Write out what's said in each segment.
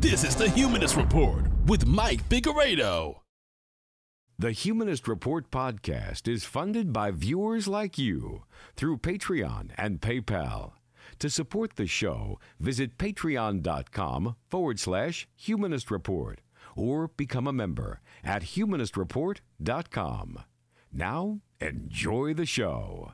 This is the Humanist Report with Mike Figueredo. The Humanist Report podcast is funded by viewers like you through Patreon and PayPal. To support the show, visit patreon.com/Humanist Report or become a member at humanistreport.com. Now, enjoy the show.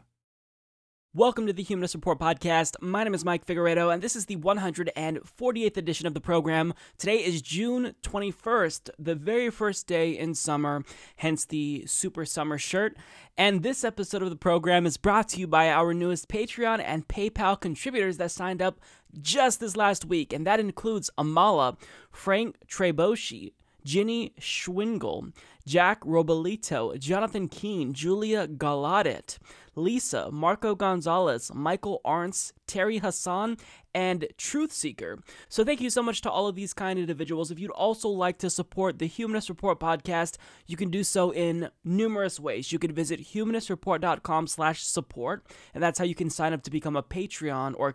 Welcome to the Humanist Report podcast. My name is Mike Figueredo, and this is the 148th edition of the program. Today is June 21st, the very first day in summer, hence the super summer shirt. And this episode of the program is brought to you by our newest Patreon and PayPal contributors that signed up just this last week, and that includes Amala, Frank Treboshi, Ginny Schwingle, Jack Robolito, Jonathan Keene, Julia Galadet, Lisa, Marco Gonzalez, Michael Arntz, Terry Hassan, and Truth Seeker. So thank you so much to all of these kind individuals. If you'd also like to support the Humanist Report podcast, you can do so in numerous ways. You can visit humanistreport.com/support, and that's how you can sign up to become a Patreon, or a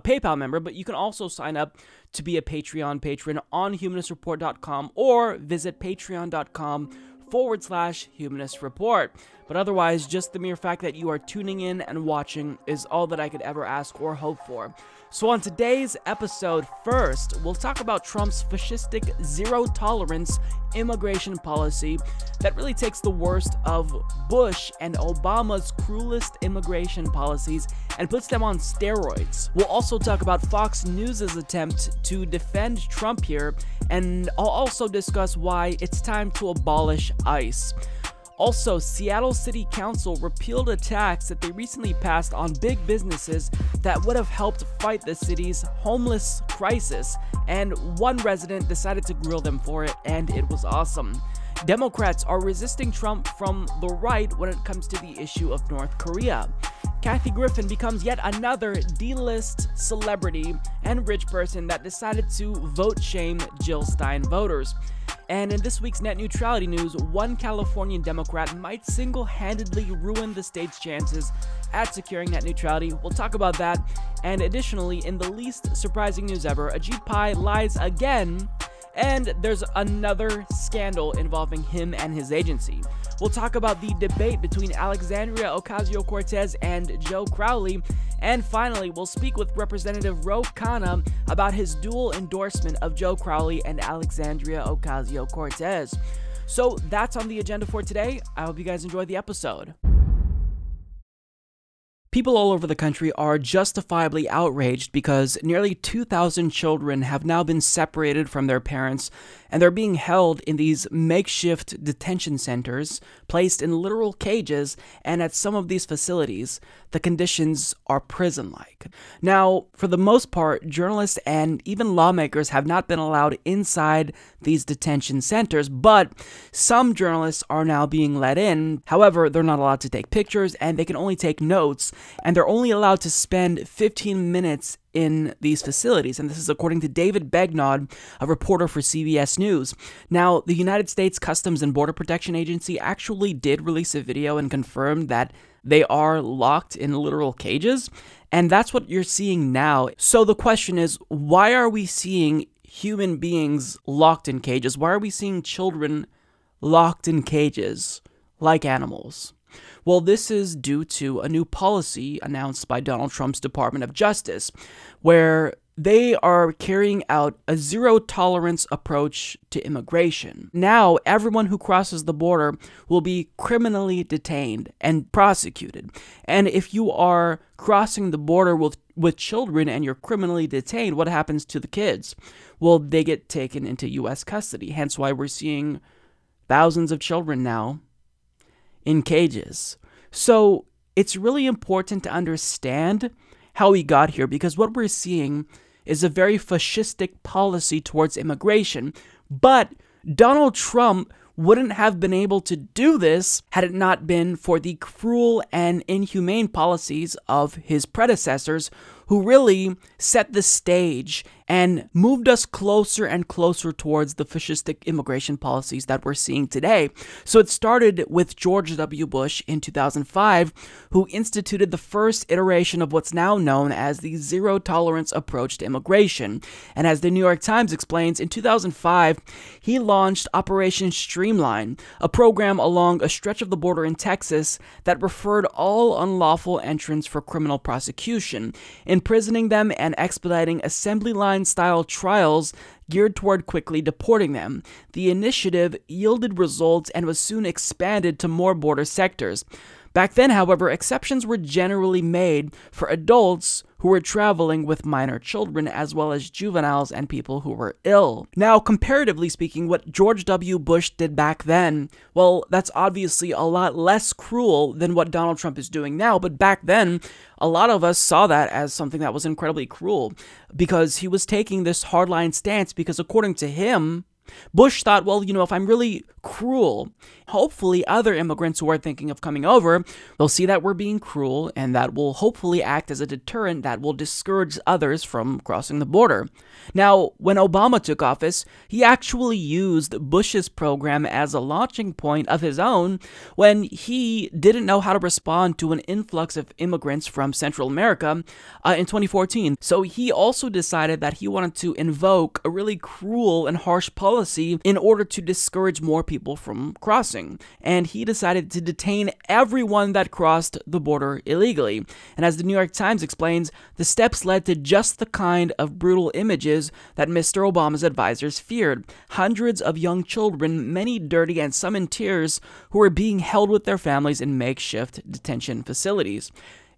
PayPal member, but you can also sign up to be a Patreon patron on humanistreport.com or visit patreon.com/Humanist Report. But otherwise, just the mere fact that you are tuning in and watching is all that I could ever ask or hope for. So on today's episode, first, we'll talk about Trump's fascistic zero-tolerance immigration policy that really takes the worst of Bush and Obama's cruelest immigration policies and puts them on steroids. We'll also talk about Fox News' attempt to defend Trump here, and I'll also discuss why it's time to abolish ICE. Also, Seattle City Council repealed a tax that they recently passed on big businesses that would have helped fight the city's homeless crisis, and one resident decided to grill them for it, and it was awesome. Democrats are resisting Trump from the right when it comes to the issue of North Korea. Kathy Griffin becomes yet another D-list celebrity and rich person that decided to vote shame Jill Stein voters. And in this week's net neutrality news, one Californian Democrat might single-handedly ruin the state's chances at securing net neutrality. We'll talk about that. And additionally, in the least surprising news ever, Ajit Pai lies again, and there's another scandal involving him and his agency. We'll talk about the debate between Alexandria Ocasio-Cortez and Joe Crowley. And finally, we'll speak with Representative Ro Khanna about his dual endorsement of Joe Crowley and Alexandria Ocasio-Cortez. So that's on the agenda for today. I hope you guys enjoy the episode. People all over the country are justifiably outraged because nearly 2,000 children have now been separated from their parents, and they're being held in these makeshift detention centers, placed in literal cages, and at some of these facilities, the conditions are prison-like. Now, for the most part, journalists and even lawmakers have not been allowed inside these detention centers, but some journalists are now being let in. However, they're not allowed to take pictures, and they can only take notes, and they're only allowed to spend 15 minutes in these facilities, and this is according to David Begnaud, a reporter for CBS News. Now, the United States Customs and Border Protection Agency actually did release a video and confirmed that they are locked in literal cages, and that's what you're seeing now. So the question is, why are we seeing human beings locked in cages? Why are we seeing children locked in cages like animals? Well, this is due to a new policy announced by Donald Trump's Department of Justice, where they are carrying out a zero-tolerance approach to immigration. Now, everyone who crosses the border will be criminally detained and prosecuted. And if you are crossing the border with children and you're criminally detained, what happens to the kids? Well, they get taken into U.S. custody, hence why we're seeing thousands of children now in cages. So it's really important to understand how we got here, because what we're seeing is a very fascistic policy towards immigration. But Donald Trump wouldn't have been able to do this had it not been for the cruel and inhumane policies of his predecessors, who really set the stage and moved us closer and closer towards the fascistic immigration policies that we're seeing today. So it started with George W. Bush in 2005, who instituted the first iteration of what's now known as the zero-tolerance approach to immigration. And as the New York Times explains, in 2005, he launched Operation Streamline, a program along a stretch of the border in Texas that referred all unlawful entrants for criminal prosecution, imprisoning them and expediting assembly line-style trials geared toward quickly deporting them. The initiative yielded results and was soon expanded to more border sectors. Back then, however, exceptions were generally made for adults who were traveling with minor children, as well as juveniles and people who were ill. Now, comparatively speaking, what George W. Bush did back then, well, that's obviously a lot less cruel than what Donald Trump is doing now, but back then, a lot of us saw that as something that was incredibly cruel, because he was taking this hardline stance, because according to him, Bush thought, well, if I'm really cruel, hopefully other immigrants who are thinking of coming over, they'll see that we're being cruel, and that will hopefully act as a deterrent that will discourage others from crossing the border. Now, when Obama took office, he actually used Bush's program as a launching point of his own when he didn't know how to respond to an influx of immigrants from Central America in 2014. So he also decided that he wanted to invoke a really cruel and harsh policy in order to discourage more people from crossing. And he decided to detain everyone that crossed the border illegally. And as the New York Times explains, the steps led to just the kind of brutal images that Mr. Obama's advisors feared. Hundreds of young children, many dirty and some in tears, who were being held with their families in makeshift detention facilities.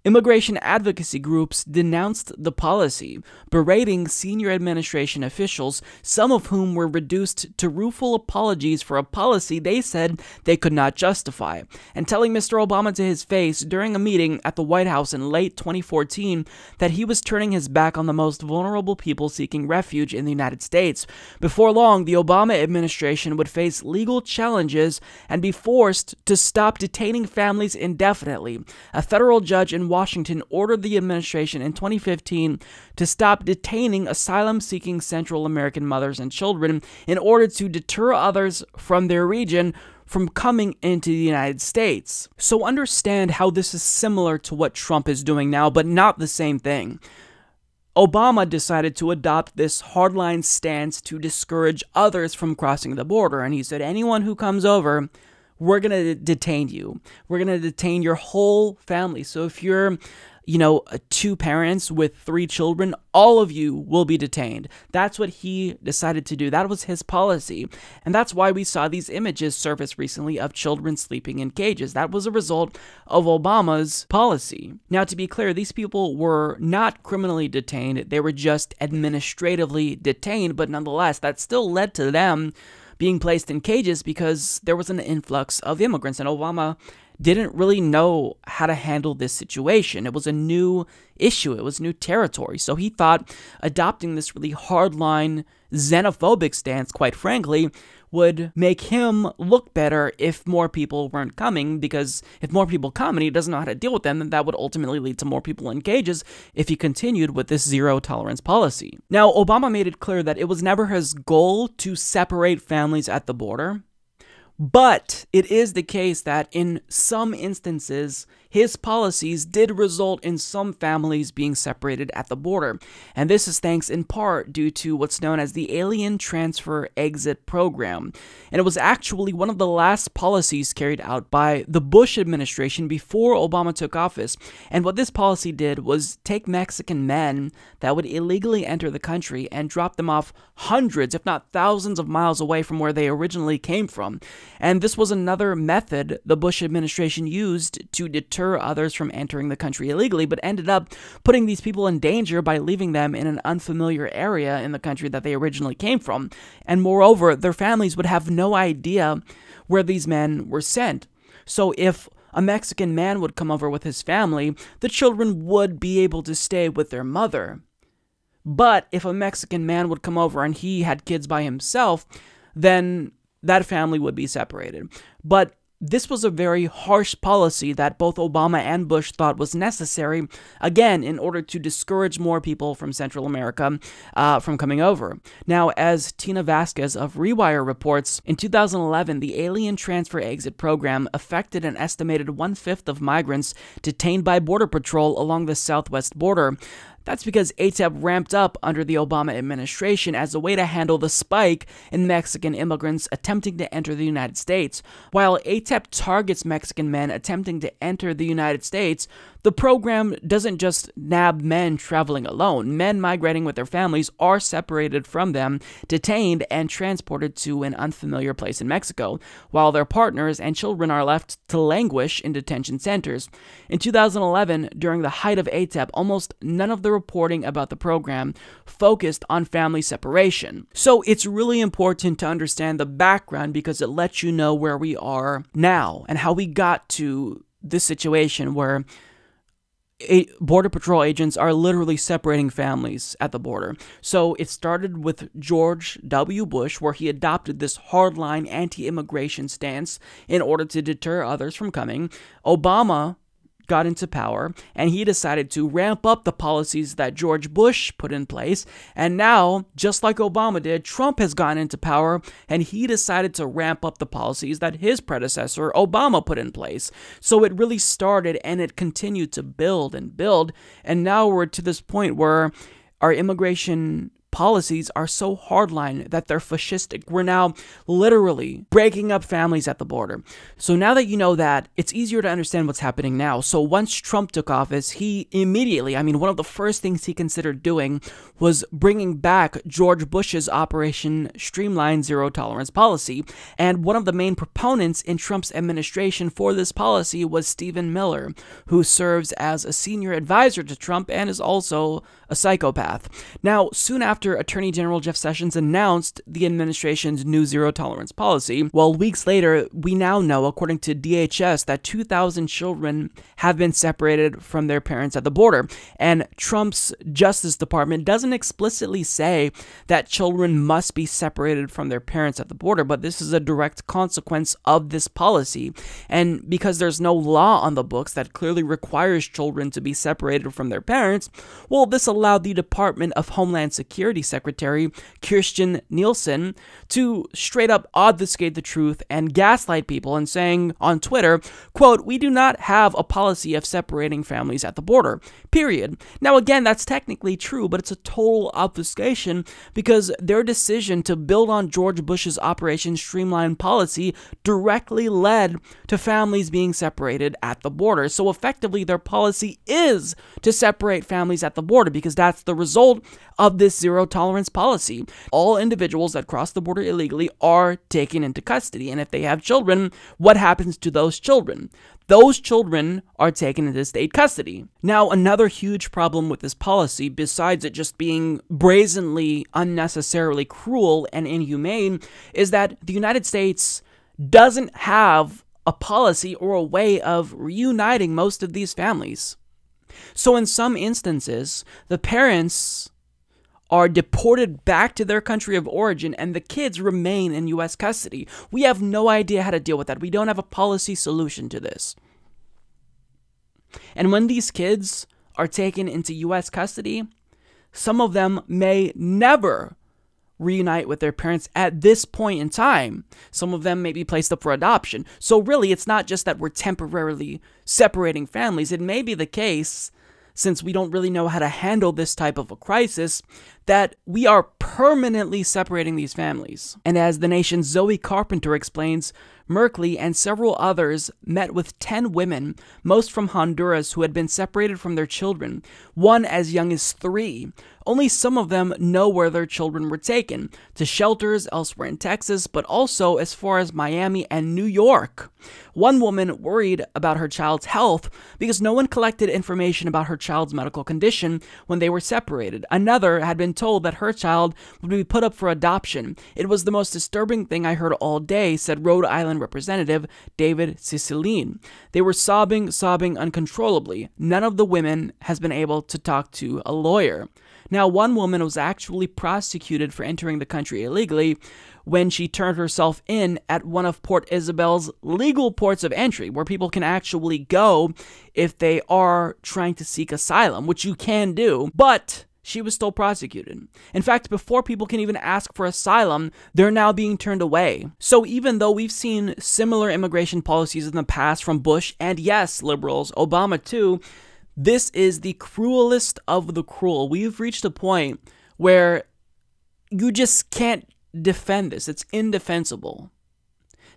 Immigration advocacy groups denounced the policy, berating senior administration officials, some of whom were reduced to rueful apologies for a policy they said they could not justify, and telling Mr. Obama to his face during a meeting at the White House in late 2014 that he was turning his back on the most vulnerable people seeking refuge in the United States. Before long, the Obama administration would face legal challenges and be forced to stop detaining families indefinitely. A federal judge in Washington ordered the administration in 2015 to stop detaining asylum-seeking Central American mothers and children in order to deter others from their region from coming into the United States. So understand how this is similar to what Trump is doing now, but not the same thing. Obama decided to adopt this hardline stance to discourage others from crossing the border, and he said, anyone who comes over, we're going to detain you. We're going to detain your whole family. So if you're, two parents with 3 children, all of you will be detained. That's what he decided to do. That was his policy. And that's why we saw these images surface recently of children sleeping in cages. That was a result of Obama's policy. Now, to be clear, these people were not criminally detained. They were just administratively detained. But nonetheless, that still led to them being placed in cages because there was an influx of immigrants, and Obama didn't really know how to handle this situation. It was a new issue. It was new territory. So he thought adopting this really hardline xenophobic stance, quite frankly, would make him look better if more people weren't coming, because if more people come and he doesn't know how to deal with them, then that would ultimately lead to more people in cages if he continued with this zero-tolerance policy. Now, Obama made it clear that it was never his goal to separate families at the border, but it is the case that in some instances, his policies did result in some families being separated at the border. And this is thanks in part due to what's known as the Alien Transfer Exit Program. And it was actually one of the last policies carried out by the Bush administration before Obama took office. And what this policy did was take Mexican men that would illegally enter the country and drop them off hundreds, if not thousands of miles away from where they originally came from. And this was another method the Bush administration used to deter others from entering the country illegally, but ended up putting these people in danger by leaving them in an unfamiliar area in the country that they originally came from. And moreover, their families would have no idea where these men were sent. So if a Mexican man would come over with his family, the children would be able to stay with their mother. But if a Mexican man would come over and he had kids by himself, then that family would be separated. But this was a very harsh policy that both Obama and Bush thought was necessary, again, in order to discourage more people from Central America from coming over. Now, as Tina Vasquez of Rewire reports, in 2011, the Alien Transfer Exit Program affected an estimated 1/5 of migrants detained by Border Patrol along the southwest border. That's because ATEP ramped up under the Obama administration as a way to handle the spike in Mexican immigrants attempting to enter the United States. While ATEP targets Mexican men attempting to enter the United States, the program doesn't just nab men traveling alone. Men migrating with their families are separated from them, detained, and transported to an unfamiliar place in Mexico, while their partners and children are left to languish in detention centers. In 2011, during the height of ATEP, almost none of the reporting about the program focused on family separation. So it's really important to understand the background because it lets you know where we are now and how we got to this situation where Border Patrol agents are literally separating families at the border. So it started with George W. Bush, where he adopted this hardline anti-immigration stance in order to deter others from coming. Obama got into power, and he decided to ramp up the policies that George Bush put in place. And now, just like Obama did, Trump has gotten into power, and he decided to ramp up the policies that his predecessor, Obama, put in place. So it really started, and it continued to build and build, and now we're to this point where our immigration policies are so hardline that they're fascistic. We're now literally breaking up families at the border. So now that you know that, it's easier to understand what's happening now. So once Trump took office, he immediately, one of the first things he considered doing was bringing back George Bush's Operation Streamline Zero Tolerance policy. And one of the main proponents in Trump's administration for this policy was Stephen Miller, who serves as a senior advisor to Trump and is also a psychopath. Now, soon after Attorney General Jeff Sessions announced the administration's new zero tolerance policy, well, weeks later, we now know, according to DHS, that 2,000 children have been separated from their parents at the border. And Trump's Justice Department doesn't explicitly say that children must be separated from their parents at the border, but this is a direct consequence of this policy. And because there's no law on the books that clearly requires children to be separated from their parents, well, this allowed the Department of Homeland Security Secretary Kirstjen Nielsen to straight up obfuscate the truth and gaslight people and saying on Twitter, quote, "We do not have a policy of separating families at the border, period." Now again, that's technically true, but it's a total obfuscation because their decision to build on George Bush's Operation Streamline policy directly led to families being separated at the border. So effectively, their policy is to separate families at the border because that's the result of this zero tolerance policy. All individuals that cross the border illegally are taken into custody, and if they have children, what happens to those children? Those children are taken into state custody. Now, another huge problem with this policy, besides it just being brazenly, unnecessarily cruel and inhumane, is that the United States doesn't have a policy or a way of reuniting most of these families. So in some instances, the parents are deported back to their country of origin and the kids remain in U.S. custody. We have no idea how to deal with that. We don't have a policy solution to this. And when these kids are taken into U.S. custody, some of them may never reunite with their parents at this point in time. Some of them may be placed up for adoption. So really, it's not just that we're temporarily separating families. It may be the case, since we don't really know how to handle this type of a crisis, that we are permanently separating these families. And as the nation's Zoe Carpenter explains, Merkley and several others met with 10 women, most from Honduras, who had been separated from their children, one as young as 3. Only some of them know where their children were taken, to shelters elsewhere in Texas, but also as far as Miami and New York. One woman worried about her child's health because no one collected information about her child's medical condition when they were separated. Another had been told that her child would be put up for adoption. "It was the most disturbing thing I heard all day," said Rhode Island Representative David Cicilline. "They were sobbing uncontrollably. None of the women has been able to talk to a lawyer." Now, one woman was actually prosecuted for entering the country illegally when she turned herself in at one of Port Isabel's legal ports of entry, where people can actually go if they are trying to seek asylum, which you can do, but she was still prosecuted. In fact, before people can even ask for asylum, they're now being turned away. So even though we've seen similar immigration policies in the past from Bush and, yes, liberals, Obama too, this is the cruelest of the cruel. We've reached a point where you just can't defend this. It's indefensible.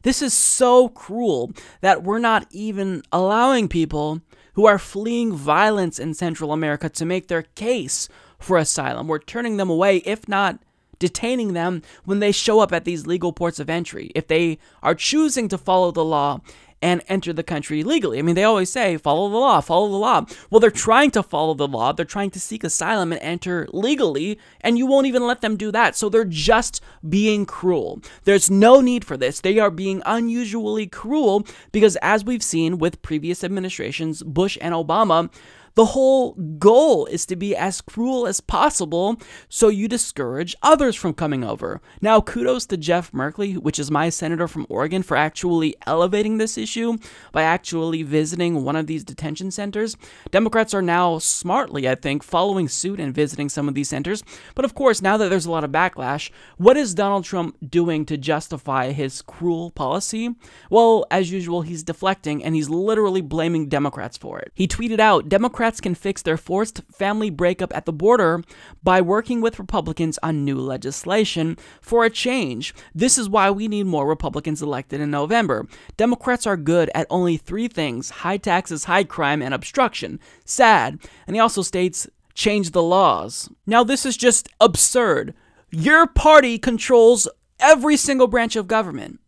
This is so cruel that we're not even allowing people who are fleeing violence in Central America to make their case for asylum. We're turning them away, if not detaining them when they show up at these legal ports of entry, if they are choosing to follow the law and enter the country legally. I mean, they always say, follow the law, follow the law. Well, they're trying to follow the law. They're trying to seek asylum and enter legally, and you won't even let them do that. So they're just being cruel. There's no need for this. They are being unusually cruel because, as we've seen with previous administrations, Bush and Obama, the whole goal is to be as cruel as possible so you discourage others from coming over. Now, kudos to Jeff Merkley, which is my senator from Oregon, for actually elevating this issue by actually visiting one of these detention centers. Democrats are now smartly, I think, following suit and visiting some of these centers. But of course, now that there's a lot of backlash, what is Donald Trump doing to justify his cruel policy? Well, as usual, he's deflecting and he's literally blaming Democrats for it. He tweeted out, Democrats can fix their forced family breakup at the border by working with Republicans on new legislation for a change. This is why we need more Republicans elected in November. Democrats are good at only three things: high taxes, high crime, and obstruction. Sad. And he also states, change the laws. Now, this is just absurd. Your party controls every single branch of government.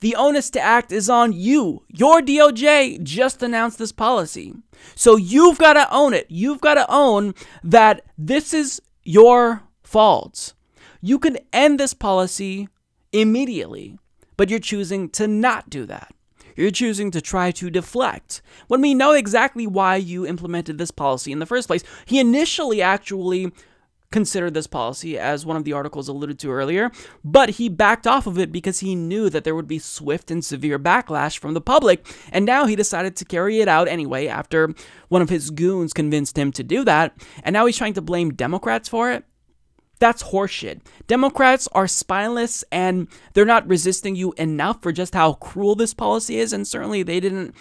The onus to act is on you. Your DOJ just announced this policy. So you've got to own it. You've got to own that this is your fault. You can end this policy immediately, but you're choosing to not do that. You're choosing to try to deflect when we know exactly why you implemented this policy in the first place. He initially actually considered this policy, as one of the articles alluded to earlier, but he backed off of it because he knew that there would be swift and severe backlash from the public, and now he decided to carry it out anyway after one of his goons convinced him to do that, and now he's trying to blame Democrats for it? That's horseshit. Democrats are spineless, and they're not resisting you enough for just how cruel this policy is, and certainly they didn't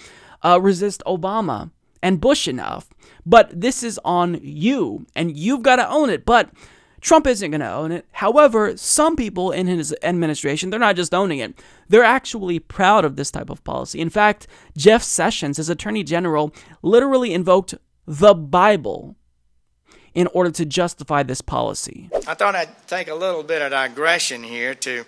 resist Obama and Bush enough. But this is on you, and you've got to own it. But Trump isn't going to own it. However, some people in his administration, they're not just owning it. They're actually proud of this type of policy. In fact, Jeff Sessions, his attorney general, literally invoked the Bible in order to justify this policy. I thought I'd take a little bit of digression here to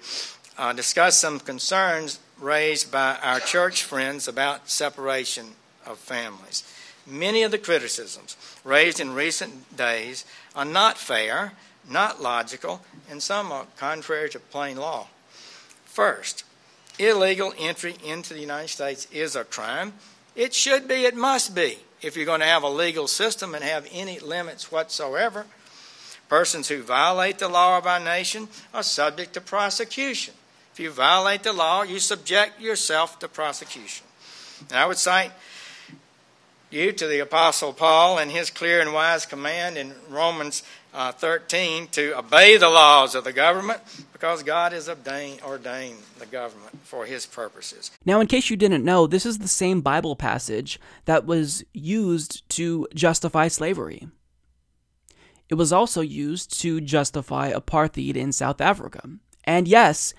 discuss some concerns raised by our church friends about separation of families. Many of the criticisms raised in recent days are not fair, not logical, and some are contrary to plain law. First, illegal entry into the United States is a crime. It should be, it must be, if you're going to have a legal system and have any limits whatsoever. Persons who violate the law of our nation are subject to prosecution. If you violate the law, you subject yourself to prosecution. And I would cite you to the Apostle Paul and his clear and wise command in Romans 13 to obey the laws of the government because God has ordained the government for his purposes. Now, in case you didn't know, this is the same Bible passage that was used to justify slavery. It was also used to justify apartheid in South Africa. And yes,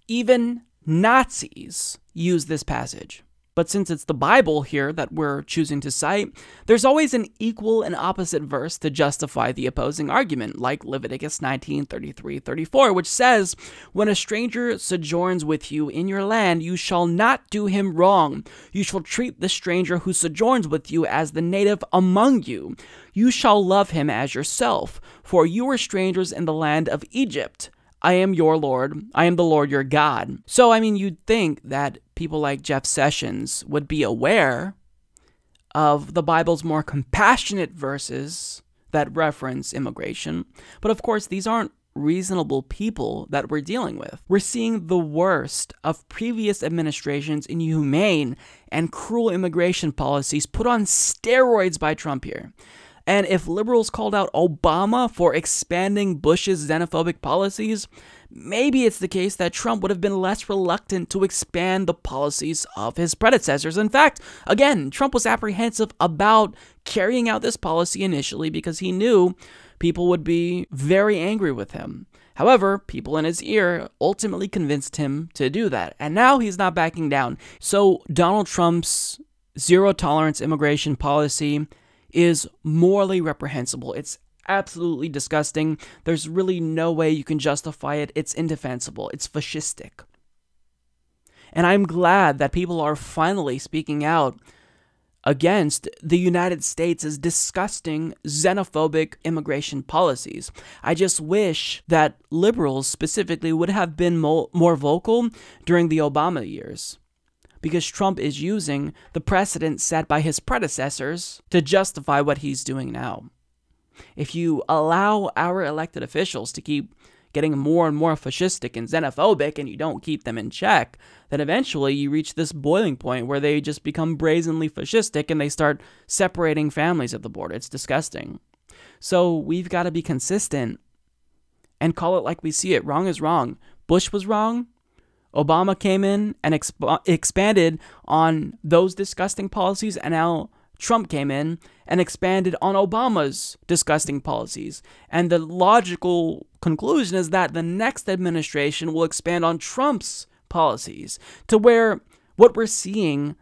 even Nazis use this passage. But since it's the Bible here that we're choosing to cite, there's always an equal and opposite verse to justify the opposing argument, like Leviticus 19:33-34, which says, "When a stranger sojourns with you in your land, you shall not do him wrong. You shall treat the stranger who sojourns with you as the native among you. You shall love him as yourself, for you were strangers in the land of Egypt. I am your Lord. I am the Lord your God." So, I mean, you'd think that people like Jeff Sessions would be aware of the Bible's more compassionate verses that reference immigration. But of course, these aren't reasonable people that we're dealing with. We're seeing the worst of previous administrations' inhumane and cruel immigration policies put on steroids by Trump here. And if liberals called out Obama for expanding Bush's xenophobic policies, maybe it's the case that Trump would have been less reluctant to expand the policies of his predecessors. In fact, again, Trump was apprehensive about carrying out this policy initially because he knew people would be very angry with him. However, people in his ear ultimately convinced him to do that, and now he's not backing down. So Donald Trump's zero-tolerance immigration policy is morally reprehensible. It's absolutely disgusting. There's really no way you can justify it. It's indefensible. It's fascistic. And I'm glad that people are finally speaking out against the United States' disgusting xenophobic immigration policies. I just wish that liberals specifically would have been more vocal during the Obama years, because Trump is using the precedent set by his predecessors to justify what he's doing now. If you allow our elected officials to keep getting more and more fascistic and xenophobic and you don't keep them in check, then eventually you reach this boiling point where they just become brazenly fascistic and they start separating families at the border. It's disgusting. So we've got to be consistent and call it like we see it. Wrong is wrong. Bush was wrong. Obama came in and expanded on those disgusting policies, and now Trump came in and expanded on Obama's disgusting policies. And the logical conclusion is that the next administration will expand on Trump's policies to where what we're seeing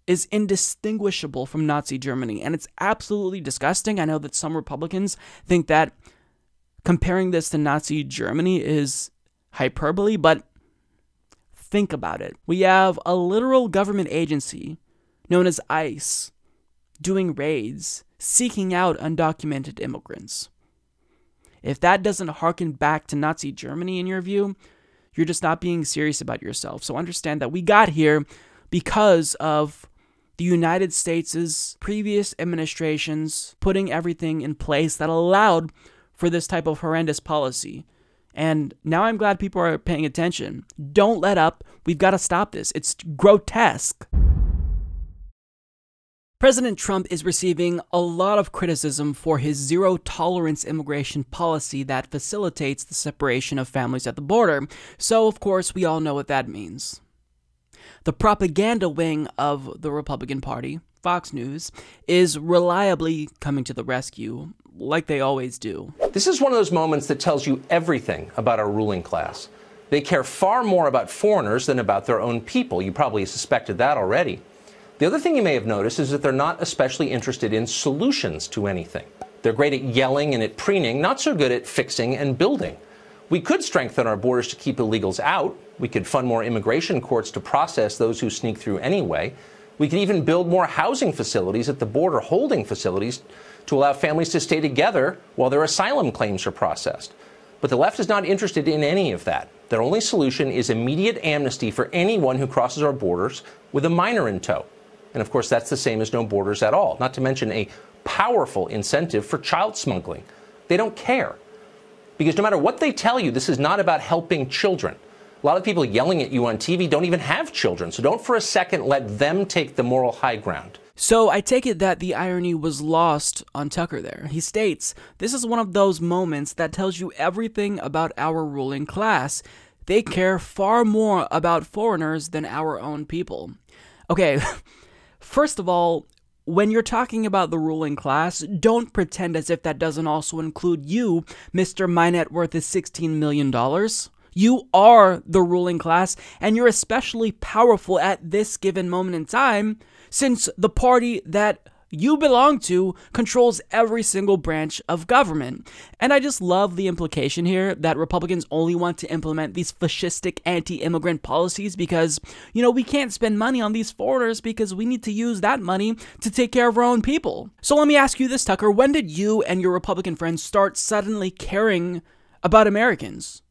is indistinguishable from Nazi Germany. And it's absolutely disgusting. I know that some Republicans think that comparing this to Nazi Germany is hyperbole, but think about it. We have a literal government agency known as ICE doing raids, seeking out undocumented immigrants. If that doesn't harken back to Nazi Germany in your view, you're just not being serious about yourself. So understand that we got here because of the United States' previous administrations putting everything in place that allowed for this type of horrendous policy. And now I'm glad people are paying attention. Don't let up. We've got to stop this. It's grotesque. President Trump is receiving a lot of criticism for his zero-tolerance immigration policy that facilitates the separation of families at the border. So, of course, we all know what that means. The propaganda wing of the Republican Party, Fox News, is reliably coming to the rescue, like they always do. This is one of those moments that tells you everything about our ruling class. They care far more about foreigners than about their own people. You probably suspected that already. The other thing you may have noticed is that they're not especially interested in solutions to anything. They're great at yelling and at preening, not so good at fixing and building. We could strengthen our borders to keep illegals out. We could fund more immigration courts to process those who sneak through anyway. We could even build more housing facilities at the border, holding facilities, to allow families to stay together while their asylum claims are processed. But the left is not interested in any of that. Their only solution is immediate amnesty for anyone who crosses our borders with a minor in tow. And of course, that's the same as no borders at all, not to mention a powerful incentive for child smuggling. They don't care. Because no matter what they tell you, this is not about helping children. A lot of people yelling at you on TV don't even have children, so don't for a second let them take the moral high ground. So I take it that the irony was lost on Tucker there. He states, "This is one of those moments that tells you everything about our ruling class. They care far more about foreigners than our own people." Okay, first of all, when you're talking about the ruling class, don't pretend as if that doesn't also include you, Mr. My Net Worth is $16 million. You are the ruling class, and you're especially powerful at this given moment in time, since the party that you belong to controls every single branch of government. And I just love the implication here that Republicans only want to implement these fascistic anti-immigrant policies because, we can't spend money on these foreigners because we need to use that money to take care of our own people. So let me ask you this, Tucker. When did you and your Republican friends start suddenly caring about Americans?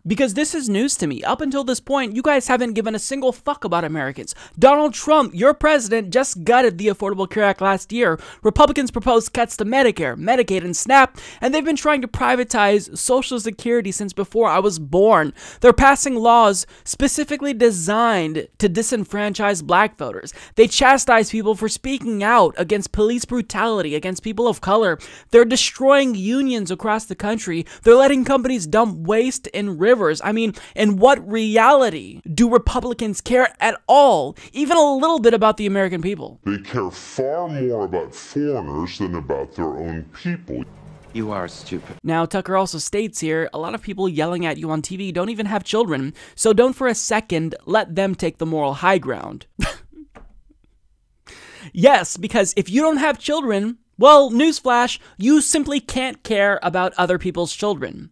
Because this is news to me. Up until this point, you guys haven't given a single fuck about Americans. Donald Trump, your president, just gutted the Affordable Care Act last year. Republicans proposed cuts to Medicare, Medicaid, and SNAP, and they've been trying to privatize Social Security since before I was born. They're passing laws specifically designed to disenfranchise black voters. They chastise people for speaking out against police brutality, against people of color. They're destroying unions across the country. They're letting companies dump waste in rivers. I mean, in what reality do Republicans care at all, even a little bit, about the American people? They care far more about foreigners than about their own people. You are stupid. Now, Tucker also states here, a lot of people yelling at you on TV don't even have children, so don't for a second let them take the moral high ground. Yes, because if you don't have children, well, newsflash, you simply can't care about other people's children.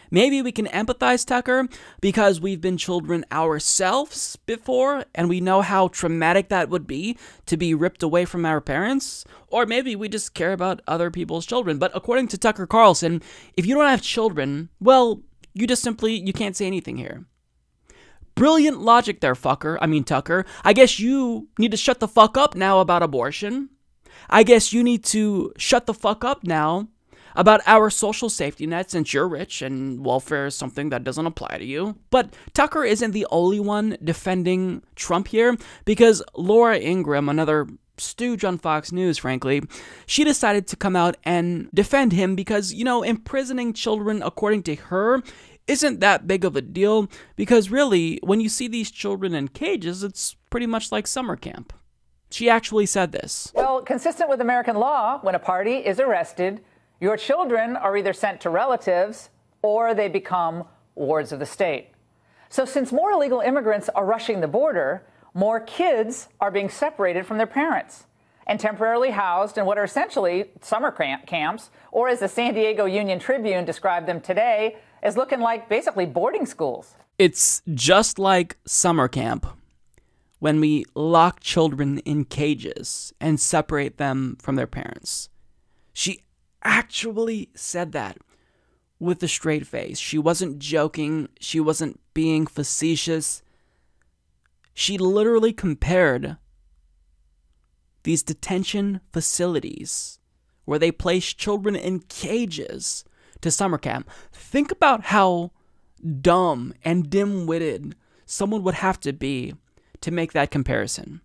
Maybe we can empathize, Tucker, because we've been children ourselves before, and we know how traumatic that would be to be ripped away from our parents. Or maybe we just care about other people's children. But according to Tucker Carlson, if you don't have children, well, you can't say anything here. Brilliant logic there, Tucker. I guess you need to shut the fuck up now about abortion. I guess you need to shut the fuck up now about our social safety net since you're rich and welfare is something that doesn't apply to you. But Tucker isn't the only one defending Trump here, because Laura Ingraham, another stooge on Fox News, frankly, she decided to come out and defend him because, imprisoning children, according to her, isn't that big of a deal, because really, when you see these children in cages, it's pretty much like summer camp. She actually said this. Well, consistent with American law, when a party is arrested, your children are either sent to relatives or they become wards of the state. So since more illegal immigrants are rushing the border, more kids are being separated from their parents and temporarily housed in what are essentially summer camps, or as the San Diego Union Tribune described them today, as looking like basically boarding schools. It's just like summer camp when we lock children in cages and separate them from their parents. She actually said that with a straight face. She wasn't joking. She wasn't being facetious. She literally compared these detention facilities where they place children in cages to summer camp. Think about how dumb and dim-witted someone would have to be to make that comparison.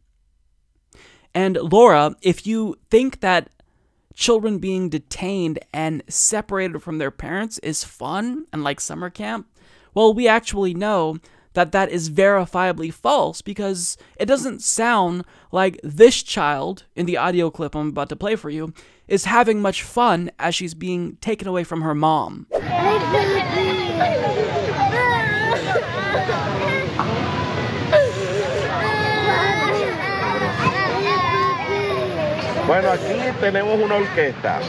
And Laura, if you think that children being detained and separated from their parents is fun and like summer camp, well, we actually know that that is verifiably false, because it doesn't sound like this child in the audio clip I'm about to play for you is having much fun as she's being taken away from her mom. Bueno, aquí tenemos una orquesta.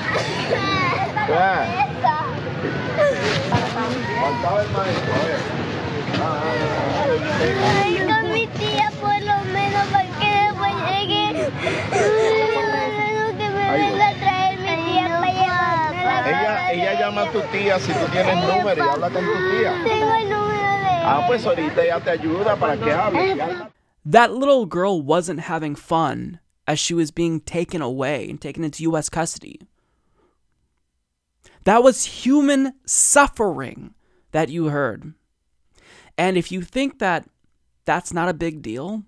Faltaba el maestro, a ver. Ay, con mi tía por lo menos para que después llegue. Que me venga a traer mi tía para llevarme. Ella llama a tu tía si tú tienes número y habla con tu tía. Tengo el número de ella. Ah, pues ahorita ella te ayuda para que hable. That little girl wasn't having fun as she was being taken away and taken into U.S. custody. That was human suffering that you heard. And if you think that that's not a big deal,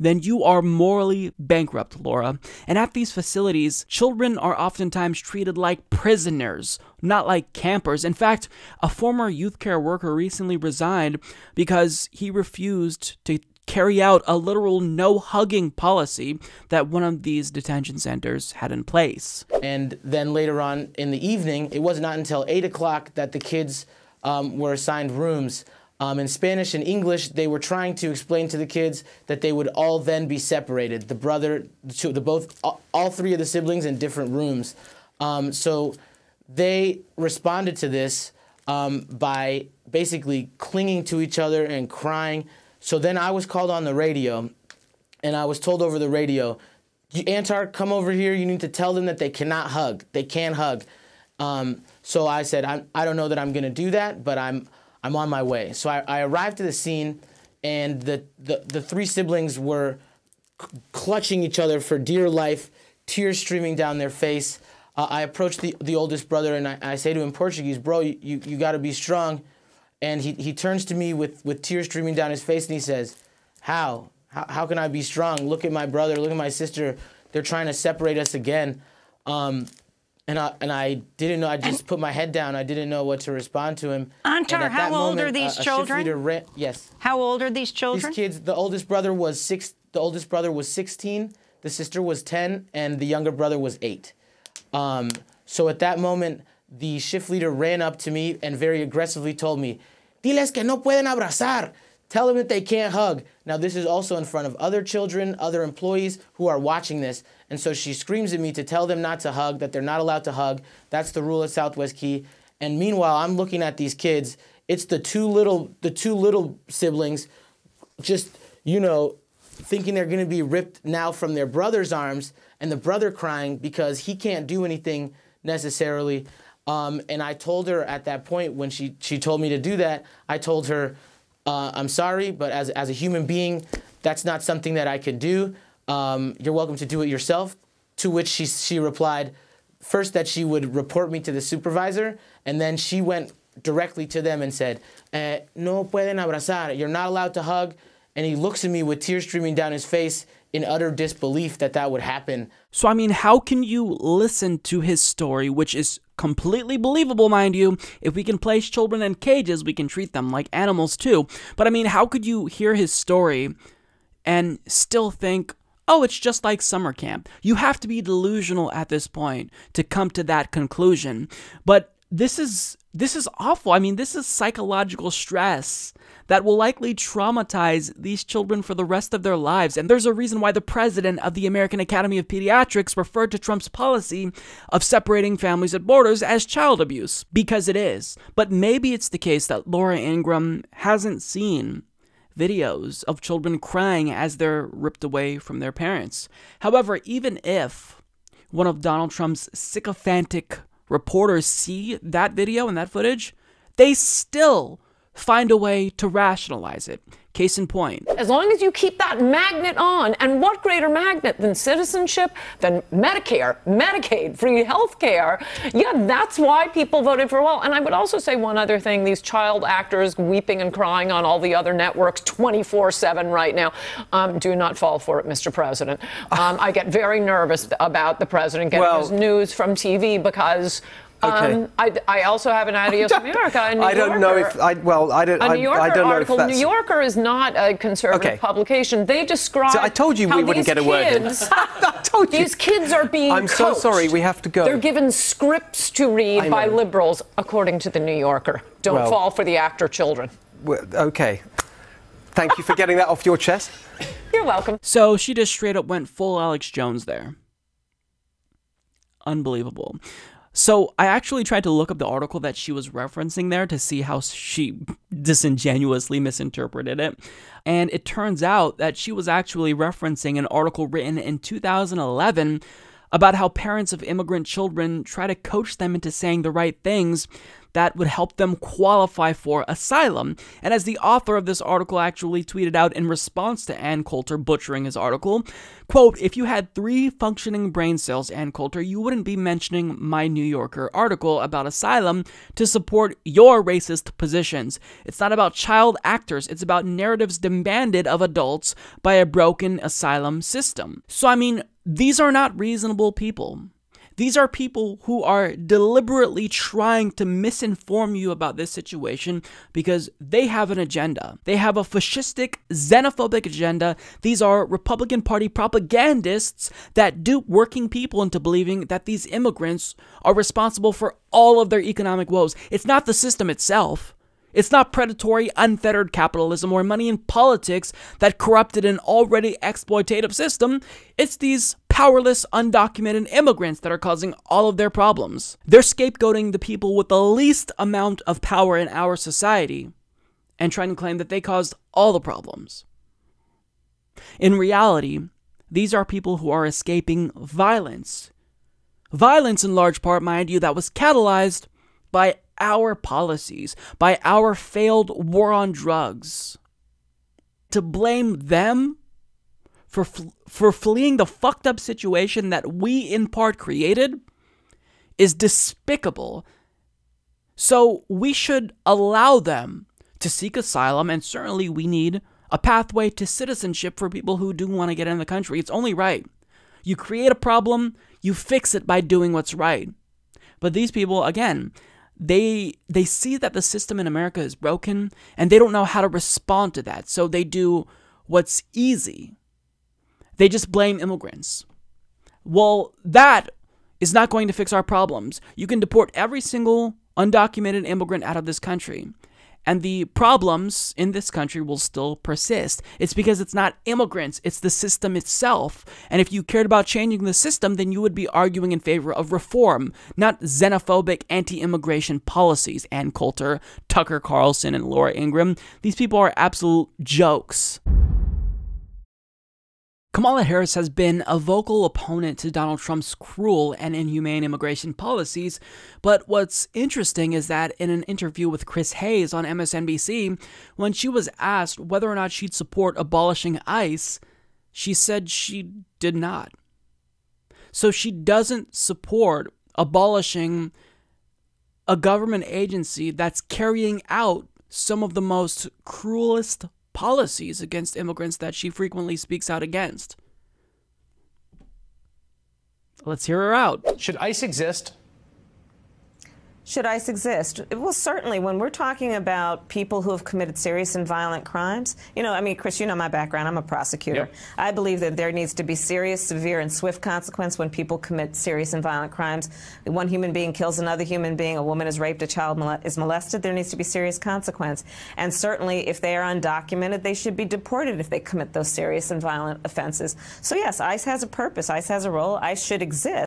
then you are morally bankrupt, Laura. And at these facilities, children are oftentimes treated like prisoners, not like campers. In fact, a former youth care worker recently resigned because he refused to carry out a literal no-hugging policy that one of these detention centers had in place. And then later on in the evening, it was not until 8 o'clock that the kids were assigned rooms. In Spanish and English, they were trying to explain to the kids that they would all then be separated. The brother, all three of the siblings in different rooms. So they responded to this by basically clinging to each other and crying. So then I was called on the radio, and I was told over the radio, Antar, come over here. You need to tell them that they cannot hug. They can't hug. So I said, I don't know that I'm going to do that, but I'm on my way. So I arrived to the scene, and the three siblings were clutching each other for dear life, tears streaming down their face. I approached the oldest brother, and I say to him in Portuguese, bro, you got to be strong. And he turns to me with tears streaming down his face, and he says, how can I be strong? Look at my brother, look at my sister. They're trying to separate us again. And I didn't know. I just put my head down. I didn't know what to respond to him. Antar, how old are these children? Yes. How old are these children? These kids. The oldest brother was 16. The sister was 10, and the younger brother was 8. So at that moment, the shift leader ran up to me and very aggressively told me, "Diles que no pueden abrazar." Tell them that they can't hug. Now, this is also in front of other children, other employees who are watching this. And so she screams at me to tell them not to hug, that they're not allowed to hug. That's the rule at Southwest Key. And meanwhile, I'm looking at these kids. It's the two little siblings just, thinking they're going to be ripped now from their brother's arms, and the brother crying because he can't do anything necessarily. And I told her at that point, when she told me to do that, I told her, I'm sorry, but as a human being, that's not something that I could do. You're welcome to do it yourself. To which she replied, first that she would report me to the supervisor, and then she went directly to them and said, no pueden abrazar, you're not allowed to hug. And he looks at me with tears streaming down his face in utter disbelief that would happen. So, I mean, how can you listen to his story, which is completely believable, mind you? If we can place children in cages, we can treat them like animals too. But I mean, how could you hear his story and still think, oh, it's just like summer camp? You have to be delusional at this point to come to that conclusion. But this is awful. I mean, this is psychological stress that will likely traumatize these children for the rest of their lives. And there's a reason why the president of the American Academy of Pediatrics referred to Trump's policy of separating families at borders as child abuse, because it is. But maybe it's the case that Laura Ingraham hasn't seen videos of children crying as they're ripped away from their parents. However, even if one of Donald Trump's sycophantic reporters see that video and that footage, they still find a way to rationalize it. Case in point. As long as you keep that magnet on, and what greater magnet than citizenship, than Medicare, Medicaid, free health care? Yeah, that's why people voted for a wall. And I would also say one other thing, these child actors weeping and crying on all the other networks 24/7 right now. Do not fall for it, Mr. President. I get very nervous about the president getting his news from TV because Okay. I also have an Adios America. A New I don't know if I don't. A New Yorker I don't know article. if that's... New Yorker is not a conservative publication. They describe. So I told you we wouldn't get a word in. I told you. These kids are being I'm so sorry. We have to go. They're given scripts to read by liberals, according to the New Yorker. Don't fall for the actor children. Okay. Thank you for getting that off your chest. You're welcome. So she just straight up went full Alex Jones there. Unbelievable. So I actually tried to look up the article that she was referencing there to see how she disingenuously misinterpreted it. And it turns out that she was actually referencing an article written in 2011 about how parents of immigrant children try to coach them into saying the right things that would help them qualify for asylum. And as the author of this article actually tweeted out in response to Ann Coulter butchering his article, quote, "If you had 3 functioning brain cells, Ann Coulter, you wouldn't be mentioning my New Yorker article about asylum to support your racist positions. It's not about child actors. It's about narratives demanded of adults by a broken asylum system." So, I mean, these are not reasonable people. These are people who are deliberately trying to misinform you about this situation because they have an agenda. They have a fascistic, xenophobic agenda. These are Republican Party propagandists that dupe working people into believing that these immigrants are responsible for all of their economic woes. It's not the system itself. It's not predatory, unfettered capitalism or money in politics that corrupted an already exploitative system. It's these powerless, undocumented immigrants that are causing all of their problems. They're scapegoating the people with the least amount of power in our society and trying to claim that they caused all the problems. In reality, these are people who are escaping violence Violence, in large part, mind you, that was catalyzed by our policies, by our failed war on drugs. To blame them for fleeing the fucked up situation that we in part created is despicable. So we should allow them to seek asylum, and certainly we need a pathway to citizenship for people who do want to get in the country. It's only right. You create a problem, you fix it by doing what's right. But these people, again, they see that the system in America is broken, and they don't know how to respond to that. So they do what's easy. They just blame immigrants. Well, that is not going to fix our problems. You can deport every single undocumented immigrant out of this country, and the problems in this country will still persist. It's because it's not immigrants, it's the system itself. And if you cared about changing the system, then you would be arguing in favor of reform, not xenophobic anti-immigration policies. Ann Coulter, Tucker Carlson, and Laura Ingraham. These people are absolute jokes. Kamala Harris has been a vocal opponent to Donald Trump's cruel and inhumane immigration policies, but what's interesting is that in an interview with Chris Hayes on MSNBC, when she was asked whether or not she'd support abolishing ICE, she said she did not. So she doesn't support abolishing a government agency that's carrying out some of the most cruelest policies against immigrants that she frequently speaks out against. Let's hear her out. Should ICE exist? Should ICE exist? Well, certainly, when we're talking about people who have committed serious and violent crimes, Chris, you know my background. I'm a prosecutor. Yep. I believe that there needs to be serious, severe, and swift consequence when people commit serious and violent crimes. One human being kills another human being, a woman is raped, a child is molested, there needs to be serious consequence. And certainly, if they are undocumented, they should be deported if they commit those serious and violent offenses. So yes, ICE has a purpose. ICE has a role. ICE should exist.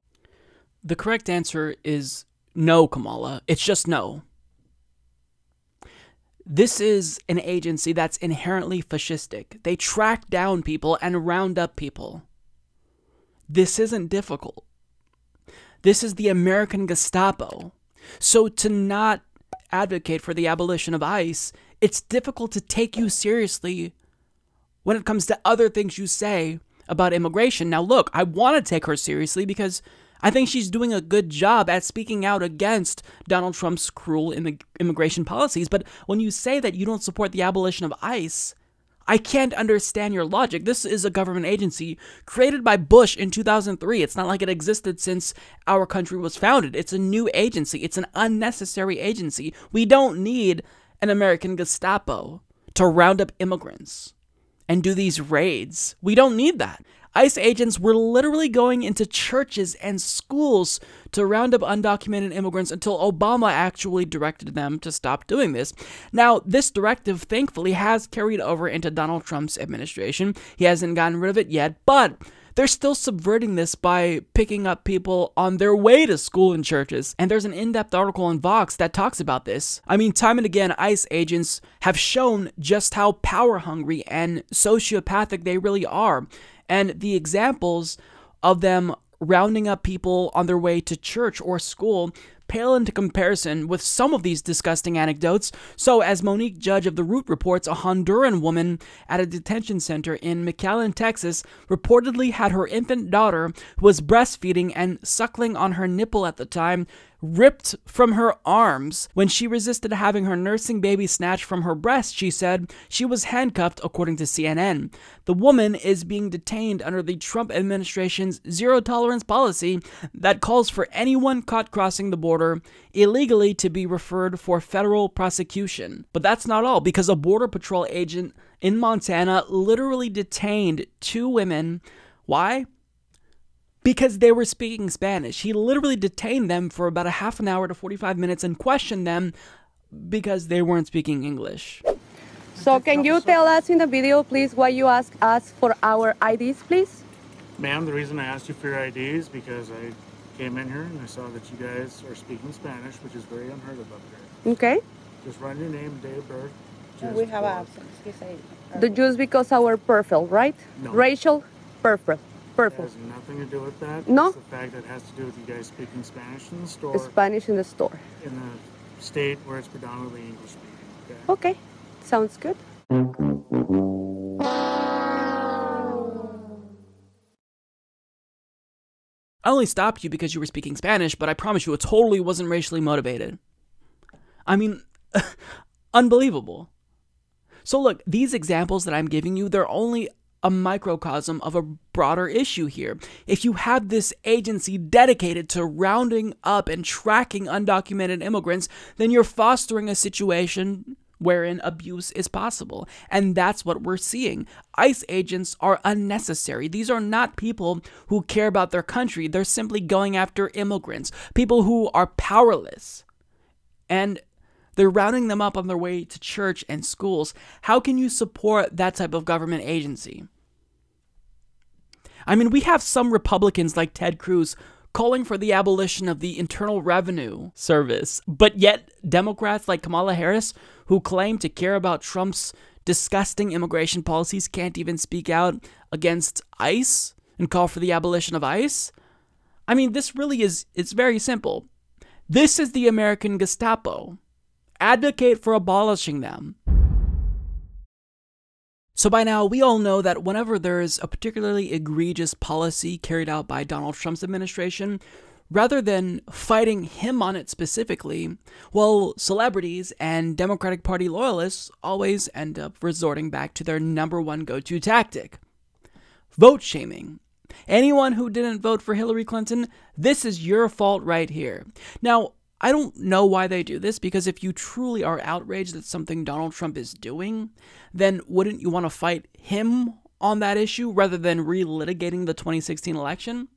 The correct answer is no, Kamala. It's just no. This is an agency that's inherently fascistic. They track down people and round up people. This isn't difficult. This is the American Gestapo. So to not advocate for the abolition of ICE, it's difficult to take you seriously when it comes to other things you say about immigration. Now look, I want to take her seriously because I think she's doing a good job at speaking out against Donald Trump's cruel immigration policies. But when you say that you don't support the abolition of ICE, I can't understand your logic. This is a government agency created by Bush in 2003. It's not like it existed since our country was founded. It's a new agency. It's an unnecessary agency. We don't need an American Gestapo to round up immigrants and do these raids. We don't need that. ICE agents were literally going into churches and schools to round up undocumented immigrants until Obama actually directed them to stop doing this. Now, this directive, thankfully, has carried over into Donald Trump's administration. He hasn't gotten rid of it yet, but they're still subverting this by picking up people on their way to school and churches. And there's an in-depth article on Vox that talks about this. I mean, time and again, ICE agents have shown just how power-hungry and sociopathic they really are. And the examples of them rounding up people on their way to church or school pale into comparison with some of these disgusting anecdotes. So, as Monique Judge of The Root reports, a Honduran woman at a detention center in McAllen, Texas, reportedly had her infant daughter, who was breastfeeding and suckling on her nipple at the time, ripped from her arms. When she resisted having her nursing baby snatched from her breast, she said she was handcuffed, according to CNN. The woman is being detained under the Trump administration's zero-tolerance policy that calls for anyone caught crossing the border illegally to be referred for federal prosecution. But that's not all, because a Border Patrol agent in Montana literally detained two women. Why? Because they were speaking Spanish. He literally detained them for about a half an hour to 45 minutes and questioned them because they weren't speaking English. So can you tell us in the video, please, why you asked us for our IDs, please? Ma'am, the reason I asked you for your ID is because I came in here and I saw that you guys are speaking Spanish, which is very unheard of up here. Okay. Just run your name, date of birth. We have absence. Just because our profile, right? No. Racial profile. Perfect. It has nothing to do with that. No? It's the fact that it has to do with you guys speaking Spanish in the store. Spanish in the store. In a state where it's predominantly English speaking. Okay. Sounds good. I only stopped you because you were speaking Spanish, but I promise you it totally wasn't racially motivated. I mean, unbelievable. So look, these examples that I'm giving you, they're only a microcosm of a broader issue here. If you have this agency dedicated to rounding up and tracking undocumented immigrants, then you're fostering a situation wherein abuse is possible. And that's what we're seeing. ICE agents are unnecessary. These are not people who care about their country. They're simply going after immigrants, people who are powerless. And they're rounding them up on their way to church and schools. How can you support that type of government agency? I mean, we have some Republicans like Ted Cruz calling for the abolition of the Internal Revenue Service, but yet Democrats like Kamala Harris, who claim to care about Trump's disgusting immigration policies, can't even speak out against ICE and call for the abolition of ICE. I mean, this really is, it's very simple. This is the American Gestapo. Advocate for abolishing them. So by now, we all know that whenever there is a particularly egregious policy carried out by Donald Trump's administration, rather than fighting him on it specifically, well, celebrities and Democratic Party loyalists always end up resorting back to their number one go-to tactic: vote shaming. Anyone who didn't vote for Hillary Clinton, this is your fault right here. Now, I don't know why they do this, because if you truly are outraged at something Donald Trump is doing, then wouldn't you want to fight him on that issue rather than relitigating the 2016 election?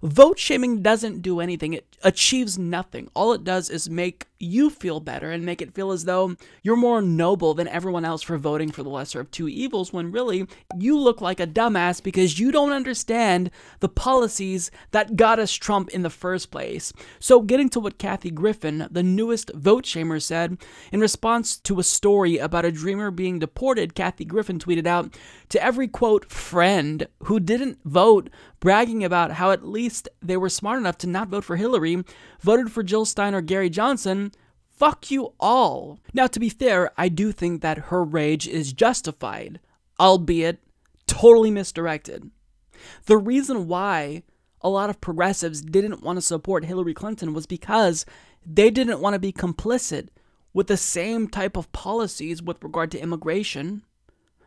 Vote shaming doesn't do anything. It achieves nothing. All it does is make you feel better and make it feel as though you're more noble than everyone else for voting for the lesser of two evils, when really you look like a dumbass because you don't understand the policies that got us Trump in the first place. So getting to what Kathy Griffin, the newest vote shamer, said, in response to a story about a dreamer being deported, Kathy Griffin tweeted out, "To every, quote, friend who didn't vote, bragging about how at least they were smart enough to not vote for Hillary, voted for Jill Stein or Gary Johnson, fuck you all." Now, to be fair, I do think that her rage is justified, albeit totally misdirected. The reason why a lot of progressives didn't want to support Hillary Clinton was because they didn't want to be complicit with the same type of policies with regard to immigration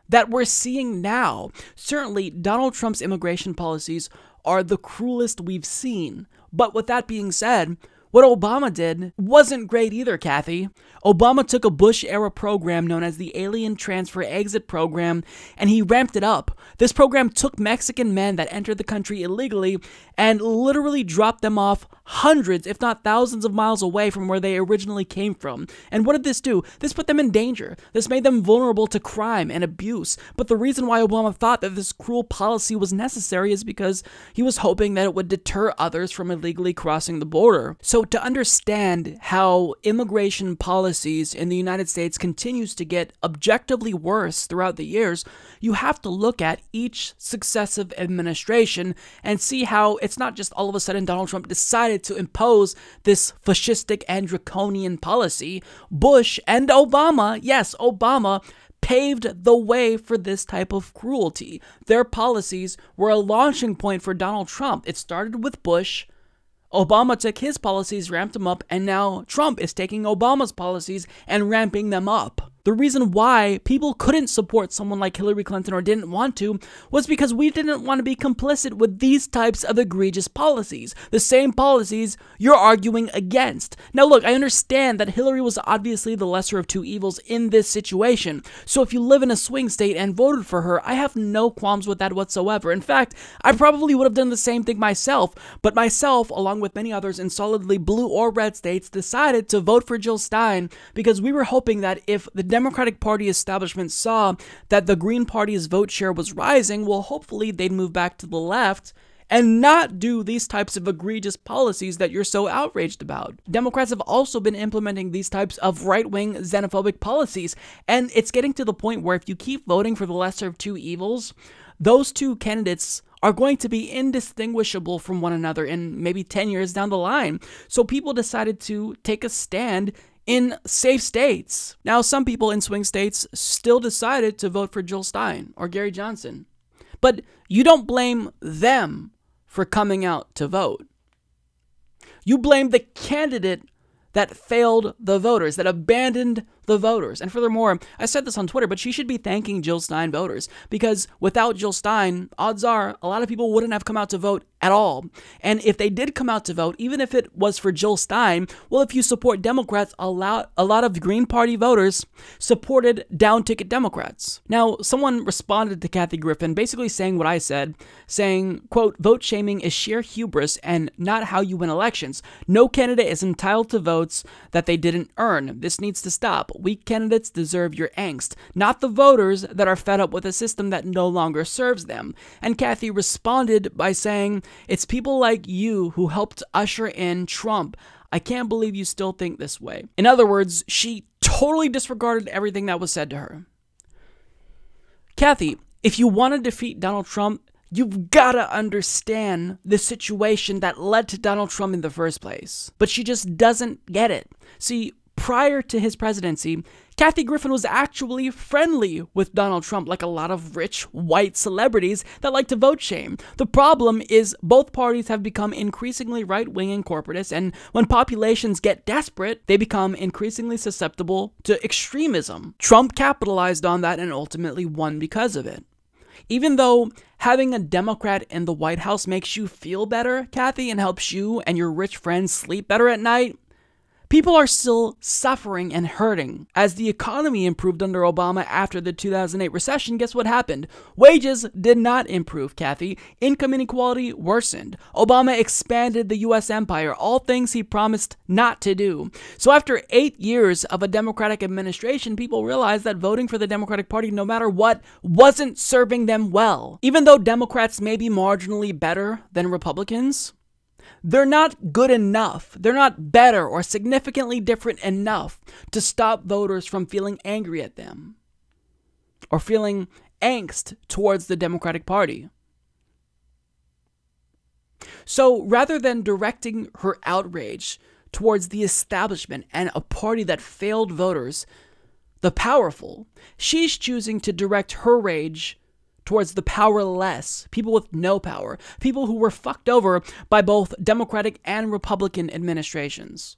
that we're seeing now. Certainly, Donald Trump's immigration policies are the cruelest we've seen. But with that being said, what Obama did wasn't great either, Kathy. Obama took a Bush-era program known as the Alien Transfer Exit Program, and he ramped it up. This program took Mexican men that entered the country illegally and literally dropped them off hundreds, if not thousands of miles away from where they originally came from. And what did this do? This put them in danger. This made them vulnerable to crime and abuse. But the reason why Obama thought that this cruel policy was necessary is because he was hoping that it would deter others from illegally crossing the border. So to understand how immigration policies in the United States continues to get objectively worse throughout the years, you have to look at each successive administration and see how it's not just all of a sudden Donald Trump decided to impose this fascistic and draconian policy. Bush and Obama, yes, Obama, paved the way for this type of cruelty. Their policies were a launching point for Donald Trump. It started with Bush. Obama took his policies, ramped them up, and now Trump is taking Obama's policies and ramping them up. The reason why people couldn't support someone like Hillary Clinton or didn't want to was because we didn't want to be complicit with these types of egregious policies, the same policies you're arguing against. Now look, I understand that Hillary was obviously the lesser of two evils in this situation, so if you live in a swing state and voted for her, I have no qualms with that whatsoever. In fact, I probably would have done the same thing myself, but myself, along with many others in solidly blue or red states, decided to vote for Jill Stein because we were hoping that if the Democratic Party establishment saw that the Green Party's vote share was rising, well, hopefully they'd move back to the left and not do these types of egregious policies that you're so outraged about. Democrats have also been implementing these types of right-wing xenophobic policies, and it's getting to the point where if you keep voting for the lesser of two evils, those two candidates are going to be indistinguishable from one another in maybe 10 years down the line. So people decided to take a stand in safe states. Now, some people in swing states still decided to vote for Jill Stein or Gary Johnson. But you don't blame them for coming out to vote. You blame the candidate that failed the voters, that abandoned the voters. And furthermore, I said this on Twitter, but she should be thanking Jill Stein voters, because without Jill Stein, odds are a lot of people wouldn't have come out to vote at all. And if they did come out to vote, even if it was for Jill Stein, well, if you support Democrats, a lot of Green Party voters supported down-ticket Democrats. Now, someone responded to Kathy Griffin basically saying what I said, saying, quote, "Vote shaming is sheer hubris and not how you win elections. No candidate is entitled to votes that they didn't earn. This needs to stop. Weak candidates deserve your angst, not the voters that are fed up with a system that no longer serves them." And Kathy responded by saying, "It's people like you who helped usher in Trump. I can't believe you still think this way." In other words, she totally disregarded everything that was said to her. Kathy, if you want to defeat Donald Trump, you've got to understand the situation that led to Donald Trump in the first place. But she just doesn't get it. See, prior to his presidency, Kathy Griffin was actually friendly with Donald Trump, like a lot of rich white celebrities that like to vote shame. The problem is both parties have become increasingly right-wing and corporatist, and when populations get desperate, they become increasingly susceptible to extremism. Trump capitalized on that and ultimately won because of it. Even though having a Democrat in the White House makes you feel better, Kathy, and helps you and your rich friends sleep better at night, people are still suffering and hurting. As the economy improved under Obama after the 2008 recession, guess what happened? Wages did not improve, Kathy. Income inequality worsened. Obama expanded the U.S. empire, all things he promised not to do. So after 8 years of a Democratic administration, people realized that voting for the Democratic Party, no matter what, wasn't serving them well. Even though Democrats may be marginally better than Republicans, they're not good enough. They're not better or significantly different enough to stop voters from feeling angry at them or feeling angst towards the Democratic Party. So rather than directing her outrage towards the establishment and a party that failed voters, the powerful, she's choosing to direct her rage towards the powerless, people with no power, people who were fucked over by both Democratic and Republican administrations.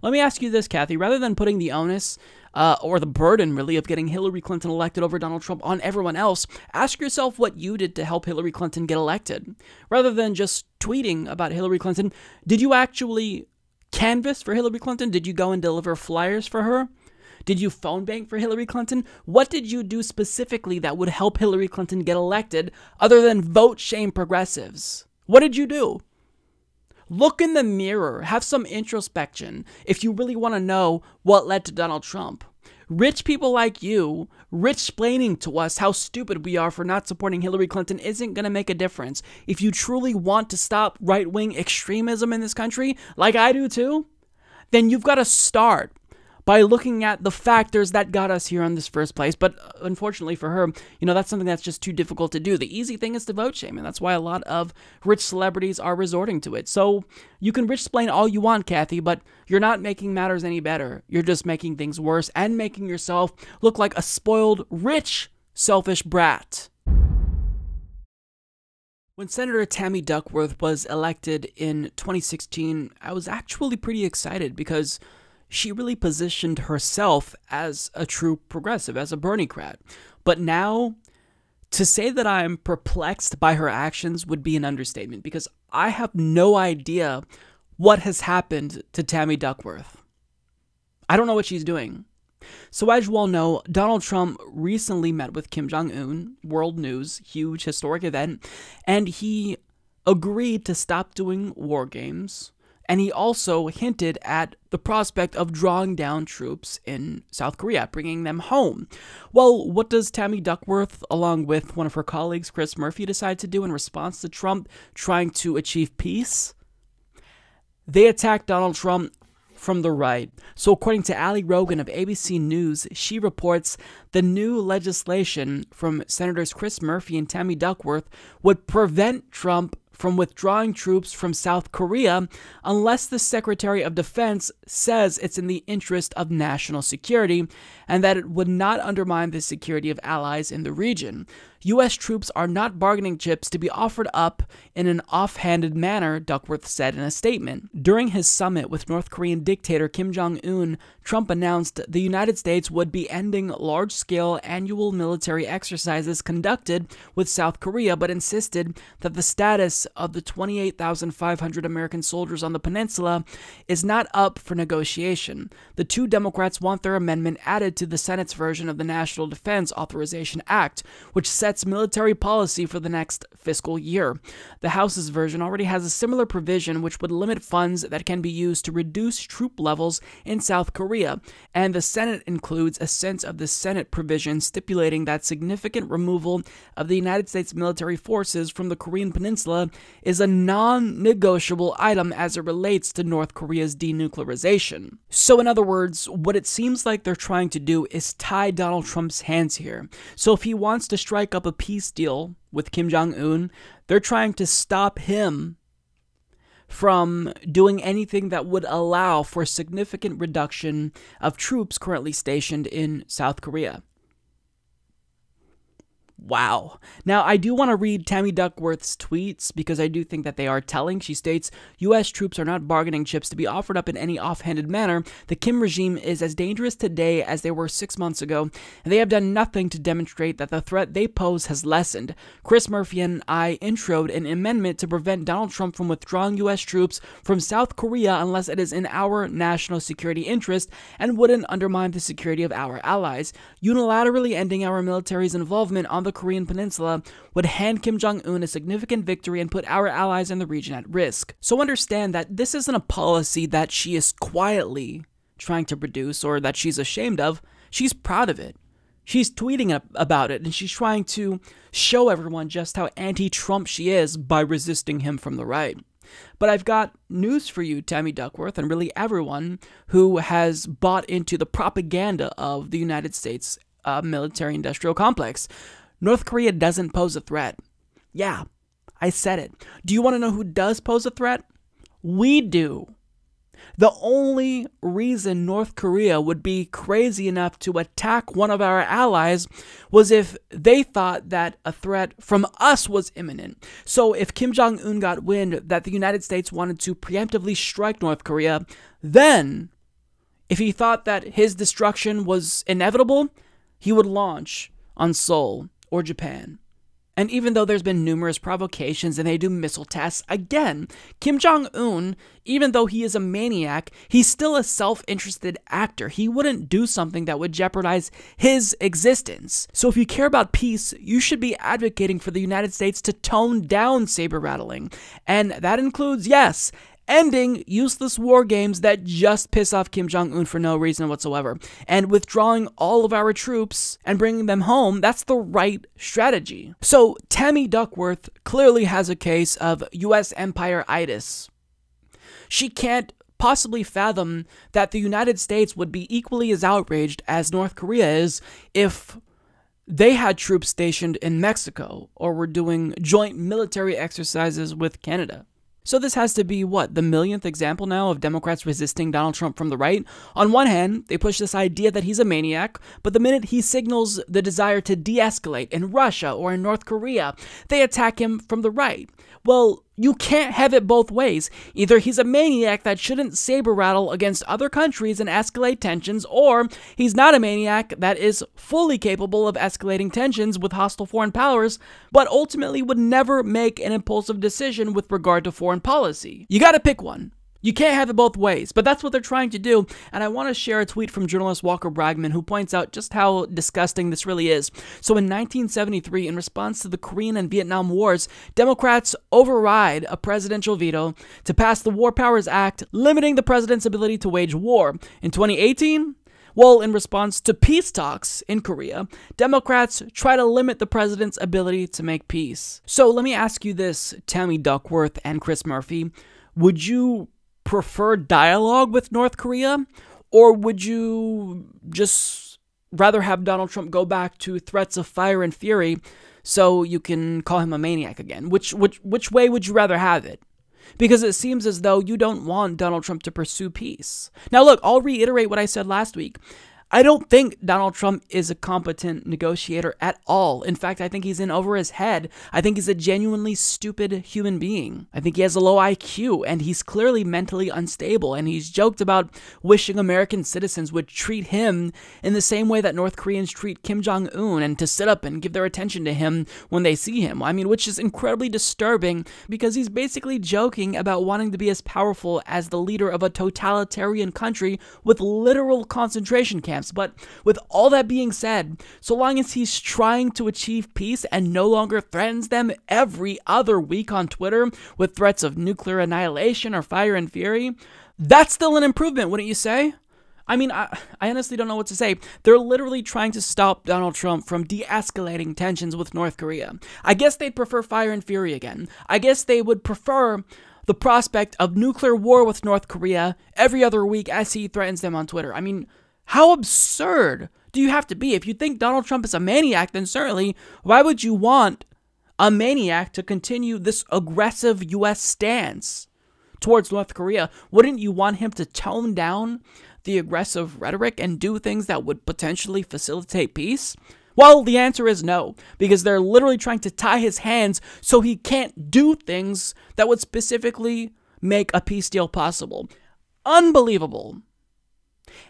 Let me ask you this, Kathy. Rather than putting the onus or the burden, really, of getting Hillary Clinton elected over Donald Trump on everyone else, ask yourself what you did to help Hillary Clinton get elected. Rather than just tweeting about Hillary Clinton, did you actually canvass for Hillary Clinton? Did you go and deliver flyers for her? Did you phone bank for Hillary Clinton? What did you do specifically that would help Hillary Clinton get elected other than vote shame progressives? What did you do? Look in the mirror. Have some introspection if you really want to know what led to Donald Trump. Rich people like you, rich-splaining to us how stupid we are for not supporting Hillary Clinton isn't going to make a difference. If you truly want to stop right-wing extremism in this country, like I do too, then you've got to start by looking at the factors that got us here in this first place. But unfortunately for her, that's something that's just too difficult to do. The easy thing is to vote shame, and that's why a lot of rich celebrities are resorting to it. So you can rich-splain all you want, Kathy, but you're not making matters any better. You're just making things worse and making yourself look like a spoiled, rich, selfish brat. When Senator Tammy Duckworth was elected in 2016, I was actually pretty excited because she really positioned herself as a true progressive, as a Bernie-crat. But now, to say that I'm perplexed by her actions would be an understatement, because I have no idea what has happened to Tammy Duckworth. I don't know what she's doing. So as you all know, Donald Trump recently met with Kim Jong-un, world news, huge historic event, and he agreed to stop doing war games. And he also hinted at the prospect of drawing down troops in South Korea, bringing them home. Well, what does Tammy Duckworth, along with one of her colleagues, Chris Murphy, decide to do in response to Trump trying to achieve peace? They attacked Donald Trump from the right. So according to Ali Rogan of ABC News, she reports the new legislation from Senators Chris Murphy and Tammy Duckworth would prevent Trump from withdrawing troops from South Korea unless the Secretary of Defense says it's in the interest of national security and that it would not undermine the security of allies in the region. U.S. troops are not bargaining chips to be offered up in an offhanded manner, Duckworth said in a statement. During his summit with North Korean dictator Kim Jong-un, Trump announced the United States would be ending large-scale annual military exercises conducted with South Korea, but insisted that the status of the 28,500 American soldiers on the peninsula is not up for negotiation. The two Democrats want their amendment added to the Senate's version of the National Defense Authorization Act, which sets military policy for the next fiscal year. The House's version already has a similar provision which would limit funds that can be used to reduce troop levels in South Korea, and the Senate includes a sense of the Senate provision stipulating that significant removal of the United States military forces from the Korean Peninsula is a non-negotiable item as it relates to North Korea's denuclearization. So in other words, what it seems like they're trying to do is tie Donald Trump's hands here. So if he wants to strike up a peace deal with Kim Jong-un, they're trying to stop him from doing anything that would allow for a significant reduction of troops currently stationed in South Korea. Wow. Now, I do want to read Tammy Duckworth's tweets because I do think that they are telling. She states, U.S. troops are not bargaining chips to be offered up in any offhanded manner. The Kim regime is as dangerous today as they were 6 months ago, and they have done nothing to demonstrate that the threat they pose has lessened. Chris Murphy and I introed an amendment to prevent Donald Trump from withdrawing U.S. troops from South Korea unless it is in our national security interest and wouldn't undermine the security of our allies. Unilaterally ending our military's involvement on the Korean Peninsula would hand Kim Jong-un a significant victory and put our allies in the region at risk. So understand that this isn't a policy that she is quietly trying to produce or that she's ashamed of. She's proud of it. She's tweeting about it, and she's trying to show everyone just how anti-Trump she is by resisting him from the right. But I've got news for you, Tammy Duckworth, and really everyone who has bought into the propaganda of the United States military-industrial complex. North Korea doesn't pose a threat. Yeah, I said it. Do you want to know who does pose a threat? We do. The only reason North Korea would be crazy enough to attack one of our allies was if they thought that a threat from us was imminent. So if Kim Jong-un got wind that the United States wanted to preemptively strike North Korea, then if he thought that his destruction was inevitable, he would launch on Seoul or Japan. And even though there's been numerous provocations and they do missile tests, again, Kim Jong-un, even though he is a maniac, he's still a self-interested actor. He wouldn't do something that would jeopardize his existence. So if you care about peace, you should be advocating for the United States to tone down saber rattling. And that includes, yes, ending useless war games that just piss off Kim Jong-un for no reason whatsoever. And withdrawing all of our troops and bringing them home, that's the right strategy. So Tammy Duckworth clearly has a case of U.S. empire-itis. She can't possibly fathom that the United States would be equally as outraged as North Korea is if they had troops stationed in Mexico or were doing joint military exercises with Canada. So this has to be, what, the millionth example now of Democrats resisting Donald Trump from the right? On one hand, they push this idea that he's a maniac, but the minute he signals the desire to de-escalate in Russia or in North Korea, they attack him from the right. Well, you can't have it both ways. Either he's a maniac that shouldn't saber rattle against other countries and escalate tensions, or he's not a maniac that is fully capable of escalating tensions with hostile foreign powers, but ultimately would never make an impulsive decision with regard to foreign policy. You gotta pick one. You can't have it both ways, but that's what they're trying to do, and I want to share a tweet from journalist Walker Bragman who points out just how disgusting this really is. So in 1973, in response to the Korean and Vietnam Wars, Democrats override a presidential veto to pass the War Powers Act, limiting the president's ability to wage war. In 2018, well, in response to peace talks in Korea, Democrats try to limit the president's ability to make peace. So let me ask you this, Tammy Duckworth and Chris Murphy. Would you prefer dialogue with North Korea? Or would you just rather have Donald Trump go back to threats of fire and fury so you can call him a maniac again? Which way would you rather have it? Because it seems as though you don't want Donald Trump to pursue peace. Now look, I'll reiterate what I said last week. I don't think Donald Trump is a competent negotiator at all. In fact, I think he's in over his head. I think he's a genuinely stupid human being. I think he has a low IQ, and he's clearly mentally unstable, and he's joked about wishing American citizens would treat him in the same way that North Koreans treat Kim Jong-un, and to sit up and give their attention to him when they see him. I mean, which is incredibly disturbing, because he's basically joking about wanting to be as powerful as the leader of a totalitarian country with literal concentration camps. But with all that being said, so long as he's trying to achieve peace and no longer threatens them every other week on Twitter with threats of nuclear annihilation or fire and fury, that's still an improvement, wouldn't you say? I mean, I honestly don't know what to say. They're literally trying to stop Donald Trump from de-escalating tensions with North Korea. I guess they'd prefer fire and fury again. I guess they would prefer the prospect of nuclear war with North Korea every other week as he threatens them on Twitter. I mean, how absurd do you have to be? If you think Donald Trump is a maniac, then certainly, why would you want a maniac to continue this aggressive U.S. stance towards North Korea? Wouldn't you want him to tone down the aggressive rhetoric and do things that would potentially facilitate peace? Well, the answer is no, because they're literally trying to tie his hands so he can't do things that would specifically make a peace deal possible. Unbelievable.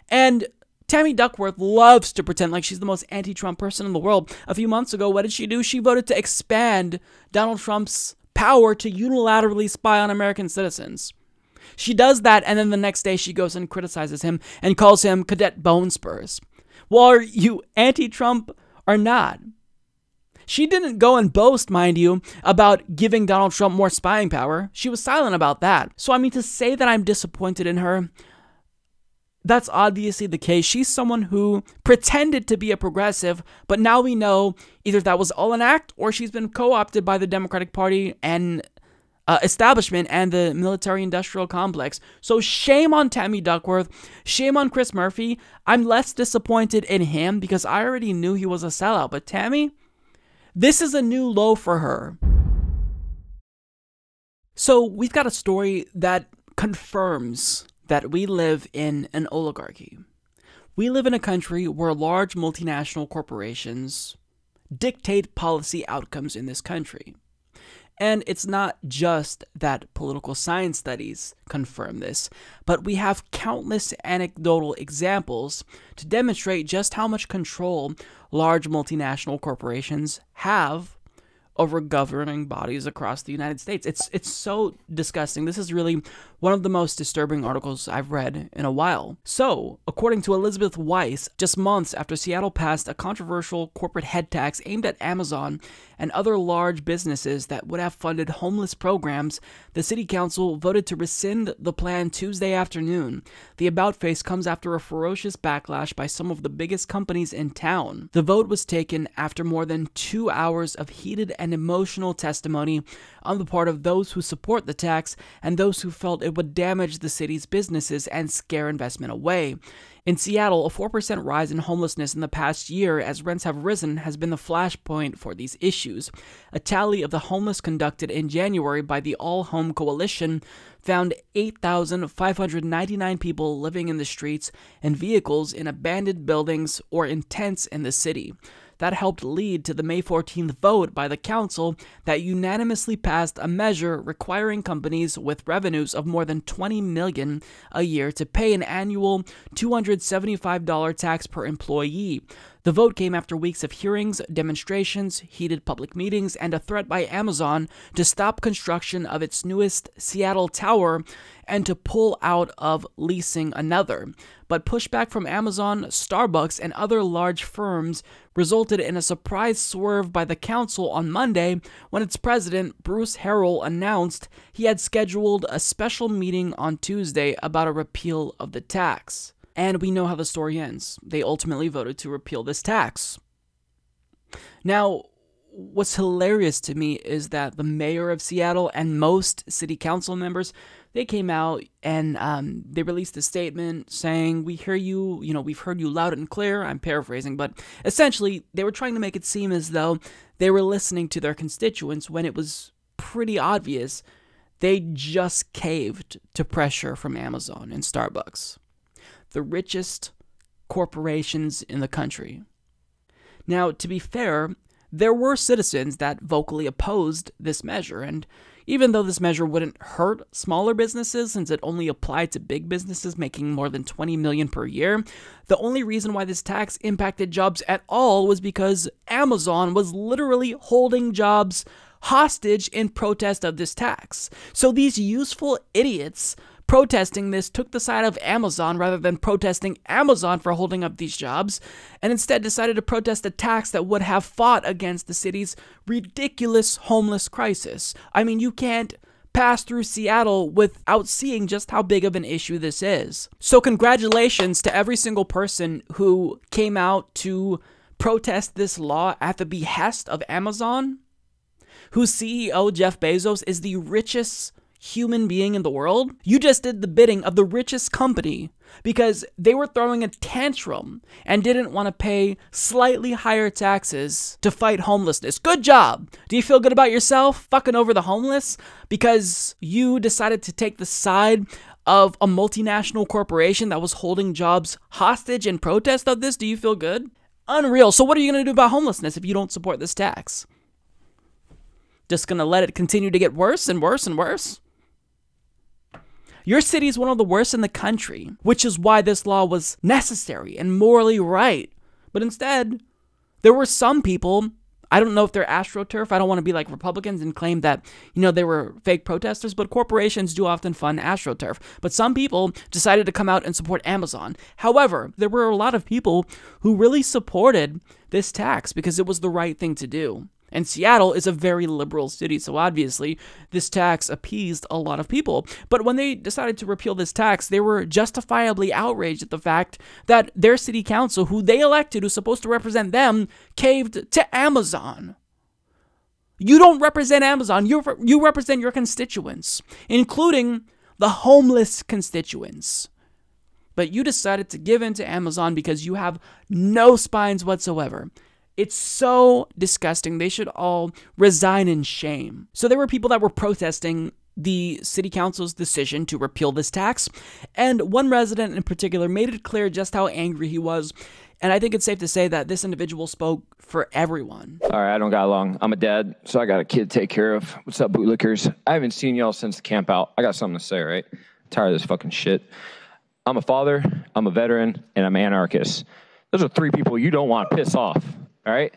And Tammy Duckworth loves to pretend like she's the most anti-Trump person in the world. A few months ago, what did she do? She voted to expand Donald Trump's power to unilaterally spy on American citizens. She does that, and then the next day she goes and criticizes him and calls him Cadet Bone Spurs. Well, are you anti-Trump or not? She didn't go and boast, mind you, about giving Donald Trump more spying power. She was silent about that. So, I mean, to say that I'm disappointed in her, that's obviously the case. She's someone who pretended to be a progressive, but now we know either that was all an act or she's been co-opted by the Democratic Party and establishment and the military-industrial complex. So shame on Tammy Duckworth. Shame on Chris Murphy. I'm less disappointed in him because I already knew he was a sellout. But Tammy, this is a new low for her. So we've got a story that confirms that we live in an oligarchy. We live in a country where large multinational corporations dictate policy outcomes in this country. And it's not just that political science studies confirm this, but we have countless anecdotal examples to demonstrate just how much control large multinational corporations have over governing bodies across the United States. It's so disgusting. This is really one of the most disturbing articles I've read in a while. So, according to Elizabeth Weiss, just months after Seattle passed a controversial corporate head tax aimed at Amazon and other large businesses that would have funded homeless programs, the city council voted to rescind the plan Tuesday afternoon. The about-face comes after a ferocious backlash by some of the biggest companies in town. The vote was taken after more than 2 hours of heated and emotional testimony on the part of those who support the tax and those who felt it would damage the city's businesses and scare investment away. In Seattle, a 4% rise in homelessness in the past year as rents have risen has been the flashpoint for these issues. A tally of the homeless conducted in January by the All Home Coalition found 8,599 people living in the streets and vehicles in abandoned buildings or in tents in the city. That helped lead to the May 14th vote by the council that unanimously passed a measure requiring companies with revenues of more than $20 million a year to pay an annual $275 tax per employee. The vote came after weeks of hearings, demonstrations, heated public meetings, and a threat by Amazon to stop construction of its newest Seattle tower and to pull out of leasing another. But pushback from Amazon, Starbucks, and other large firms resulted in a surprise swerve by the council on Monday when its president, Bruce Harrell, announced he had scheduled a special meeting on Tuesday about a repeal of the tax. And we know how the story ends. They ultimately voted to repeal this tax. Now, what's hilarious to me is that the mayor of Seattle and most city council members, they came out and they released a statement saying, we hear you, we've heard you loud and clear. I'm paraphrasing, but essentially they were trying to make it seem as though they were listening to their constituents when it was pretty obvious they just caved to pressure from Amazon and Starbucks, the richest corporations in the country. Now, to be fair, there were citizens that vocally opposed this measure, and even though this measure wouldn't hurt smaller businesses since it only applied to big businesses making more than $20 million per year, the only reason why this tax impacted jobs at all was because Amazon was literally holding jobs hostage in protest of this tax. So these useful idiots protesting this took the side of Amazon rather than protesting Amazon for holding up these jobs, and instead decided to protest a tax that would have fought against the city's ridiculous homeless crisis. I mean, you can't pass through Seattle without seeing just how big of an issue this is. So congratulations to every single person who came out to protest this law at the behest of Amazon, whose CEO, Jeff Bezos, is the richest human being in the world. You just did the bidding of the richest company because they were throwing a tantrum and didn't want to pay slightly higher taxes to fight homelessness. Good job. Do you feel good about yourself fucking over the homeless because you decided to take the side of a multinational corporation that was holding jobs hostage in protest of this? Do you feel good? Unreal. So what are you going to do about homelessness if you don't support this tax? Just going to let it continue to get worse and worse and worse? Your city is one of the worst in the country, which is why this law was necessary and morally right. But instead, there were some people, I don't know if they're AstroTurf, I don't want to be like Republicans and claim that, they were fake protesters, but corporations do often fund AstroTurf. But some people decided to come out and support Amazon. However, there were a lot of people who really supported this tax because it was the right thing to do. And Seattle is a very liberal city, so obviously this tax appeased a lot of people. But when they decided to repeal this tax, they were justifiably outraged at the fact that their city council, who they elected, who's supposed to represent them, caved to Amazon. You don't represent Amazon, you represent your constituents, including the homeless constituents. But you decided to give in to Amazon because you have no spines whatsoever. It's so disgusting. They should all resign in shame. So there were people that were protesting the city council's decision to repeal this tax, and one resident in particular made it clear just how angry he was, and I think it's safe to say that this individual spoke for everyone. All right, I don't got long. I'm a dad, so I got a kid to take care of. What's up, bootlickers? I haven't seen y'all since the camp out. I got something to say, right? I'm tired of this fucking shit. I'm a father, I'm a veteran, and I'm an anarchist. Those are three people you don't want to piss off. All right?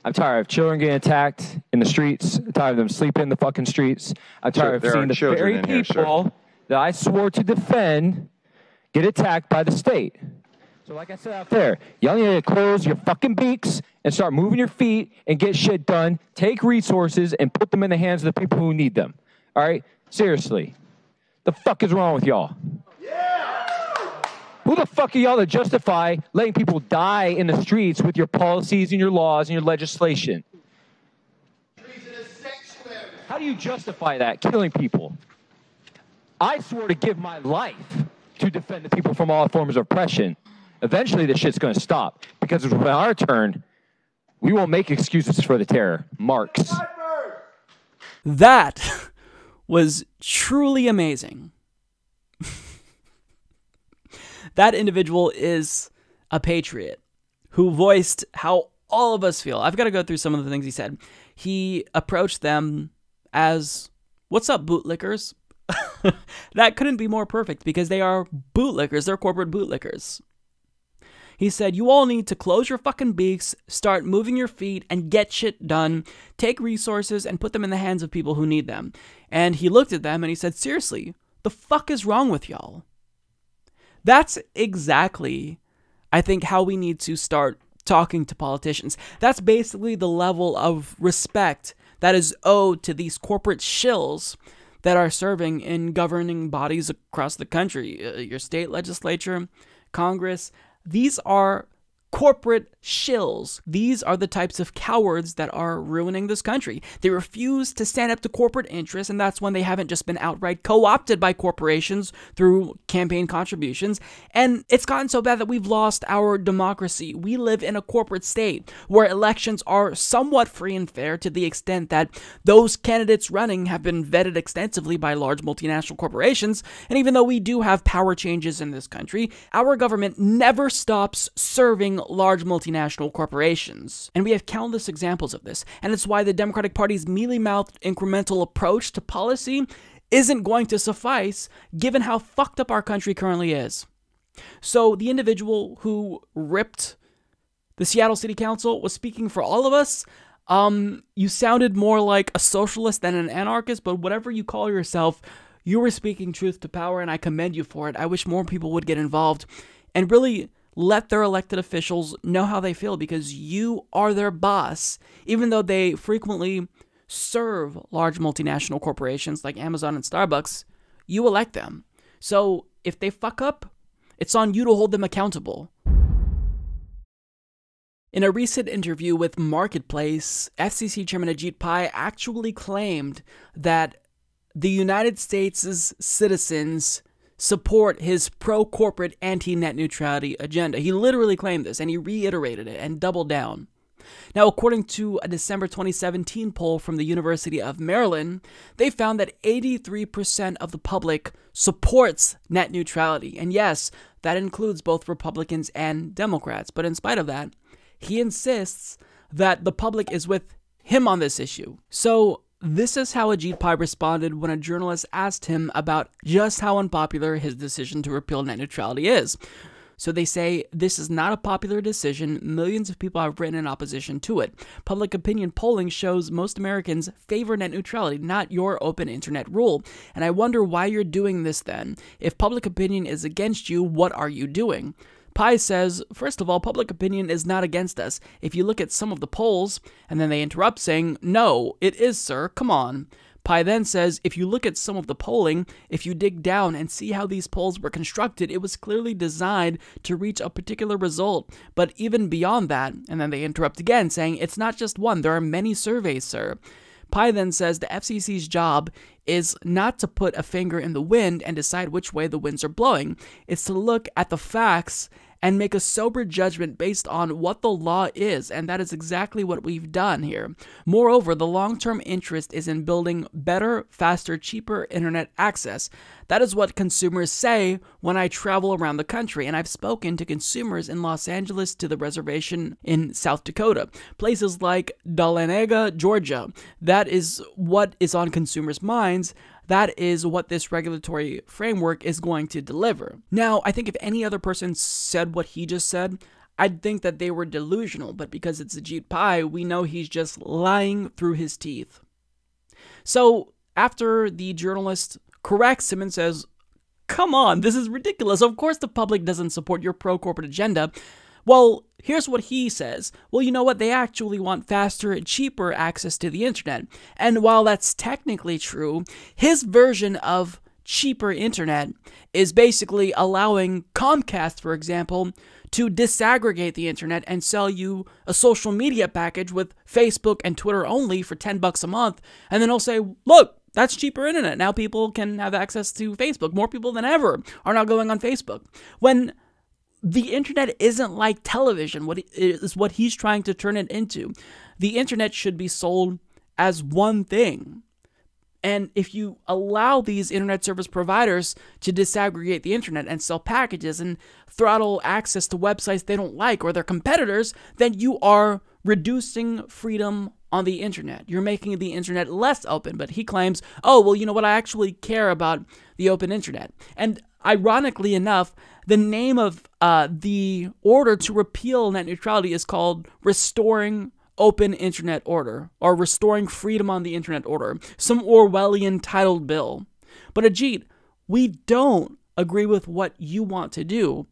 I'm tired of children getting attacked in the streets. I'm tired of them sleeping in the fucking streets. I'm tired of seeing the very people that I swore to defend get attacked by the state. So like I said out there, y'all need to close your fucking beaks and start moving your feet and get shit done. Take resources and put them in the hands of the people who need them. All right? Seriously. The fuck is wrong with y'all? Who the fuck are y'all to justify letting people die in the streets with your policies and your laws and your legislation? How do you justify that, killing people? I swore to give my life to defend the people from all forms of oppression. Eventually, this shit's going to stop because when our turn, we won't make excuses for the terror. Marx. That was truly amazing. That individual is a patriot who voiced how all of us feel. I've got to go through some of the things he said. He approached them as, "What's up, bootlickers?" That couldn't be more perfect because they are bootlickers. They're corporate bootlickers. He said, "You all need to close your fucking beaks, start moving your feet, and get shit done. Take resources and put them in the hands of people who need them." And he looked at them and he said, "Seriously, the fuck is wrong with y'all?" That's exactly, I think, how we need to start talking to politicians. That's basically the level of respect that is owed to these corporate shills that are serving in governing bodies across the country. Your state legislature, Congress, these are corporate shills. These are the types of cowards that are ruining this country. They refuse to stand up to corporate interests, and that's when they haven't just been outright co-opted by corporations through campaign contributions. And it's gotten so bad that we've lost our democracy. We live in a corporate state where elections are somewhat free and fair to the extent that those candidates running have been vetted extensively by large multinational corporations. And even though we do have power changes in this country, our government never stops serving large multinational corporations. And we have countless examples of this. And it's why the Democratic Party's mealy-mouthed incremental approach to policy isn't going to suffice given how fucked up our country currently is. So the individual who ripped the Seattle City Council was speaking for all of us. You sounded more like a socialist than an anarchist, but whatever you call yourself, you were speaking truth to power, and I commend you for it. I wish more people would get involved and really let their elected officials know how they feel, because you are their boss, even though they frequently serve large multinational corporations like Amazon and Starbucks. You elect them. So if they fuck up, it's on you to hold them accountable. In a recent interview with Marketplace, FCC Chairman Ajit Pai actually claimed that the United States' citizens support his pro-corporate anti-net neutrality agenda. He literally claimed this, and he reiterated it and doubled down. Now, according to a December 2017 poll from the University of Maryland, they found that 83% of the public supports net neutrality. And yes, that includes both Republicans and Democrats. But in spite of that, he insists that the public is with him on this issue. So this is how Ajit Pai responded when a journalist asked him about just how unpopular his decision to repeal net neutrality is. So they say, this is not a popular decision. Millions of people have written in opposition to it. Public opinion polling shows most Americans favor net neutrality, not your open internet rule. And I wonder why you're doing this then. If public opinion is against you, what are you doing? Pai says, first of all, public opinion is not against us. If you look at some of the polls, and then they interrupt saying, no, it is, sir, come on. Pai then says, if you look at some of the polling, if you dig down and see how these polls were constructed, it was clearly designed to reach a particular result. But even beyond that, and then they interrupt again, saying, it's not just one, there are many surveys, sir. Pai then says the FCC's job is not to put a finger in the wind and decide which way the winds are blowing. It's to look at the facts and make a sober judgment based on what the law is, and that is exactly what we've done here. Moreover, the long-term interest is in building better, faster, cheaper internet access. That is what consumers say when I travel around the country, and I've spoken to consumers in Los Angeles, to the reservation in South Dakota, places like Dahlonega, Georgia. That is what is on consumers' minds. That is what this regulatory framework is going to deliver. Now, I think if any other person said what he just said, I'd think that they were delusional, but because it's Ajit Pai, we know he's just lying through his teeth. So, after the journalist corrects him and says, come on, this is ridiculous, of course the public doesn't support your pro-corporate agenda, well, here's what he says. Well, you know what? They actually want faster and cheaper access to the internet. And while that's technically true, his version of cheaper internet is basically allowing Comcast, for example, to disaggregate the internet and sell you a social media package with Facebook and Twitter only for $10 a month. And then he'll say, look, that's cheaper internet. Now people can have access to Facebook. More people than ever are now going on Facebook. When the internet isn't like television, what is what he's trying to turn it into. The internet should be sold as one thing. And if you allow these internet service providers to disaggregate the internet and sell packages and throttle access to websites they don't like or their competitors, then you are reducing freedom on the internet. You're making the internet less open. But he claims, oh, well, you know what? I actually care about the open internet. And ironically enough, the name of the order to repeal net neutrality is called Restoring Open Internet Order, or Restoring Freedom on the Internet Order, some Orwellian titled bill. But Ajit, we don't agree with what you want to do.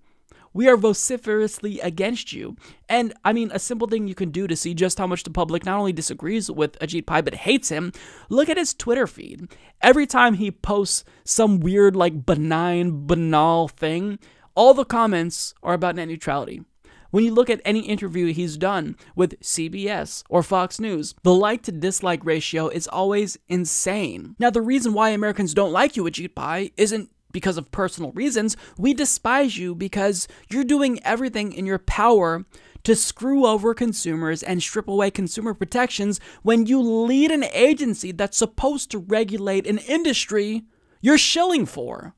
We are vociferously against you. And, I mean, a simple thing you can do to see just how much the public not only disagrees with Ajit Pai, but hates him, look at his Twitter feed. Every time he posts some weird, like, benign, banal thing, all the comments are about net neutrality. When you look at any interview he's done with CBS or Fox News, the like to dislike ratio is always insane. Now, the reason why Americans don't like you, Ajit Pai, isn't because of personal reasons. We despise you because you're doing everything in your power to screw over consumers and strip away consumer protections when you lead an agency that's supposed to regulate an industry you're shilling for.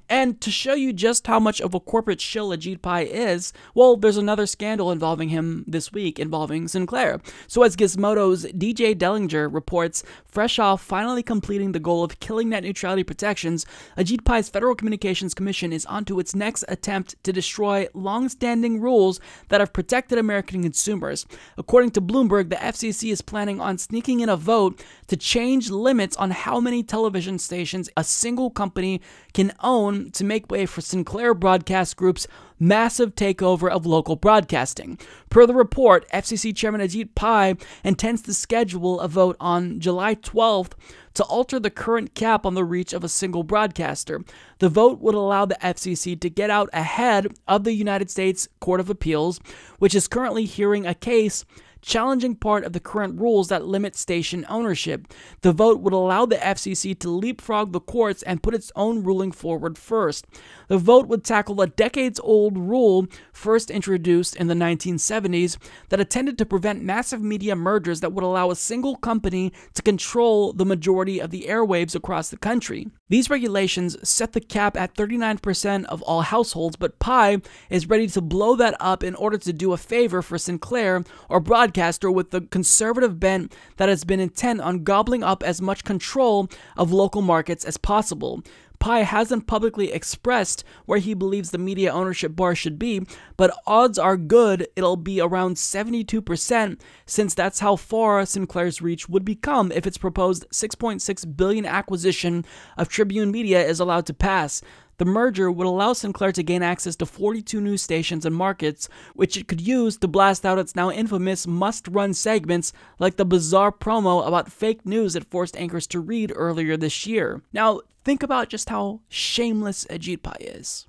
And to show you just how much of a corporate shill Ajit Pai is, well, there's another scandal involving him this week, involving Sinclair. So as Gizmodo's DJ Dellinger reports, fresh off finally completing the goal of killing net neutrality protections, Ajit Pai's Federal Communications Commission is onto its next attempt to destroy long-standing rules that have protected American consumers. According to Bloomberg, the FCC is planning on sneaking in a vote to change limits on how many television stations a single company can own to make way for Sinclair Broadcast Group's massive takeover of local broadcasting. Per the report, FCC Chairman Ajit Pai intends to schedule a vote on July 12th to alter the current cap on the reach of a single broadcaster. The vote would allow the FCC to get out ahead of the United States Court of Appeals, which is currently hearing a case challenging part of the current rules that limit station ownership. The vote would allow the FCC to leapfrog the courts and put its own ruling forward first. The vote would tackle a decades-old rule first introduced in the 1970s that attended to prevent massive media mergers that would allow a single company to control the majority of the airwaves across the country. These regulations set the cap at 39% of all households, but Pai is ready to blow that up in order to do a favor for Sinclair or broadcaster with the conservative bent that has been intent on gobbling up as much control of local markets as possible. Pai hasn't publicly expressed where he believes the media ownership bar should be, but odds are good it'll be around 72%, since that's how far Sinclair's reach would become if its proposed $6.6 billion acquisition of Tribune Media is allowed to pass. The merger would allow Sinclair to gain access to 42 news stations and markets, which it could use to blast out its now infamous must-run segments like the bizarre promo about fake news it forced anchors to read earlier this year. Now, think about just how shameless Ajit Pai is.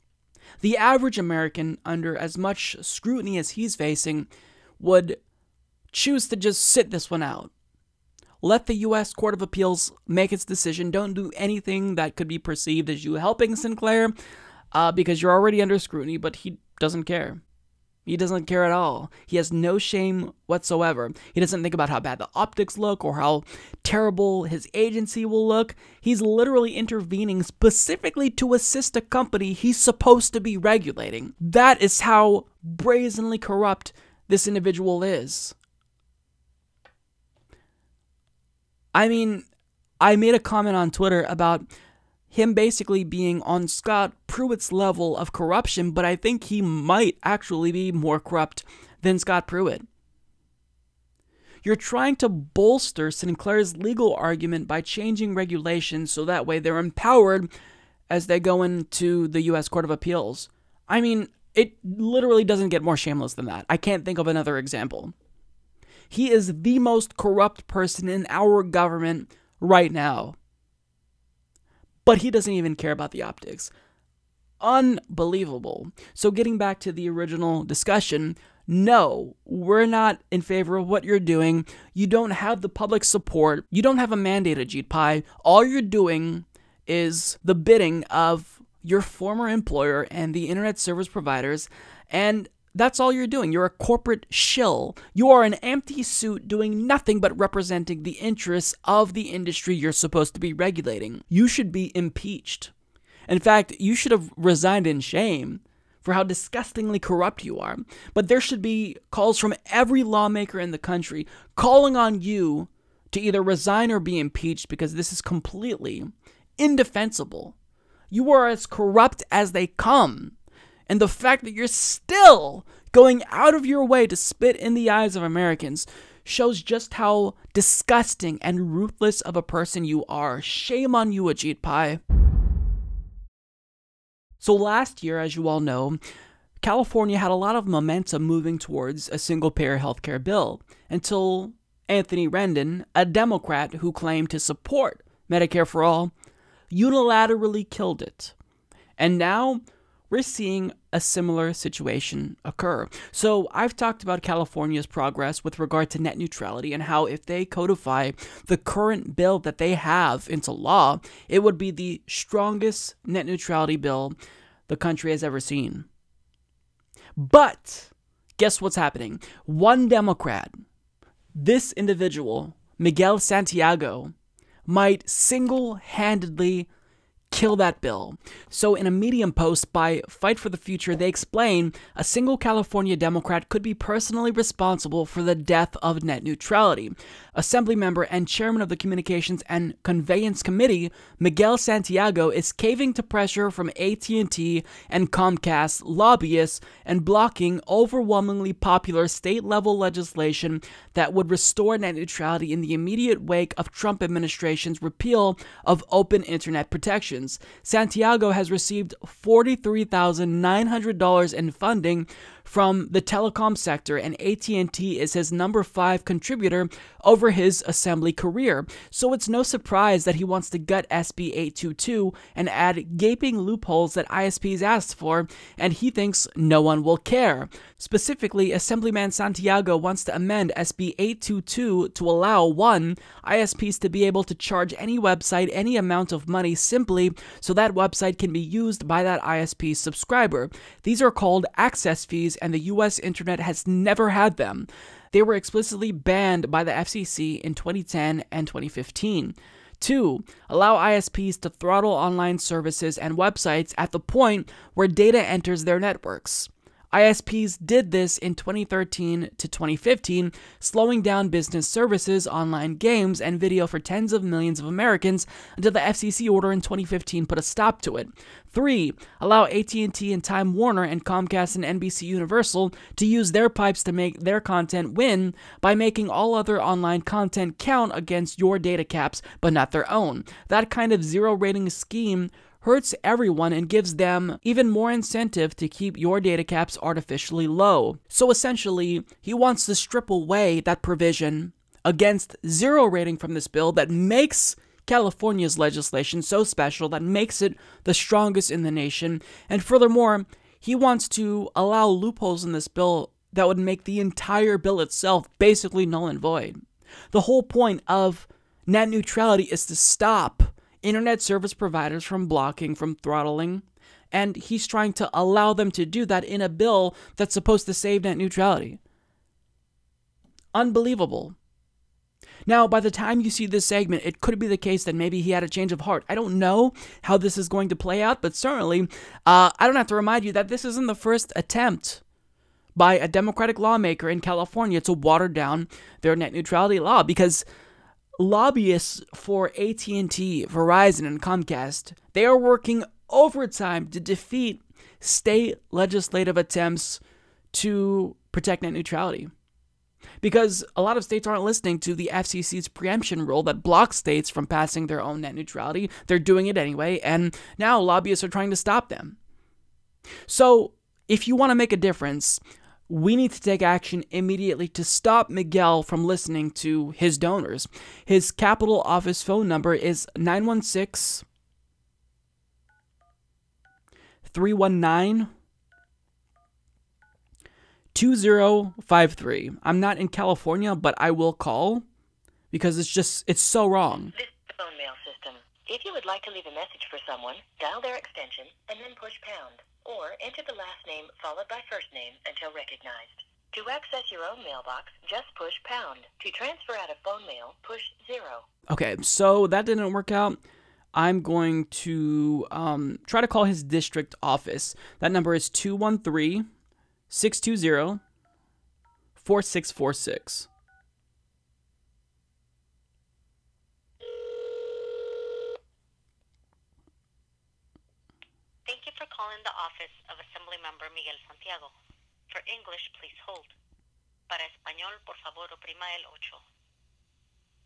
The average American, under as much scrutiny as he's facing, would choose to just sit this one out. Let the U.S. Court of Appeals make its decision. Don't do anything that could be perceived as you helping Sinclair, because you're already under scrutiny, but he doesn't care. He doesn't care at all. He has no shame whatsoever. He doesn't think about how bad the optics look or how terrible his agency will look. He's literally intervening specifically to assist a company he's supposed to be regulating. That is how brazenly corrupt this individual is. I mean, I made a comment on Twitter about him basically being on Scott Pruitt's level of corruption, but I think he might actually be more corrupt than Scott Pruitt. You're trying to bolster Sinclair's legal argument by changing regulations so that way they're empowered as they go into the U.S. Court of Appeals. I mean, it literally doesn't get more shameless than that. I can't think of another example. He is the most corrupt person in our government right now. But he doesn't even care about the optics. Unbelievable. So getting back to the original discussion, no, we're not in favor of what you're doing. You don't have the public support. You don't have a mandate, Ajit Pai. All you're doing is the bidding of your former employer and the internet service providers, and that's all you're doing. You're a corporate shill. You are an empty suit doing nothing but representing the interests of the industry you're supposed to be regulating. You should be impeached. In fact, you should have resigned in shame for how disgustingly corrupt you are. But there should be calls from every lawmaker in the country calling on you to either resign or be impeached, because this is completely indefensible. You are as corrupt as they come. And the fact that you're still going out of your way to spit in the eyes of Americans shows just how disgusting and ruthless of a person you are. Shame on you, Ajit Pai. So last year, as you all know, California had a lot of momentum moving towards a single-payer healthcare bill until Anthony Rendon, a Democrat who claimed to support Medicare for All, unilaterally killed it. And now we're seeing a similar situation occur. So I've talked about California's progress with regard to net neutrality and how if they codify the current bill that they have into law, it would be the strongest net neutrality bill the country has ever seen. But guess what's happening? One Democrat, this individual, Miguel Santiago, might single-handedly kill that bill. So in a Medium post by Fight for the Future, they explain a single California Democrat could be personally responsible for the death of net neutrality. Assembly member and chairman of the Communications and Conveyance Committee, Miguel Santiago, is caving to pressure from AT&T and Comcast lobbyists and blocking overwhelmingly popular state-level legislation that would restore net neutrality in the immediate wake of Trump administration's repeal of open internet protections. Santiago has received $43,900 in funding from the telecom sector, and AT&T is his number 5 contributor over his assembly career. So it's no surprise that he wants to gut SB 822 and add gaping loopholes that ISPs asked for, and he thinks no one will care. Specifically, Assemblyman Santiago wants to amend SB 822 to allow 1. ISPs to be able to charge any website any amount of money simply so that website can be used by that ISP subscriber. These are called access fees, and the US internet has never had them. They were explicitly banned by the FCC in 2010 and 2015. 2. Allow ISPs to throttle online services and websites at the point where data enters their networks. ISPs did this in 2013 to 2015, slowing down business services, online games, and video for tens of millions of Americans until the FCC order in 2015 put a stop to it. 3. Allow AT&T and Time Warner and Comcast and NBC Universal to use their pipes to make their content win by making all other online content count against your data caps, but not their own. That kind of zero-rating scheme hurts everyone and gives them even more incentive to keep your data caps artificially low. So essentially, he wants to strip away that provision against zero rating from this bill that makes California's legislation so special, that makes it the strongest in the nation. And furthermore, he wants to allow loopholes in this bill that would make the entire bill itself basically null and void. The whole point of net neutrality is to stop internet service providers from blocking, from throttling, and he's trying to allow them to do that in a bill that's supposed to save net neutrality. Unbelievable. Now, by the time you see this segment, it could be the case that maybe he had a change of heart. I don't know how this is going to play out, but certainly, I don't have to remind you that this isn't the first attempt by a Democratic lawmaker in California to water down their net neutrality law, because lobbyists for AT&T, Verizon, and Comcast, they are working overtime to defeat state legislative attempts to protect net neutrality. Because a lot of states aren't listening to the FCC's preemption rule that blocks states from passing their own net neutrality. They're doing it anyway, and now lobbyists are trying to stop them. So, if you want to make a difference, we need to take action immediately to stop Miguel from listening to his donors. His Capitol Office phone number is 916-319-2053. I'm not in California, but I will call because it's so wrong. This phone mail system. If you would like to leave a message for someone, dial their extension and then push pound. Or enter the last name followed by first name until recognized. To access your own mailbox, just push pound. To transfer out of phone mail, push 0. Okay, so that didn't work out. I'm going to try to call his district office. That number is 213-620-4646. Thank you for calling the office of Assembly Member Miguel Santiago. For English, please hold. Para español, por favor, oprima el 8.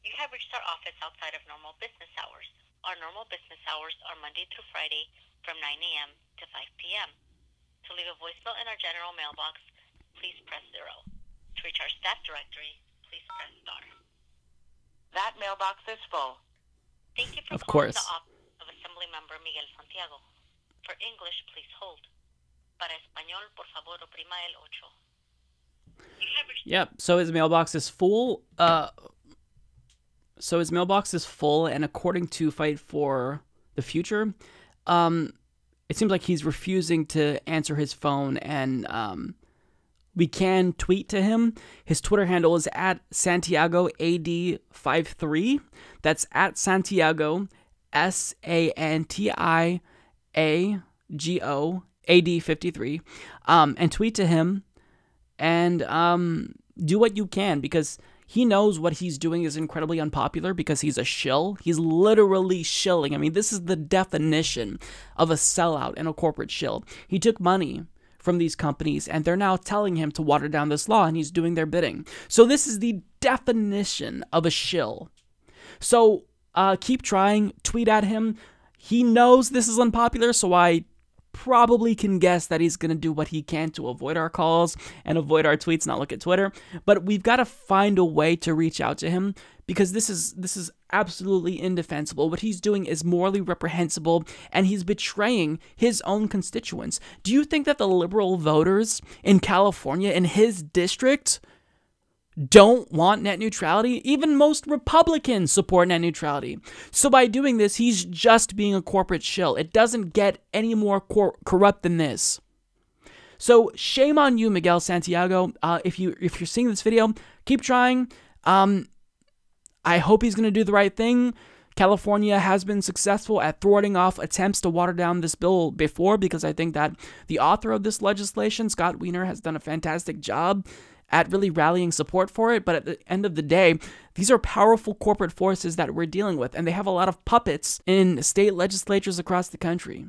You have reached our office outside of normal business hours. Our normal business hours are Monday through Friday from 9 a.m. to 5 p.m. To leave a voicemail in our general mailbox, please press 0. To reach our staff directory, please press star. That mailbox is full. Thank you for calling the office of Assembly Member Miguel Santiago. For English, please hold. Para español, por favor, oprima el 8. Yep, so his mailbox is full. And according to Fight for the Future, it seems like he's refusing to answer his phone, and we can tweet to him. His Twitter handle is at SantiagoAD53. That's at Santiago, SantiagoAD53. And tweet to him and do what you can, because he knows what he's doing is incredibly unpopular because he's a shill. He's literally shilling. I mean, this is the definition of a sellout and a corporate shill. He took money from these companies, and they're now telling him to water down this law, and he's doing their bidding. So this is the definition of a shill. So keep trying, tweet at him. He knows this is unpopular, so I probably can guess that he's going to do what he can to avoid our calls and avoid our tweets, not look at Twitter. But we've got to find a way to reach out to him, because this is absolutely indefensible. What he's doing is morally reprehensible, and he's betraying his own constituents. Do you think that the liberal voters in California, in his district, don't want net neutrality? Even most Republicans support net neutrality. So by doing this, he's just being a corporate shill. It doesn't get any more corrupt than this. So shame on you, Miguel Santiago. If you're seeing this video, keep trying. I hope he's going to do the right thing. California has been successful at thwarting off attempts to water down this bill before, because I think that the author of this legislation, Scott Wiener, has done a fantastic job at really rallying support for it. But at the end of the day, these are powerful corporate forces that we're dealing with, and they have a lot of puppets in state legislatures across the country.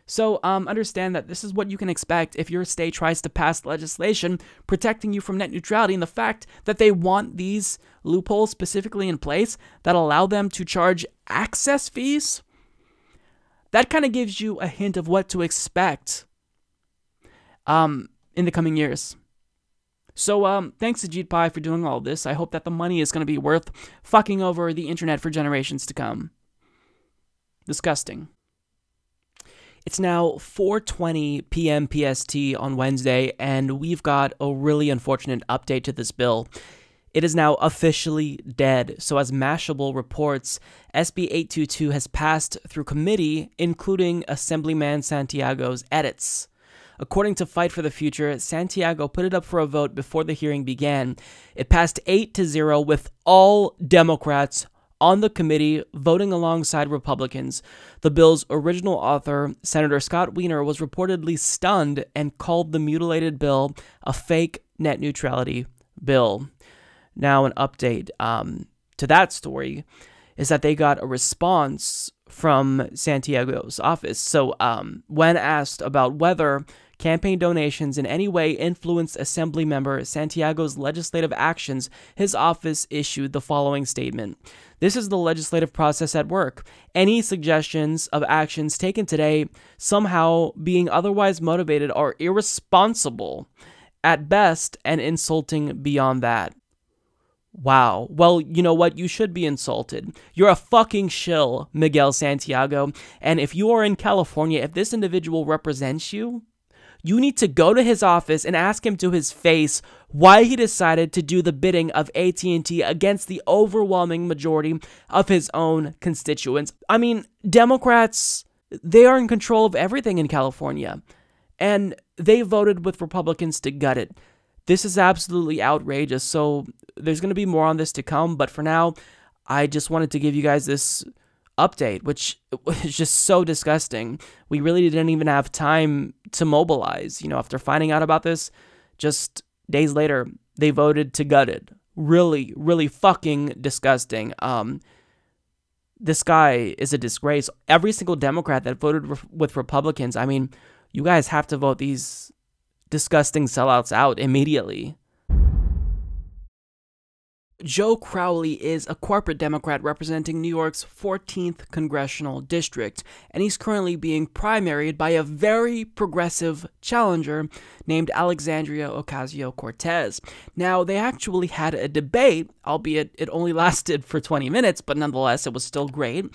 So understand that this is what you can expect if your state tries to pass legislation protecting you from net neutrality, and the fact that they want these loopholes specifically in place that allow them to charge access fees, that kind of gives you a hint of what to expect in the coming years. So thanks to Ajit Pai for doing all this. I hope that the money is going to be worth fucking over the internet for generations to come. Disgusting. It's now 4:20 p.m. PST on Wednesday, and we've got a really unfortunate update to this bill. It is now officially dead. So as Mashable reports, SB 822 has passed through committee, including Assemblyman Santiago's edits. According to Fight for the Future, Santiago put it up for a vote before the hearing began. It passed 8-0 with all Democrats on the committee voting alongside Republicans. The bill's original author, Senator Scott Wiener, was reportedly stunned and called the mutilated bill a fake net neutrality bill. Now, an update to that story is that they got a response from Santiago's office. So when asked about whether campaign donations in any way influenced Assemblymember Santiago's legislative actions, his office issued the following statement. This is the legislative process at work. Any suggestions of actions taken today somehow being otherwise motivated are irresponsible at best and insulting beyond that. Wow. Well, you know what? You should be insulted. You're a fucking shill, Miguel Santiago. And if you are in California, if this individual represents you, you need to go to his office and ask him to his face why he decided to do the bidding of AT&T against the overwhelming majority of his own constituents. I mean, Democrats, they are in control of everything in California, and they voted with Republicans to gut it. This is absolutely outrageous, so there's going to be more on this to come, but for now, I just wanted to give you guys this update, which is just so disgusting. We really didn't even have time to mobilize. You know, after finding out about this, just days later, they voted to gut it. Really, really fucking disgusting. This guy is a disgrace. Every single Democrat that voted with Republicans, I mean, you guys have to vote these disgusting sellouts out immediately. Joe Crowley is a corporate Democrat representing New York's 14th congressional district, and he's currently being primaried by a very progressive challenger named Alexandria Ocasio-Cortez. Now, they actually had a debate, albeit it only lasted for 20 minutes, but nonetheless, it was still great.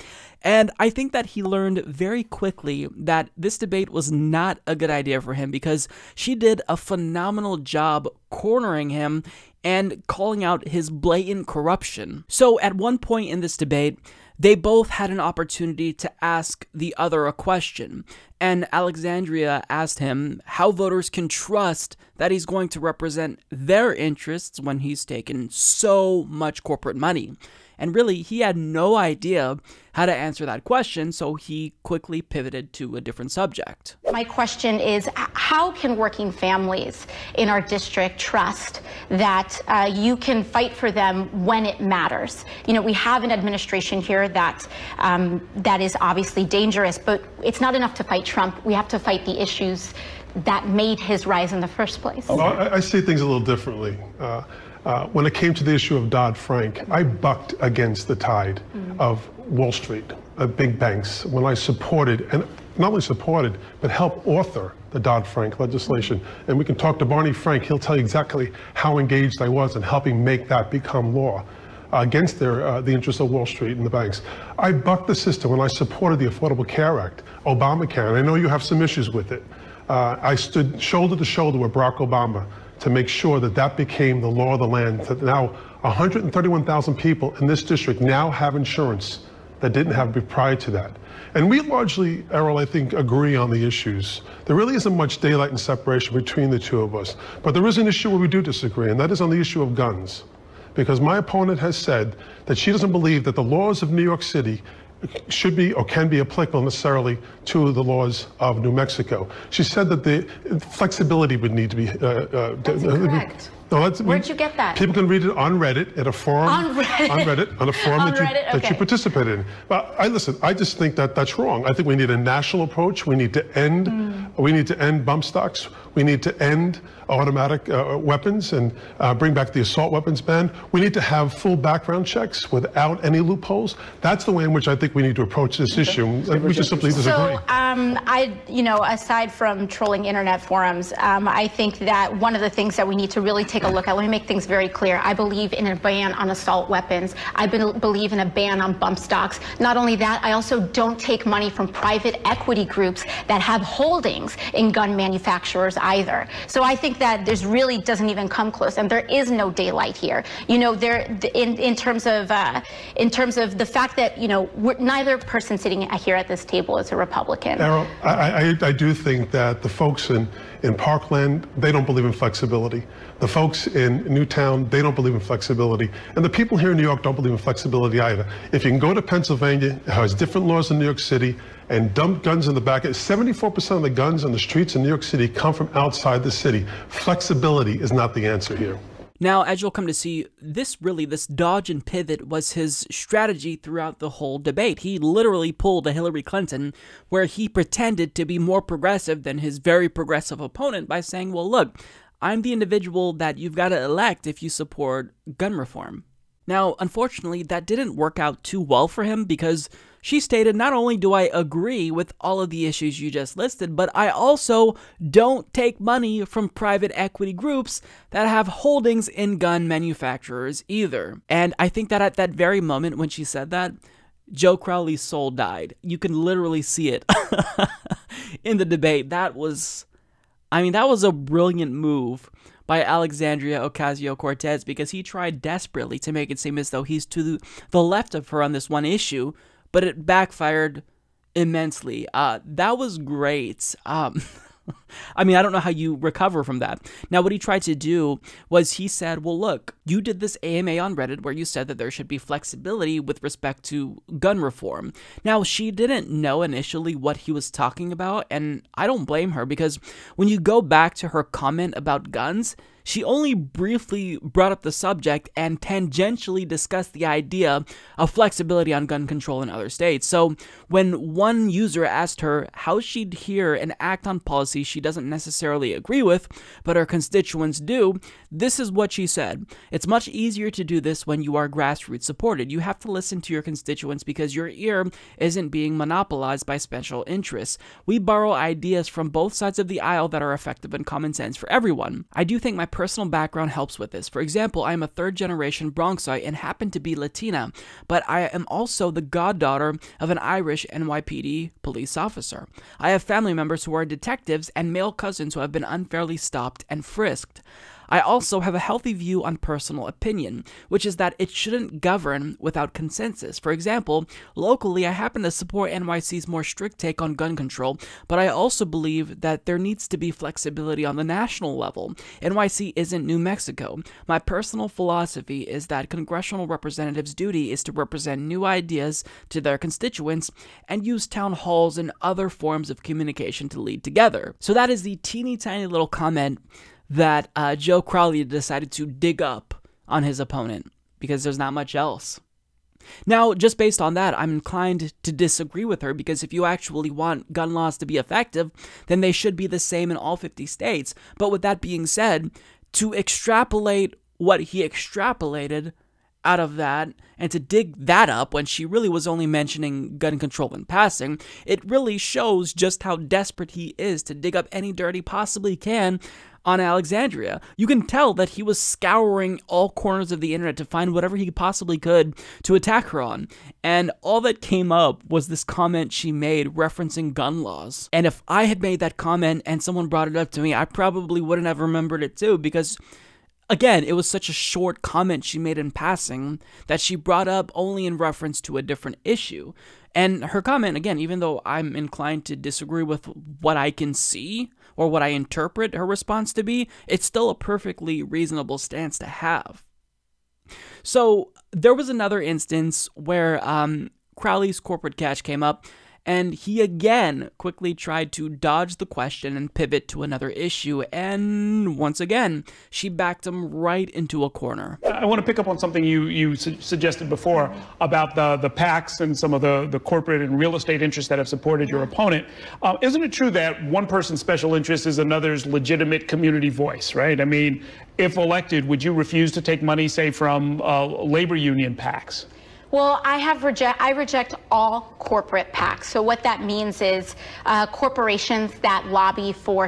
And I think that he learned very quickly that this debate was not a good idea for him because she did a phenomenal job cornering him and calling out his blatant corruption. So at one point in this debate, they both had an opportunity to ask the other a question, and Alexandria asked him how voters can trust that he's going to represent their interests when he's taken so much corporate money. And really, he had no idea how to answer that question, so he quickly pivoted to a different subject. My question is, how can working families in our district trust that you can fight for them when it matters? You know, we have an administration here that that is obviously dangerous, but it's not enough to fight Trump. We have to fight the issues that made his rise in the first place. Well, I see things a little differently. When it came to the issue of Dodd-Frank, I bucked against the tide of Wall Street, big banks, when I supported, and not only supported, but helped author the Dodd-Frank legislation. And we can talk to Barney Frank, he'll tell you exactly how engaged I was in helping make that become law against the interests of Wall Street and the banks. I bucked the system when I supported the Affordable Care Act, Obamacare, and I know you have some issues with it. I stood shoulder to shoulder with Barack Obama to make sure that that became the law of the land, that now 131,000 people in this district now have insurance that didn't have prior to that. And we largely, Errol, I think, agree on the issues. There really isn't much daylight and separation between the two of us. But there is an issue where we do disagree, and that is on the issue of guns. Because my opponent has said that she doesn't believe that the laws of New York City should be or can be applicable necessarily to the laws of New Mexico. She said that the flexibility would need to be... That's incorrect. Where'd you get that? People can read it on Reddit at a forum. On Reddit, on a forum that you participated in. But I just think that that's wrong. I think we need a national approach. We need to end bump stocks. We need to end automatic weapons and bring back the assault weapons ban. We need to have full background checks without any loopholes. That's the way in which I think we need to approach this issue. We just simply disagree. So, aside from trolling internet forums, I think that one of the things that we need to really take a look at, let me make things very clear. I believe in a ban on assault weapons. I believe in a ban on bump stocks. Not only that, I also don't take money from private equity groups that have holdings in gun manufacturers either. So I think that there's really doesn't even come close, and there is no daylight here. You know, in terms of the fact that neither person sitting here at this table is a Republican. Errol, I do think that the folks in Parkland, they don't believe in flexibility. The folks in Newtown, they don't believe in flexibility. And the people here in New York don't believe in flexibility either. If you can go to Pennsylvania, it has different laws than New York City, and dump guns in the back. 74% of the guns on the streets in New York City come from outside the city. Flexibility is not the answer here. Now, as you'll come to see, this dodge and pivot was his strategy throughout the whole debate. He literally pulled a Hillary Clinton where he pretended to be more progressive than his very progressive opponent by saying, well, look, I'm the individual that you've got to elect if you support gun reform. Now, unfortunately, that didn't work out too well for him because she stated, not only do I agree with all of the issues you just listed, but I also don't take money from private equity groups that have holdings in gun manufacturers either. And I think that at that very moment when she said that, Joe Crowley's soul died. You can literally see it in the debate. That was a brilliant move by Alexandria Ocasio-Cortez because he tried desperately to make it seem as though he's to the left of her on this one issue, but it backfired immensely. That was great. I don't know how you recover from that. Now, what he tried to do was he said, well, look, you did this AMA on Reddit where you said that there should be flexibility with respect to gun reform. Now, she didn't know initially what he was talking about, and I don't blame her because when you go back to her comment about guns, she only briefly brought up the subject and tangentially discussed the idea of flexibility on gun control in other states. So when one user asked her how she'd hear and act on policies she doesn't necessarily agree with, but her constituents do, this is what she said. It's much easier to do this when you are grassroots supported. You have to listen to your constituents because your ear isn't being monopolized by special interests. We borrow ideas from both sides of the aisle that are effective and common sense for everyone. I do think my personal background helps with this. For example, I am a third-generation Bronxite and happen to be Latina, but I am also the goddaughter of an Irish NYPD police officer. I have family members who are detectives and male cousins who have been unfairly stopped and frisked. I also have a healthy view on personal opinion, which is that it shouldn't govern without consensus. For example, locally, I happen to support NYC's more strict take on gun control, but I also believe that there needs to be flexibility on the national level. NYC isn't New Mexico. My personal philosophy is that congressional representatives' duty is to represent new ideas to their constituents and use town halls and other forms of communication to lead together. So that is the teeny tiny little comment that Joe Crowley decided to dig up on his opponent, because there's not much else. Now, just based on that, I'm inclined to disagree with her, because if you actually want gun laws to be effective, then they should be the same in all 50 states. But with that being said, to extrapolate what he extrapolated out of that, and to dig that up when she really was only mentioning gun control in passing, it really shows just how desperate he is to dig up any dirt he possibly can on Alexandria. You can tell that he was scouring all corners of the internet to find whatever he possibly could to attack her on. And all that came up was this comment she made referencing gun laws. And if I had made that comment and someone brought it up to me, I probably wouldn't have remembered it too, because again, it was such a short comment she made in passing that she brought up only in reference to a different issue. And her comment, again, even though I'm inclined to disagree with what I can see or what I interpret her response to be, it's still a perfectly reasonable stance to have. So there was another instance where Crowley's corporate catch came up, and he again quickly tried to dodge the question and pivot to another issue, and once again, she backed him right into a corner. I want to pick up on something you suggested before about the PACs and some of the corporate and real estate interests that have supported your opponent. Isn't it true that one person's special interest is another's legitimate community voice, right? I mean, if elected, would you refuse to take money, say, from labor union PACs? Well, I reject all corporate PACs. So what that means is corporations that lobby for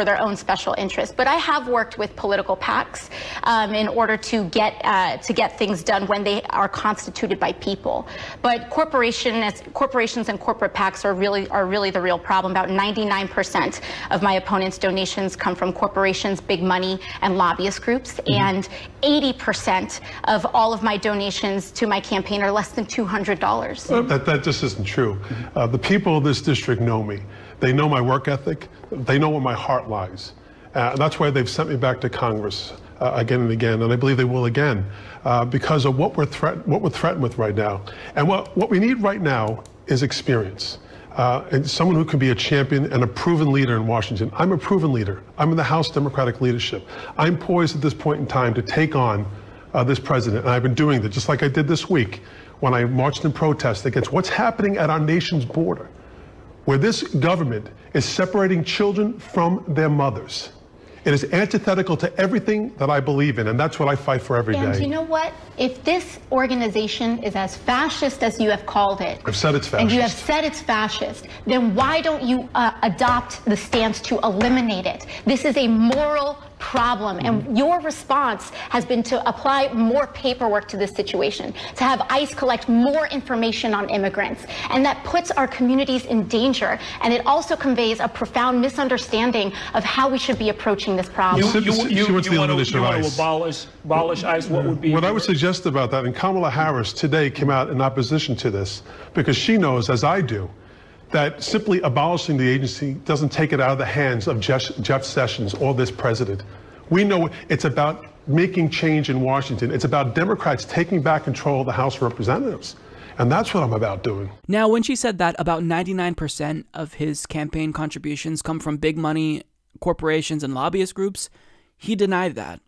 their own special interests. But I have worked with political PACs in order to get things done when they are constituted by people. But corporations and corporate PACs are really the real problem. About 99% of my opponent's donations come from corporations, big money, and lobbyist groups, and 80% of all of my donations to my campaign are less than $200. That just isn't true. The people of this district know me. They know my work ethic. They know where my heart lies. And that's why they've sent me back to Congress again and again, and I believe they will again, because of what we're threatened with right now. And what we need right now is experience. And someone who can be a champion and a proven leader in Washington. I'm a proven leader. I'm in the House Democratic leadership. I'm poised at this point in time to take on this president, and I've been doing that, just like I did this week when I marched in protest against what's happening at our nation's border, where this government is separating children from their mothers. It is antithetical to everything that I believe in, and that's what I fight for every day. And you know what? If this organization is as fascist as you have called it, I've said it's fascist. And you have said it's fascist, then why don't you adopt the stance to eliminate it? This is a moral problem, and your response has been to apply more paperwork to this situation, to have ICE collect more information on immigrants, and that puts our communities in danger, and it also conveys a profound misunderstanding of how we should be approaching this problem. You want to abolish ICE? What would be? What I would suggest about that, and Kamala Harris today came out in opposition to this, because she knows, as I do, that simply abolishing the agency doesn't take it out of the hands of Jeff Sessions or this president. We know it's about making change in Washington. It's about Democrats taking back control of the House of Representatives. And that's what I'm about doing. Now, when she said that about 99% of his campaign contributions come from big money corporations and lobbyist groups, he denied that.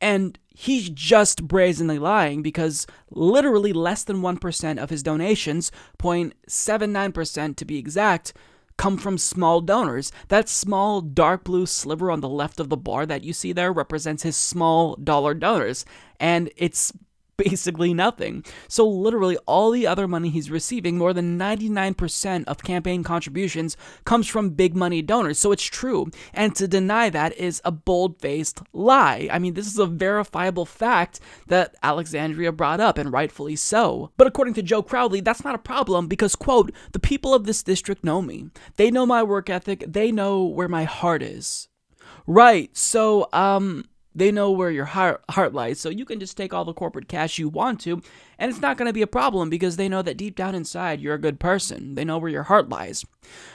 And he's just brazenly lying because literally less than 1% of his donations, 0.79% to be exact, come from small donors. That small dark blue sliver on the left of the bar that you see there represents his small dollar donors. And it's basically nothing. So literally all the other money he's receiving, more than 99% of campaign contributions, comes from big money donors. So it's true. And to deny that is a bold-faced lie. I mean, this is a verifiable fact that Alexandria brought up, and rightfully so. But according to Joe Crowley, that's not a problem because, quote, the people of this district know me. They know my work ethic. They know where my heart is. Right. So, they know where your heart lies, so you can just take all the corporate cash you want to, and it's not going to be a problem because they know that deep down inside you're a good person. They know where your heart lies.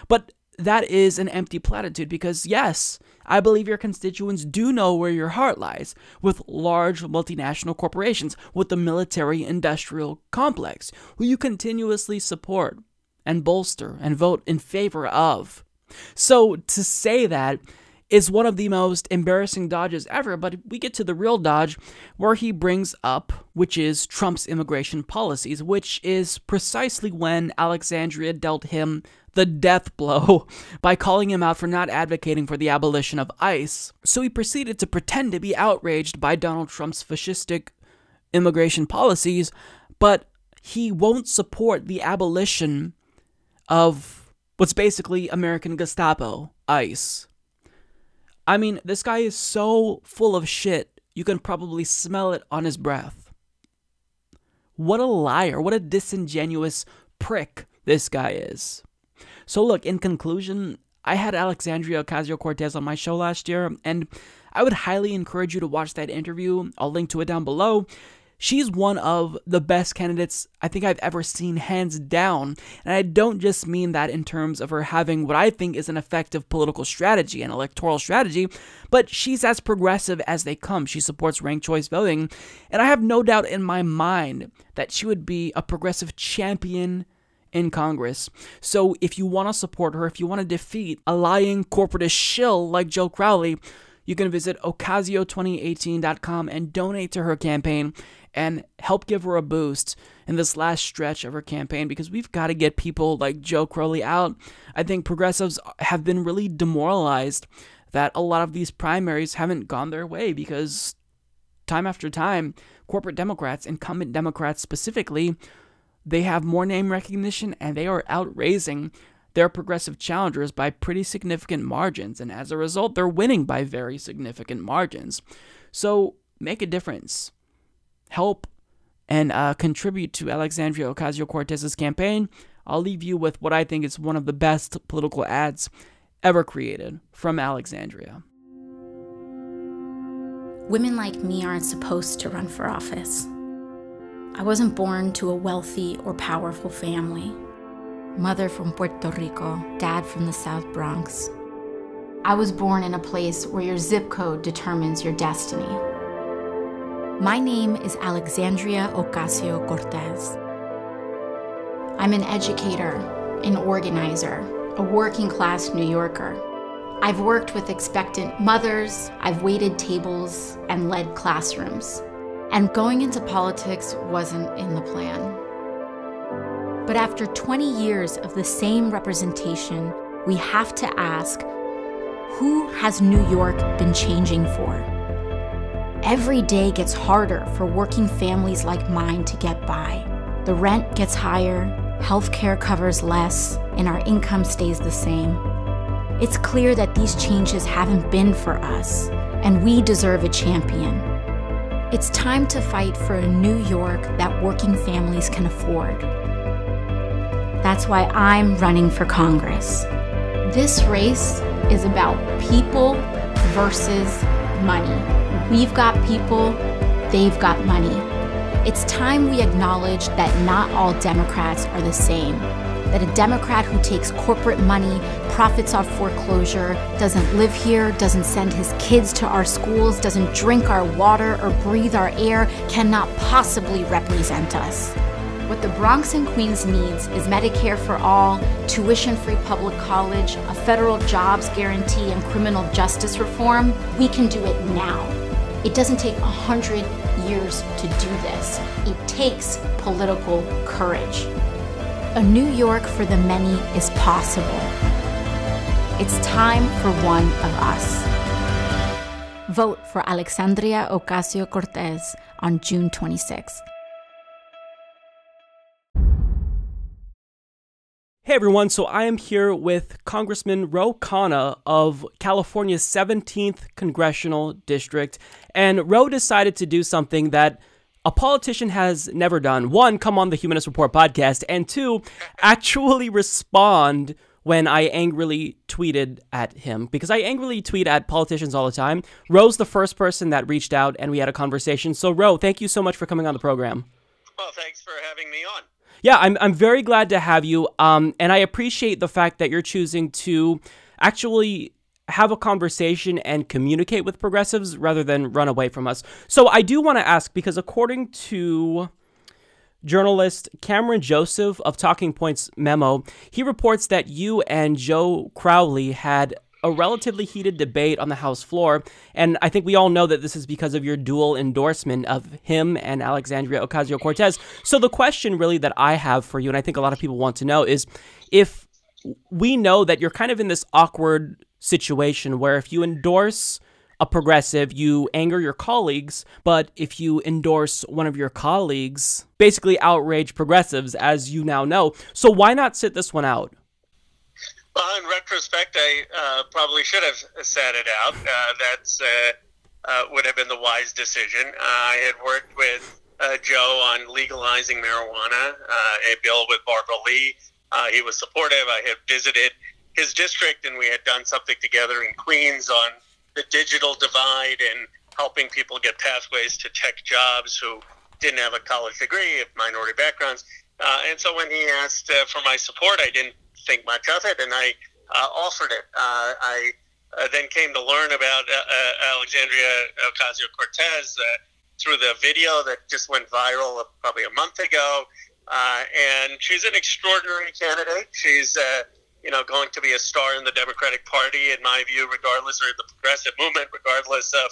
But that is an empty platitude because, yes, I believe your constituents do know where your heart lies with large multinational corporations, with the military-industrial complex, who you continuously support and bolster and vote in favor of. So to say that is one of the most embarrassing dodges ever, but we get to the real dodge where he brings up, which is Trump's immigration policies, which is precisely when Alexandria dealt him the death blow by calling him out for not advocating for the abolition of ICE. So he proceeded to pretend to be outraged by Donald Trump's fascistic immigration policies, but he won't support the abolition of what's basically American Gestapo, ICE. I mean, this guy is so full of shit, you can probably smell it on his breath. What a liar, what a disingenuous prick this guy is. So look, in conclusion, I had Alexandria Ocasio-Cortez on my show last year, and I would highly encourage you to watch that interview. I'll link to it down below. She's one of the best candidates I think I've ever seen, hands down. And I don't just mean that in terms of her having what I think is an effective political strategy and electoral strategy, but she's as progressive as they come. She supports ranked choice voting. And I have no doubt in my mind that she would be a progressive champion in Congress. So if you want to support her, if you want to defeat a lying corporatist shill like Joe Crowley, you can visit Ocasio2018.com and donate to her campaign and help give her a boost in this last stretch of her campaign, because we've got to get people like Joe Crowley out. I think progressives have been really demoralized that a lot of these primaries haven't gone their way because time after time, corporate Democrats, incumbent Democrats specifically, they have more name recognition and they are outraising their progressive challengers by pretty significant margins, and as a result, they're winning by very significant margins. So make a difference. Help and contribute to Alexandria Ocasio-Cortez's campaign. I'll leave you with what I think is one of the best political ads ever created from Alexandria. Women like me aren't supposed to run for office. I wasn't born to a wealthy or powerful family. Mother from Puerto Rico, dad from the South Bronx. I was born in a place where your zip code determines your destiny. My name is Alexandria Ocasio-Cortez. I'm an educator, an organizer, a working-class New Yorker. I've worked with expectant mothers, I've waited tables and led classrooms. And going into politics wasn't in the plan. But after 20 years of the same representation, we have to ask, who has New York been changing for? Every day gets harder for working families like mine to get by. The rent gets higher, healthcare covers less, and our income stays the same. It's clear that these changes haven't been for us, and we deserve a champion. It's time to fight for a New York that working families can afford. That's why I'm running for Congress. This race is about people versus money. We've got people, they've got money. It's time we acknowledge that not all Democrats are the same. That a Democrat who takes corporate money, profits off foreclosure, doesn't live here, doesn't send his kids to our schools, doesn't drink our water or breathe our air, cannot possibly represent us. What the Bronx and Queens needs is Medicare for all, tuition-free public college, a federal jobs guarantee, and criminal justice reform. We can do it now. It doesn't take 100 years to do this. It takes political courage. A New York for the many is possible. It's time for one of us. Vote for Alexandria Ocasio-Cortez on June 26th. Hey everyone, so I am here with Congressman Ro Khanna of California's 17th Congressional District, and Ro decided to do something that a politician has never done. One, come on the Humanist Report podcast, and two, actually respond when I angrily tweeted at him, because I angrily tweet at politicians all the time. Ro's the first person that reached out and we had a conversation. So Ro, thank you so much for coming on the program. Well, thanks for having me on. Yeah, I'm very glad to have you, and I appreciate the fact that you're choosing to actually have a conversation and communicate with progressives rather than run away from us. So I do want to ask, because according to journalist Cameron Joseph of Talking Points Memo, he reports that you and Joe Crowley had a relatively heated debate on the House floor, and I think we all know that this is because of your dual endorsement of him and Alexandria Ocasio-Cortez. So the question really that I have for you, and I think a lot of people want to know, is if we know that you're kind of in this awkward situation where if you endorse a progressive, you anger your colleagues, but if you endorse one of your colleagues, basically outrage progressives, as you now know. So why not sit this one out? Well, in retrospect, I probably should have sat it out. That would have been the wise decision. I had worked with Joe on legalizing marijuana, a bill with Barbara Lee. He was supportive. I had visited his district, and we had done something together in Queens on the digital divide and helping people get pathways to tech jobs who didn't have a college degree, of minority backgrounds. And so when he asked for my support, I didn't think much of it, and I offered it. I then came to learn about Alexandria Ocasio-Cortez through the video that just went viral probably a month ago, and she's an extraordinary candidate. She's going to be a star in the Democratic Party, in my view, regardless, or the progressive movement, regardless of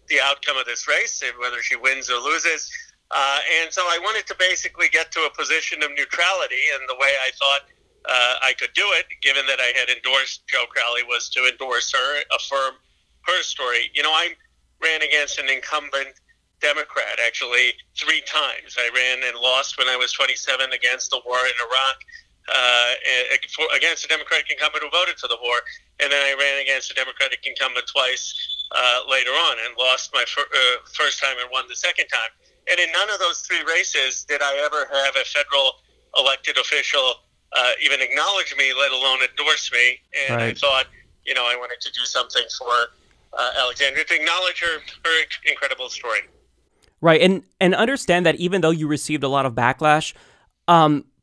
the outcome of this race, whether she wins or loses. And so I wanted to basically get to a position of neutrality, and the way I thought I could do it, given that I had endorsed Joe Crowley, was to endorse her, affirm her story. I ran against an incumbent Democrat, actually 3 times. I ran and lost when I was 27 against the war in Iraq, against a Democratic incumbent who voted for the war, and then I ran against a Democratic incumbent twice later on and lost my first time and won the second time. And in none of those 3 races did I ever have a federal elected official even acknowledge me, let alone endorse me. And right. I thought, I wanted to do something for Alexandria to acknowledge her incredible story. Right, and understand that even though you received a lot of backlash,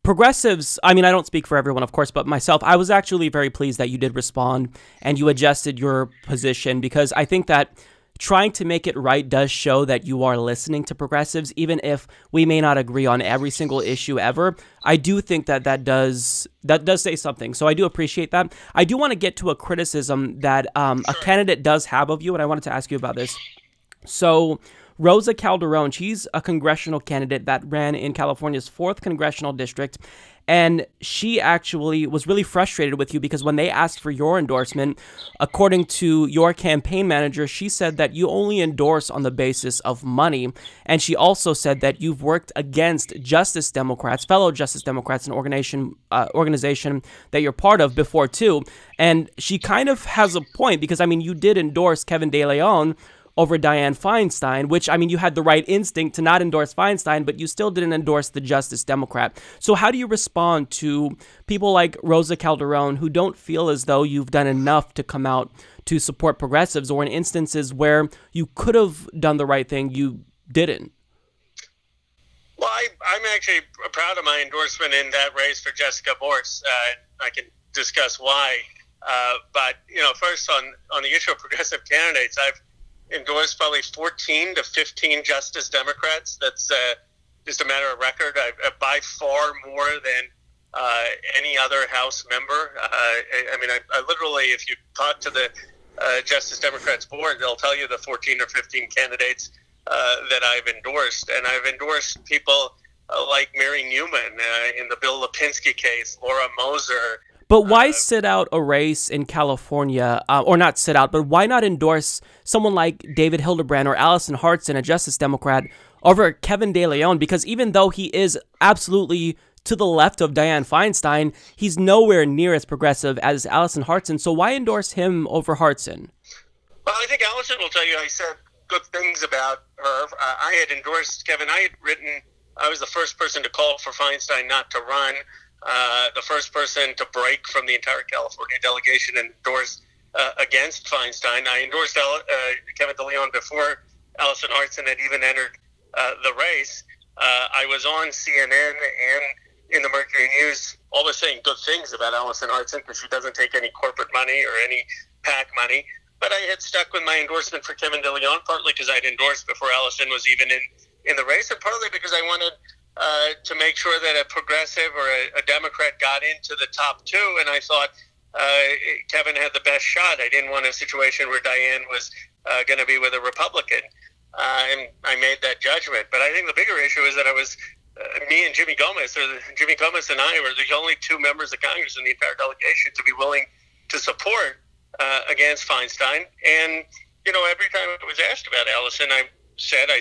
progressives, I mean, I don't speak for everyone, of course, but myself, I was actually very pleased that you did respond and you adjusted your position, because I think that trying to make it right does show that you are listening to progressives, even if we may not agree on every single issue ever. I do think that does say something, so I do appreciate that. I do want to get to a criticism that a candidate does have of you, and I wanted to ask you about this. So Rosa Calderon, she's a congressional candidate that ran in California's 4th congressional district, and she actually was really frustrated with you because when they asked for your endorsement, according to your campaign manager, she said that you only endorse on the basis of money, and she also said that you've worked against Justice Democrats, fellow Justice Democrats, an organization that you're part of before too, and she kind of has a point because, I mean, you did endorse Kevin De Leon over Dianne Feinstein, which, I mean, you had the right instinct to not endorse Feinstein, but you still didn't endorse the Justice Democrat. So how do you respond to people like Rosa Calderon who don't feel as though you've done enough to come out to support progressives, or in instances where you could have done the right thing, you didn't? Well, I'm actually proud of my endorsement in that race for Jessica Morse. I can discuss why. But, first on the issue of progressive candidates, I've endorsed probably 14 to 15 Justice Democrats. That's just a matter of record, by far more than any other House member. I literally, if you talk to the Justice Democrats board, they'll tell you the 14 or 15 candidates that I've endorsed. And I've endorsed people like Mary Newman in the Bill Lipinski case, Laura Moser. But why sit out a race in California, or not sit out, but why not endorse someone like David Hildebrand or Allison Hartson, a Justice Democrat, over Kevin De Leon? Because even though he is absolutely to the left of Dianne Feinstein, he's nowhere near as progressive as Allison Hartson. So why endorse him over Hartson? Well, I think Allison will tell you I said good things about her. I had endorsed Kevin. I was the first person to call for Feinstein not to run. The first person to break from the entire California delegation and endorse against Feinstein. I endorsed Kevin De Leon before Allison Hartson had even entered the race. I was on CNN and in the Mercury News always saying good things about Allison Hartson because she doesn't take any corporate money or any PAC money. But I had stuck with my endorsement for Kevin De Leon, partly because I'd endorsed before Allison was even in the race, and partly because I wanted to make sure that a progressive or a Democrat got into the top two, and I thought Kevin had the best shot. I didn't want a situation where Dianne was going to be with a Republican, and I made that judgment. But I think the bigger issue is that I was, me and Jimmy Gomez and I were the only two members of Congress in the entire delegation to be willing to support against Feinstein. And, every time I was asked about Allison, I said I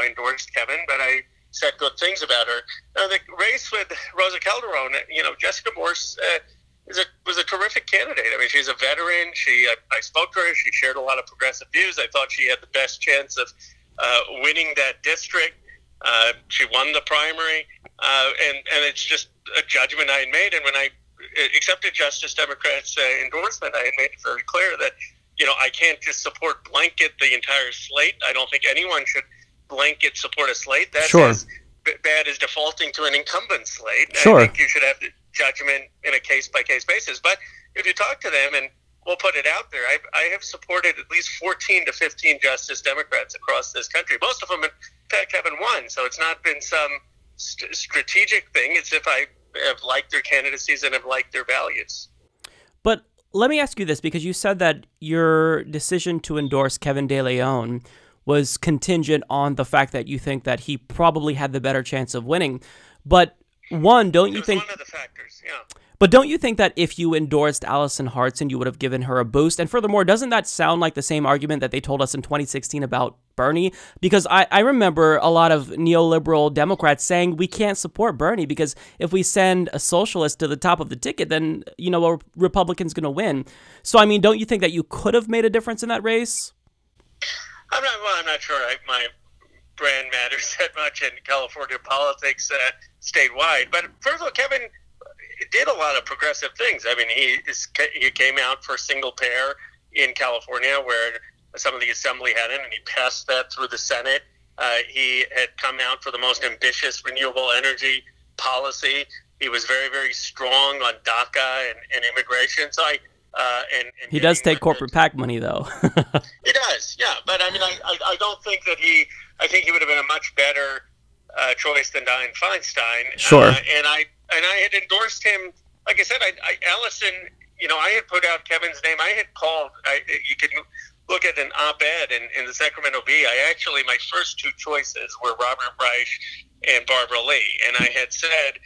endorsed Kevin, but I said good things about her. The race with Rosa Calderon, Jessica Morse was a terrific candidate. I mean, she's a veteran. I spoke to her. She shared a lot of progressive views. I thought she had the best chance of winning that district. She won the primary, and it's just a judgment I had made. And when I accepted Justice Democrats' endorsement, I had made it very clear that, I can't just support blanket the entire slate. I don't think anyone should blanket support a slate. That's as bad as defaulting to an incumbent slate. Sure. I think you should have the judgment in a case-by-case basis. But if you talk to them, and we'll put it out there, I have supported at least 14 to 15 Justice Democrats across this country. Most of them, in fact, haven't won. So it's not been some strategic thing. It's if I have liked their candidacies and have liked their values. But let me ask you this, because you said that your decision to endorse Kevin De Leon was contingent on the fact that you think that he probably had the better chance of winning. But don't you think... one of the factors, yeah. But don't you think that if you endorsed Allison Hartson, you would have given her a boost? And furthermore, doesn't that sound like the same argument that they told us in 2016 about Bernie? Because I remember a lot of neoliberal Democrats saying we can't support Bernie because if we send a socialist to the top of the ticket, then, a Republican's going to win. So, I mean, don't you think that you could have made a difference in that race? I'm not sure my brand matters that much in California politics statewide. But first of all, Kevin did a lot of progressive things. I mean, he came out for single payer in California where some of the assembly hadn't, and he passed that through the Senate. He had come out for the most ambitious renewable energy policy. He was very, very strong on DACA and immigration. So he does take corporate PAC money, though. He does, yeah. But I mean, I don't think that I think he would have been a much better choice than Dianne Feinstein. Sure. And I had endorsed him. Like I said, Allison, I had put out Kevin's name. I had called. You can look at an op-ed in the Sacramento Bee. My first two choices were Robert Reich and Barbara Lee, and I had said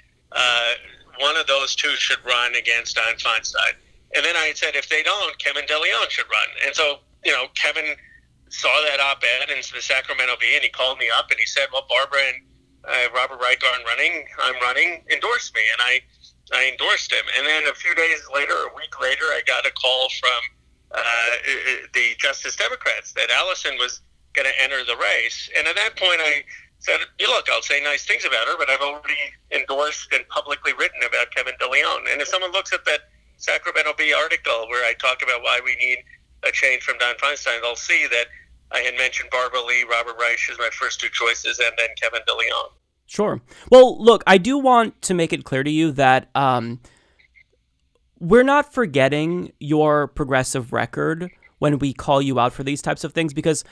one of those two should run against Dianne Feinstein. And then I had said, if they don't, Kevin De Leon should run. And so, Kevin saw that op-ed in the Sacramento Bee, and he called me up and he said, well, Barbara and Robert Reich aren't running. I'm running. Endorse me. And I endorsed him. And then a few days later, a week later, I got a call from the Justice Democrats that Allison was going to enter the race. And at that point, I said, look, I'll say nice things about her, but I've already endorsed and publicly written about Kevin De Leon. And if someone looks at that Sacramento Bee article where I talk about why we need a change from Dianne Feinstein, they'll see that I had mentioned Barbara Lee, Robert Reich as my first two choices, and then Kevin De Leon. Sure. Well, look, I do want to make it clear to you that we're not forgetting your progressive record when we call you out for these types of things, because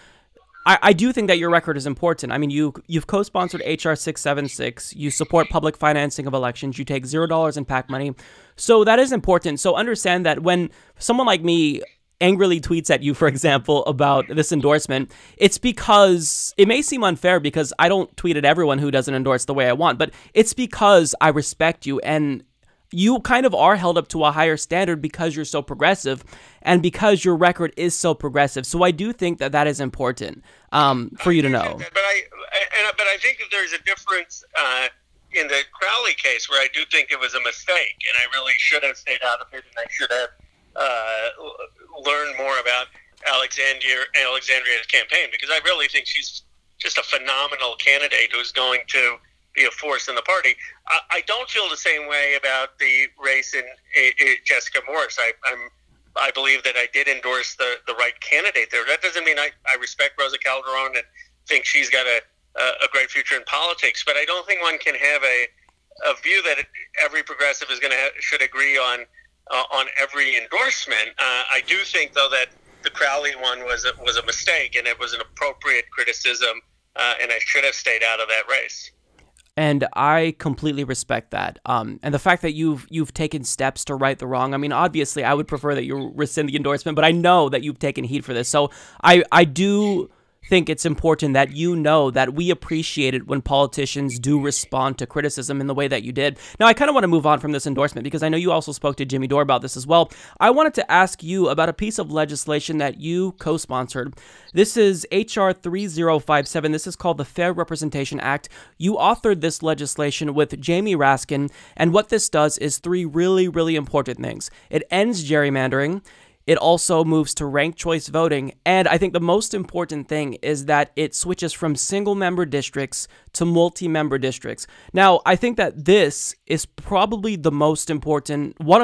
I do think that your record is important. I mean, you've co-sponsored HR 676. You support public financing of elections. You take $0 in PAC money. So that is important. So understand that when someone like me angrily tweets at you, for example, about this endorsement, it's because it may seem unfair because I don't tweet at everyone who doesn't endorse the way I want, but it's because I respect you and you kind of are held up to a higher standard because you're so progressive and because your record is so progressive. So I do think that that is important for you to know. But I think that there's a difference in the Crowley case where I do think it was a mistake, and I really should have stayed out of it, and I should have learned more about Alexandria's campaign, because I really think she's just a phenomenal candidate who's going to be a force in the party. I don't feel the same way about the race in Jessica Morris. I believe that I did endorse the right candidate there. That doesn't mean I respect Rosa Calderon and think she's got a great future in politics, but I don't think one can have a view that every progressive is should agree on every endorsement. I do think, though, that the Crowley one was a mistake, and it was an appropriate criticism, and I should have stayed out of that race. And I completely respect that. And the fact that you've taken steps to right the wrong. I mean, obviously, I would prefer that you rescind the endorsement, but I know that you've taken heat for this. So I do think it's important that you know that we appreciate it when politicians do respond to criticism in the way that you did. Now, I kind of want to move on from this endorsement because I know you also spoke to Jimmy Dore about this as well. I wanted to ask you about a piece of legislation that you co-sponsored. This is HR 3057. This is called the Fair Representation Act. You authored this legislation with Jamie Raskin, and what this does is three really, really important things. It ends gerrymandering. It also moves to ranked choice voting, and I think the most important thing is that it switches from single-member districts to multi-member districts. Now, I think that this is probably one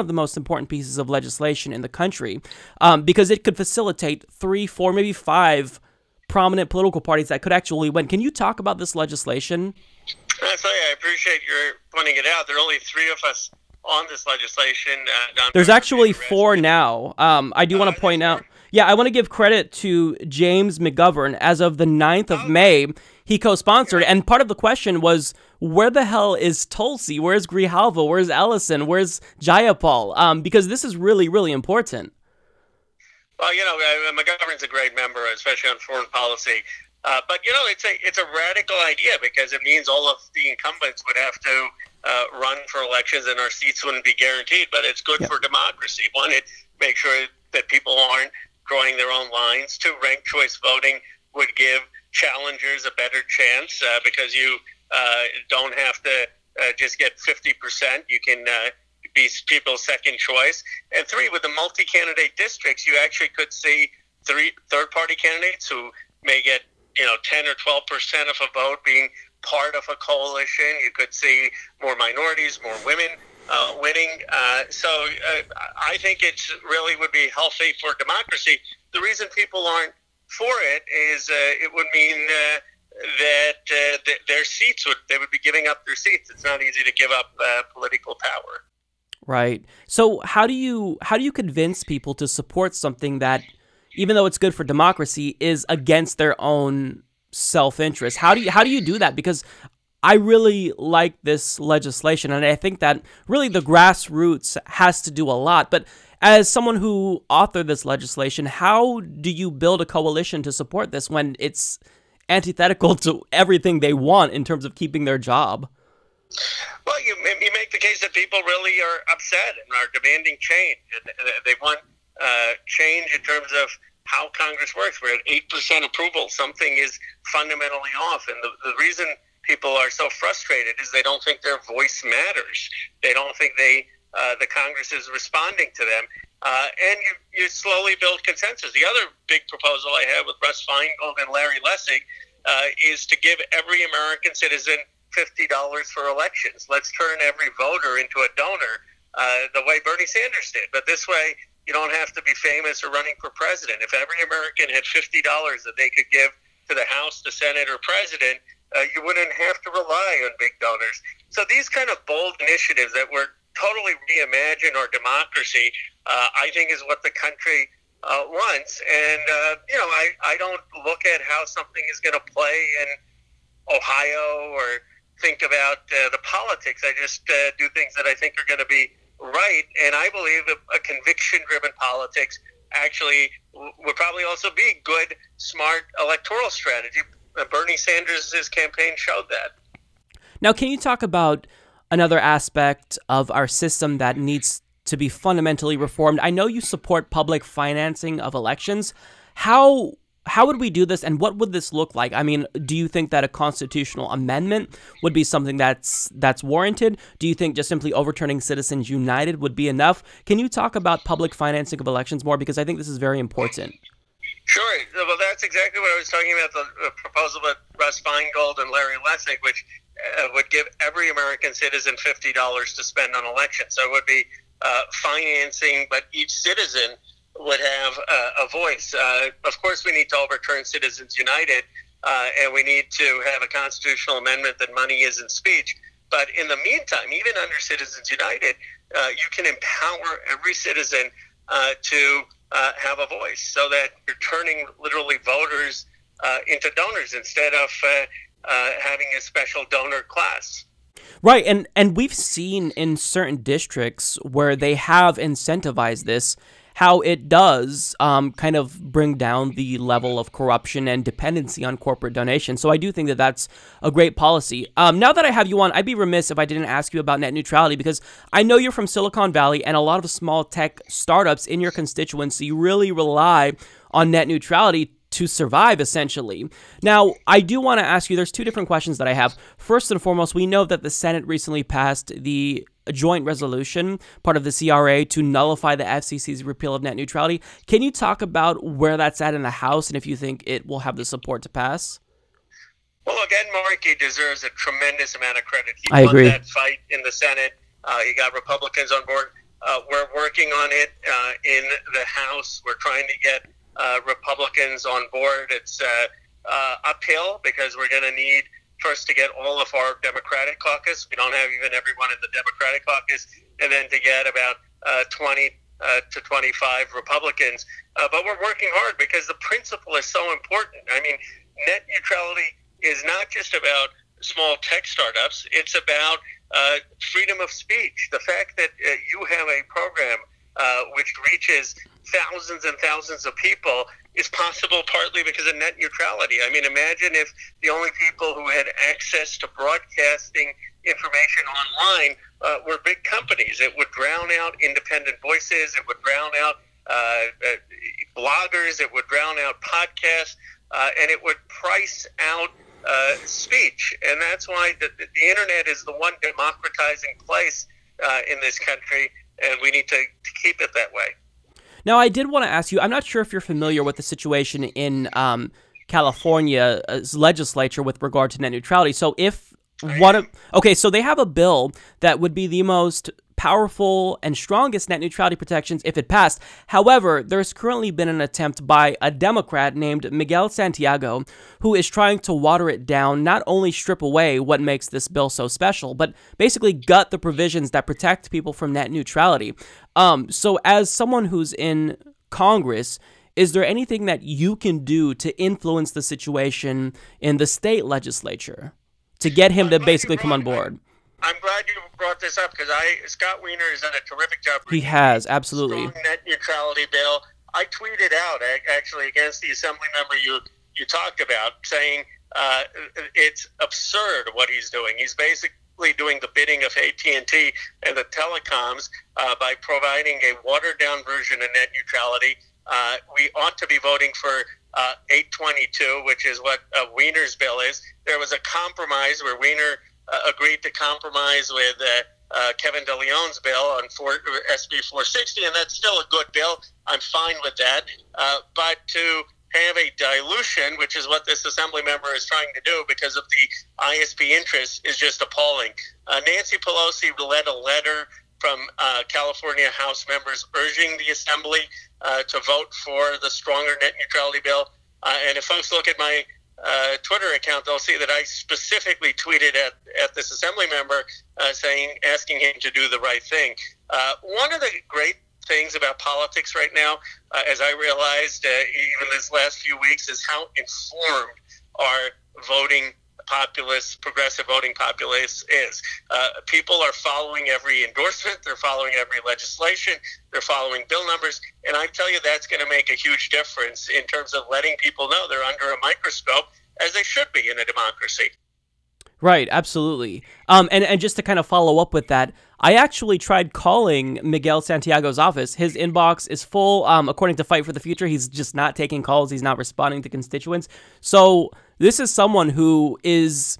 of the most important pieces of legislation in the country, because it could facilitate 3, 4, maybe 5 prominent political parties that could actually win. Can you talk about this legislation? I appreciate your pointing it out. There are only 3 of us on this legislation. There's actually 4 now. I do want to point out, I want to give credit to James McGovern. As of the 9th of May, he co-sponsored, and part of the question was, where the hell is Tulsi? Where's Grijalva? Where's Ellison? Where's Jayapal? Because this is really, really important. Well, McGovern's a great member, especially on foreign policy. But, it's a radical idea because it means all of the incumbents would have to run for elections and our seats wouldn't be guaranteed. But it's good for democracy. One, it makes sure that people aren't drawing their own lines. 2, ranked choice voting would give challengers a better chance because you don't have to just get 50%. You can be people's second choice. And 3, with the multi-candidate districts, you actually could see 3 third-party candidates who may get 10 or 12% of a vote being part of a coalition. You could see more minorities, more women winning. So I think it really would be healthy for democracy. The reason people aren't for it is it would mean that their seats they would be giving up their seats. It's not easy to give up political power. Right. So how do you convince people to support something that, even though it's good for democracy, is against their own self-interest? How do you do that? Because I really like this legislation, and I think that really the grassroots has to do a lot. But as someone who authored this legislation, how do you build a coalition to support this when it's antithetical to everything they want in terms of keeping their job? Well, you make the case that people really are upset and are demanding change. They want change in terms of how Congress works. We're at 8% approval. Something is fundamentally off. And the reason people are so frustrated is they don't think their voice matters. They don't think the Congress is responding to them. And you slowly build consensus. The other big proposal I have with Russ Feingold and Larry Lessig is to give every American citizen $50 for elections. Let's turn every voter into a donor the way Bernie Sanders did. But this way, you don't have to be famous or running for president. If every American had $50 that they could give to the House, the Senate, or president, you wouldn't have to rely on big donors. So these kind of bold initiatives that would totally reimagine our democracy, I think is what the country once. And, I don't look at how something is going to play in Ohio or think about the politics. I just do things that I think are going to be right. And I believe a conviction-driven politics actually would probably also be good, smart electoral strategy. Bernie Sanders' campaign showed that. Now, can you talk about another aspect of our system that needs to be fundamentally reformed? I know you support public financing of elections. How would we do this, and what would this look like? I mean, do you think that a constitutional amendment would be something that's warranted? Do you think just simply overturning Citizens United would be enough? Can you talk about public financing of elections more? Because I think this is very important. Sure. Well, that's exactly what I was talking about, the proposal with Russ Feingold and Larry Lessig, which would give every American citizen $50 to spend on elections. So it would be financing, but each citizen would have a voice. Of course, we need to overturn Citizens United, and we need to have a constitutional amendment that money isn't speech. But in the meantime, even under Citizens United, you can empower every citizen to have a voice, so that you're turning literally voters into donors instead of having a special donor class. Right, and we've seen in certain districts where they have incentivized this, how it does kind of bring down the level of corruption and dependency on corporate donations. So I do think that that's a great policy. Now that I have you on, I'd be remiss if I didn't ask you about net neutrality, because I know you're from Silicon Valley, and a lot of small tech startups in your constituency really rely on net neutrality to survive, essentially. Now, I do want to ask you, there's two different questions that I have. First and foremost, we know that the Senate recently passed the joint resolution, part of the CRA, to nullify the FCC's repeal of net neutrality. Can you talk about where that's at in the House, and if you think it will have the support to pass? Well, again, Markey deserves a tremendous amount of credit. He I agree. won that fight in the Senate. He got Republicans on board. We're working on it in the House. We're trying to get Republicans on board. It's uphill because we're going to need first to get all of our Democratic caucus. We don't have even everyone in the Democratic caucus, and then to get about 20 to 25 Republicans. But we're working hard because the principle is so important. I mean, net neutrality is not just about small tech startups. It's about freedom of speech. The fact that you have a program which reaches thousands and thousands of people is possible partly because of net neutrality. I mean, imagine if the only people who had access to broadcasting information online were big companies. It would drown out independent voices. It would drown out bloggers. It would drown out podcasts. And it would price out speech. And that's why the internet is the one democratizing place in this country, and we need to keep it that way. Now, I did want to ask you, I'm not sure if you're familiar with the situation in California's legislature with regard to net neutrality. So so they have a bill that would be the most powerful and strongest net neutrality protections if it passed. However, there's currently been an attempt by a Democrat named Miguel Santiago, who is trying to water it down, not only strip away what makes this bill so special, but basically gut the provisions that protect people from net neutrality. So as someone who's in Congress, is there anything that you can do to influence the situation in the state legislature to get him to basically come on board? I'm glad you brought this up because Scott Wiener has done a terrific job. He has, absolutely. Strong net neutrality bill. I tweeted out actually against the assembly member you talked about, saying it's absurd what he's doing. He's basically doing the bidding of AT&T and the telecoms by providing a watered-down version of net neutrality. We ought to be voting for 822, which is what Wiener's bill is. There was a compromise where Wiener agreed to compromise with Kevin De Leon's bill on SB 460, and that's still a good bill. I'm fine with that. But to have a dilution, which is what this assembly member is trying to do because of the ISP interest, is just appalling. Nancy Pelosi led a letter from California House members urging the assembly to vote for the stronger net neutrality bill. And if folks look at my Twitter account, they'll see that I specifically tweeted at this assembly member asking him to do the right thing. One of the great things about politics right now, as I realized even this last few weeks, is how informed our voting populace, progressive voting populace is. People are following every endorsement, they're following every legislation, they're following bill numbers, and I tell you that's going to make a huge difference in terms of letting people know they're under a microscope, as they should be in a democracy. Right, absolutely. And just to kind of follow up with that, I actually tried calling Miguel Santiago's office. His inbox is full. According to Fight for the Future, he's just not taking calls. He's not responding to constituents. So this is someone who is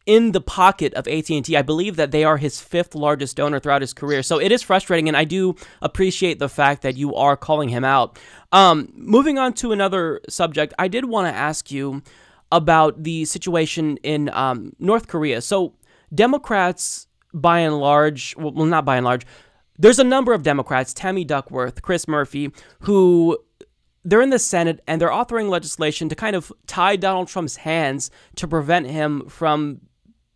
in the pocket of AT&T. I believe that they are his 5th largest donor throughout his career. So it is frustrating, and I do appreciate the fact that you are calling him out. Moving on to another subject, I did want to ask you about the situation in North Korea. So Democrats, by and large, well, not by and large, there's a number of Democrats, Tammy Duckworth, Chris Murphy, who they're in the Senate and they're authoring legislation to kind of tie Donald Trump's hands to prevent him from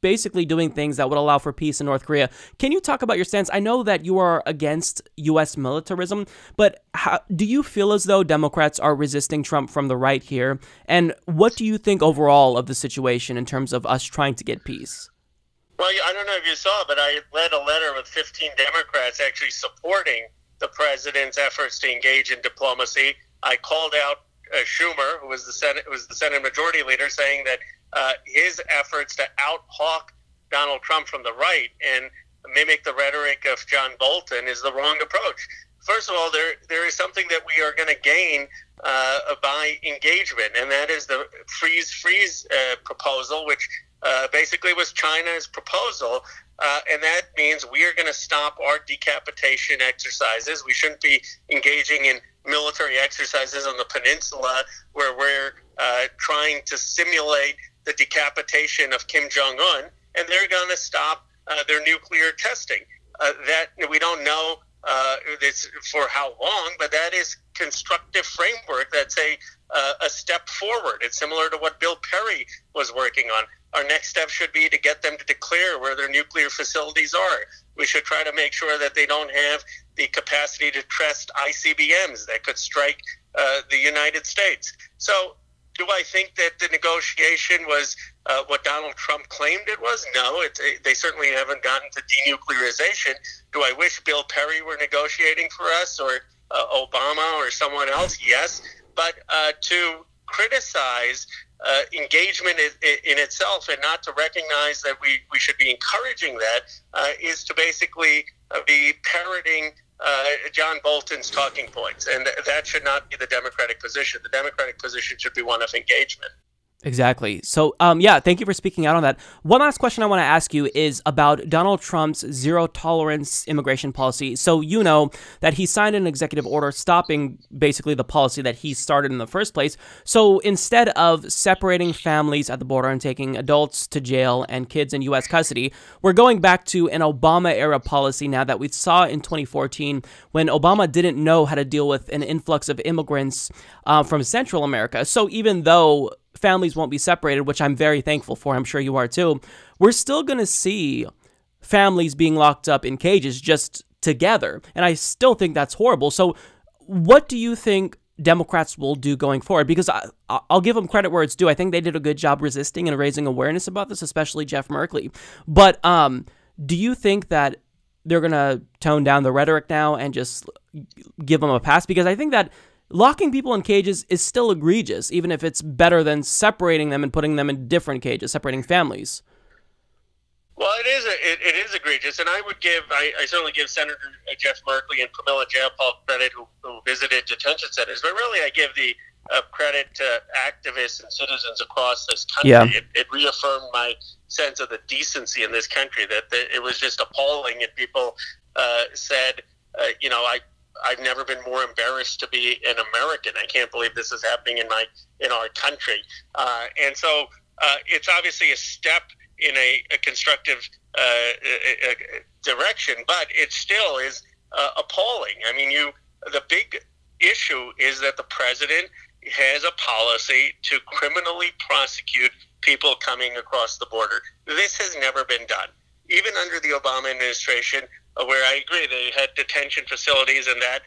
basically doing things that would allow for peace in North Korea. Can you talk about your stance? I know that you are against U.S. militarism, but do you feel as though Democrats are resisting Trump from the right here? And what do you think overall of the situation in terms of us trying to get peace? Well, I don't know if you saw, but I led a letter with 15 Democrats actually supporting the president's efforts to engage in diplomacy. I called out Schumer, who was the Senate Majority Leader, saying that his efforts to out-hawk Donald Trump from the right and mimic the rhetoric of John Bolton is the wrong approach. First of all, there is something that we are going to gain by engagement, and that is the freeze proposal, which basically was China's proposal, and that means we are going to stop our decapitation exercises. We shouldn't be engaging in military exercises on the peninsula where we're trying to simulate the decapitation of Kim Jong-un, and they're going to stop their nuclear testing. That we don't know this for how long, but that is constructive framework. That's a step forward. It's similar to what Bill Perry was working on. Our next step should be to get them to declare where their nuclear facilities are. We should try to make sure that they don't have the capacity to test ICBMs that could strike the United States. So do I think that the negotiation was what Donald Trump claimed it was? No, they certainly haven't gotten to denuclearization. Do I wish Bill Perry were negotiating for us, or Obama or someone else? Yes. But to criticize engagement in itself and not to recognize that we should be encouraging that is to basically be parroting John Bolton's talking points. And that should not be the Democratic position. The Democratic position should be one of engagement. Exactly. So, yeah, thank you for speaking out on that. One last question I want to ask you is about Donald Trump's zero-tolerance immigration policy. So you know that he signed an executive order stopping basically the policy that he started in the first place. So instead of separating families at the border and taking adults to jail and kids in U.S. custody, we're going back to an Obama-era policy now that we saw in 2014 when Obama didn't know how to deal with an influx of immigrants from Central America. So even though families won't be separated, which I'm very thankful for, I'm sure you are too, we're still going to see families being locked up in cages just together. And I still think that's horrible. So what do you think Democrats will do going forward? Because I'll give them credit where it's due. I think they did a good job resisting and raising awareness about this, especially Jeff Merkley. But do you think that they're going to tone down the rhetoric now and just give them a pass? Because I think that locking people in cages is still egregious, even if it's better than separating them and putting them in different cages, separating families. Well, it is egregious, and I certainly give Senator Jeff Merkley and Pramila Jayapal credit who visited detention centers, but really I give the credit to activists and citizens across this country. Yeah. It reaffirmed my sense of the decency in this country, that it was just appalling, and people said, I've never been more embarrassed to be an American. I can't believe this is happening in our country. And so it's obviously a step in a constructive direction, but it still is appalling. I mean, the big issue is that the president has a policy to criminally prosecute people coming across the border. This has never been done. Even under the Obama administration, where I agree they had detention facilities, and that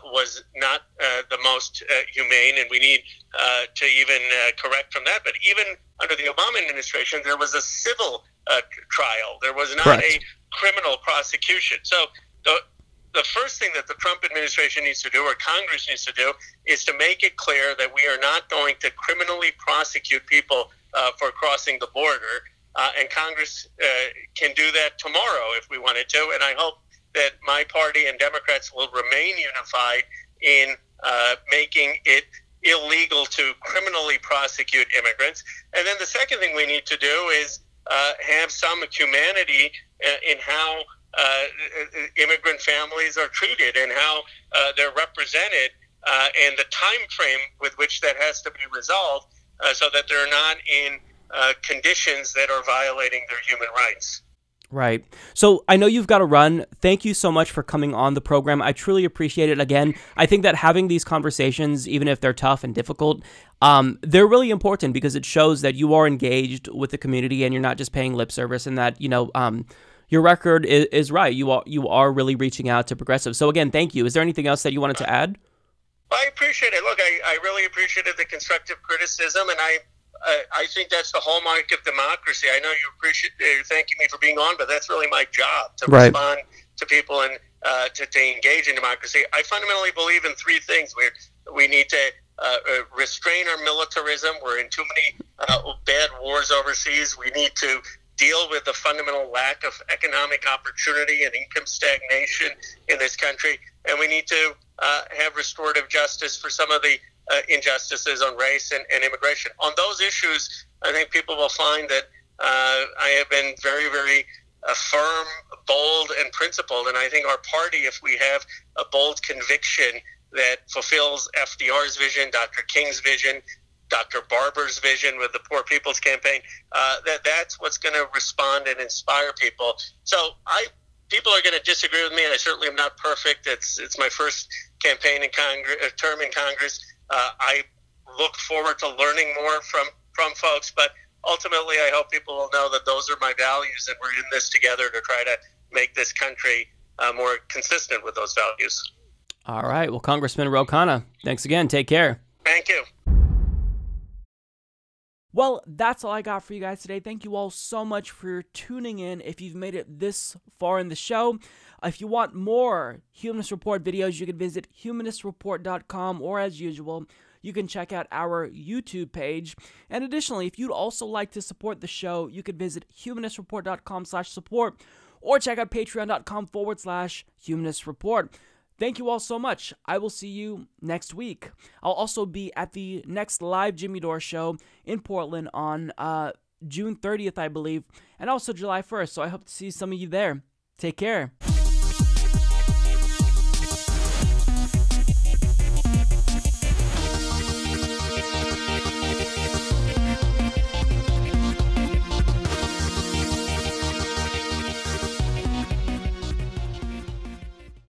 was not the most humane, and we need to even correct from that. But even under the Obama administration, there was a civil trial. There was not a criminal prosecution. So the first thing that the Trump administration needs to do, or Congress needs to do, is to make it clear that we are not going to criminally prosecute people for crossing the border. And Congress can do that tomorrow if we wanted to. And I hope that my party and Democrats will remain unified in making it illegal to criminally prosecute immigrants. And then the second thing we need to do is have some humanity in how immigrant families are treated and how they're represented, and the time frame with which that has to be resolved, so that they're not in conditions that are violating their human rights. Right. So I know you've got to run. Thank you so much for coming on the program. I truly appreciate it. Again, I think that having these conversations, even if they're tough and difficult, they're really important because it shows that you are engaged with the community and you're not just paying lip service, and that, your record is right. You are really reaching out to progressives. So again, thank you. Is there anything else that you wanted to add? I appreciate it. Look, I really appreciated the constructive criticism, and I think that's the hallmark of democracy. I know you appreciate thanking me for being on, but that's really my job, to respond to people and to engage in democracy. I fundamentally believe in three things. We need to restrain our militarism. We're in too many bad wars overseas. We need to deal with the fundamental lack of economic opportunity and income stagnation in this country. And we need to have restorative justice for some of the injustices on race and immigration. On those issues, I think people will find that I have been very, very firm, bold, and principled. And I think our party, if we have a bold conviction that fulfills FDR's vision, Dr. King's vision, Dr. Barber's vision with the Poor People's Campaign, that's what's going to respond and inspire people. So people are going to disagree with me. I certainly am not perfect. It's my first campaign in Congress, term in Congress. I look forward to learning more from folks, but ultimately I hope people will know that those are my values, and we're in this together to try to make this country more consistent with those values. All right. Well, Congressman Ro Khanna, thanks again. Take care. Thank you. Well, that's all I got for you guys today. Thank you all so much for tuning in. If you've made it this far in the show, if you want more Humanist Report videos, you can visit humanistreport.com, or as usual, you can check out our YouTube page. And additionally, if you'd also like to support the show, you can visit humanistreport.com/support, or check out patreon.com/humanistreport. Thank you all so much. I will see you next week. I'll also be at the next live Jimmy Dore show in Portland on June 30th, I believe, and also July 1st. So I hope to see some of you there. Take care.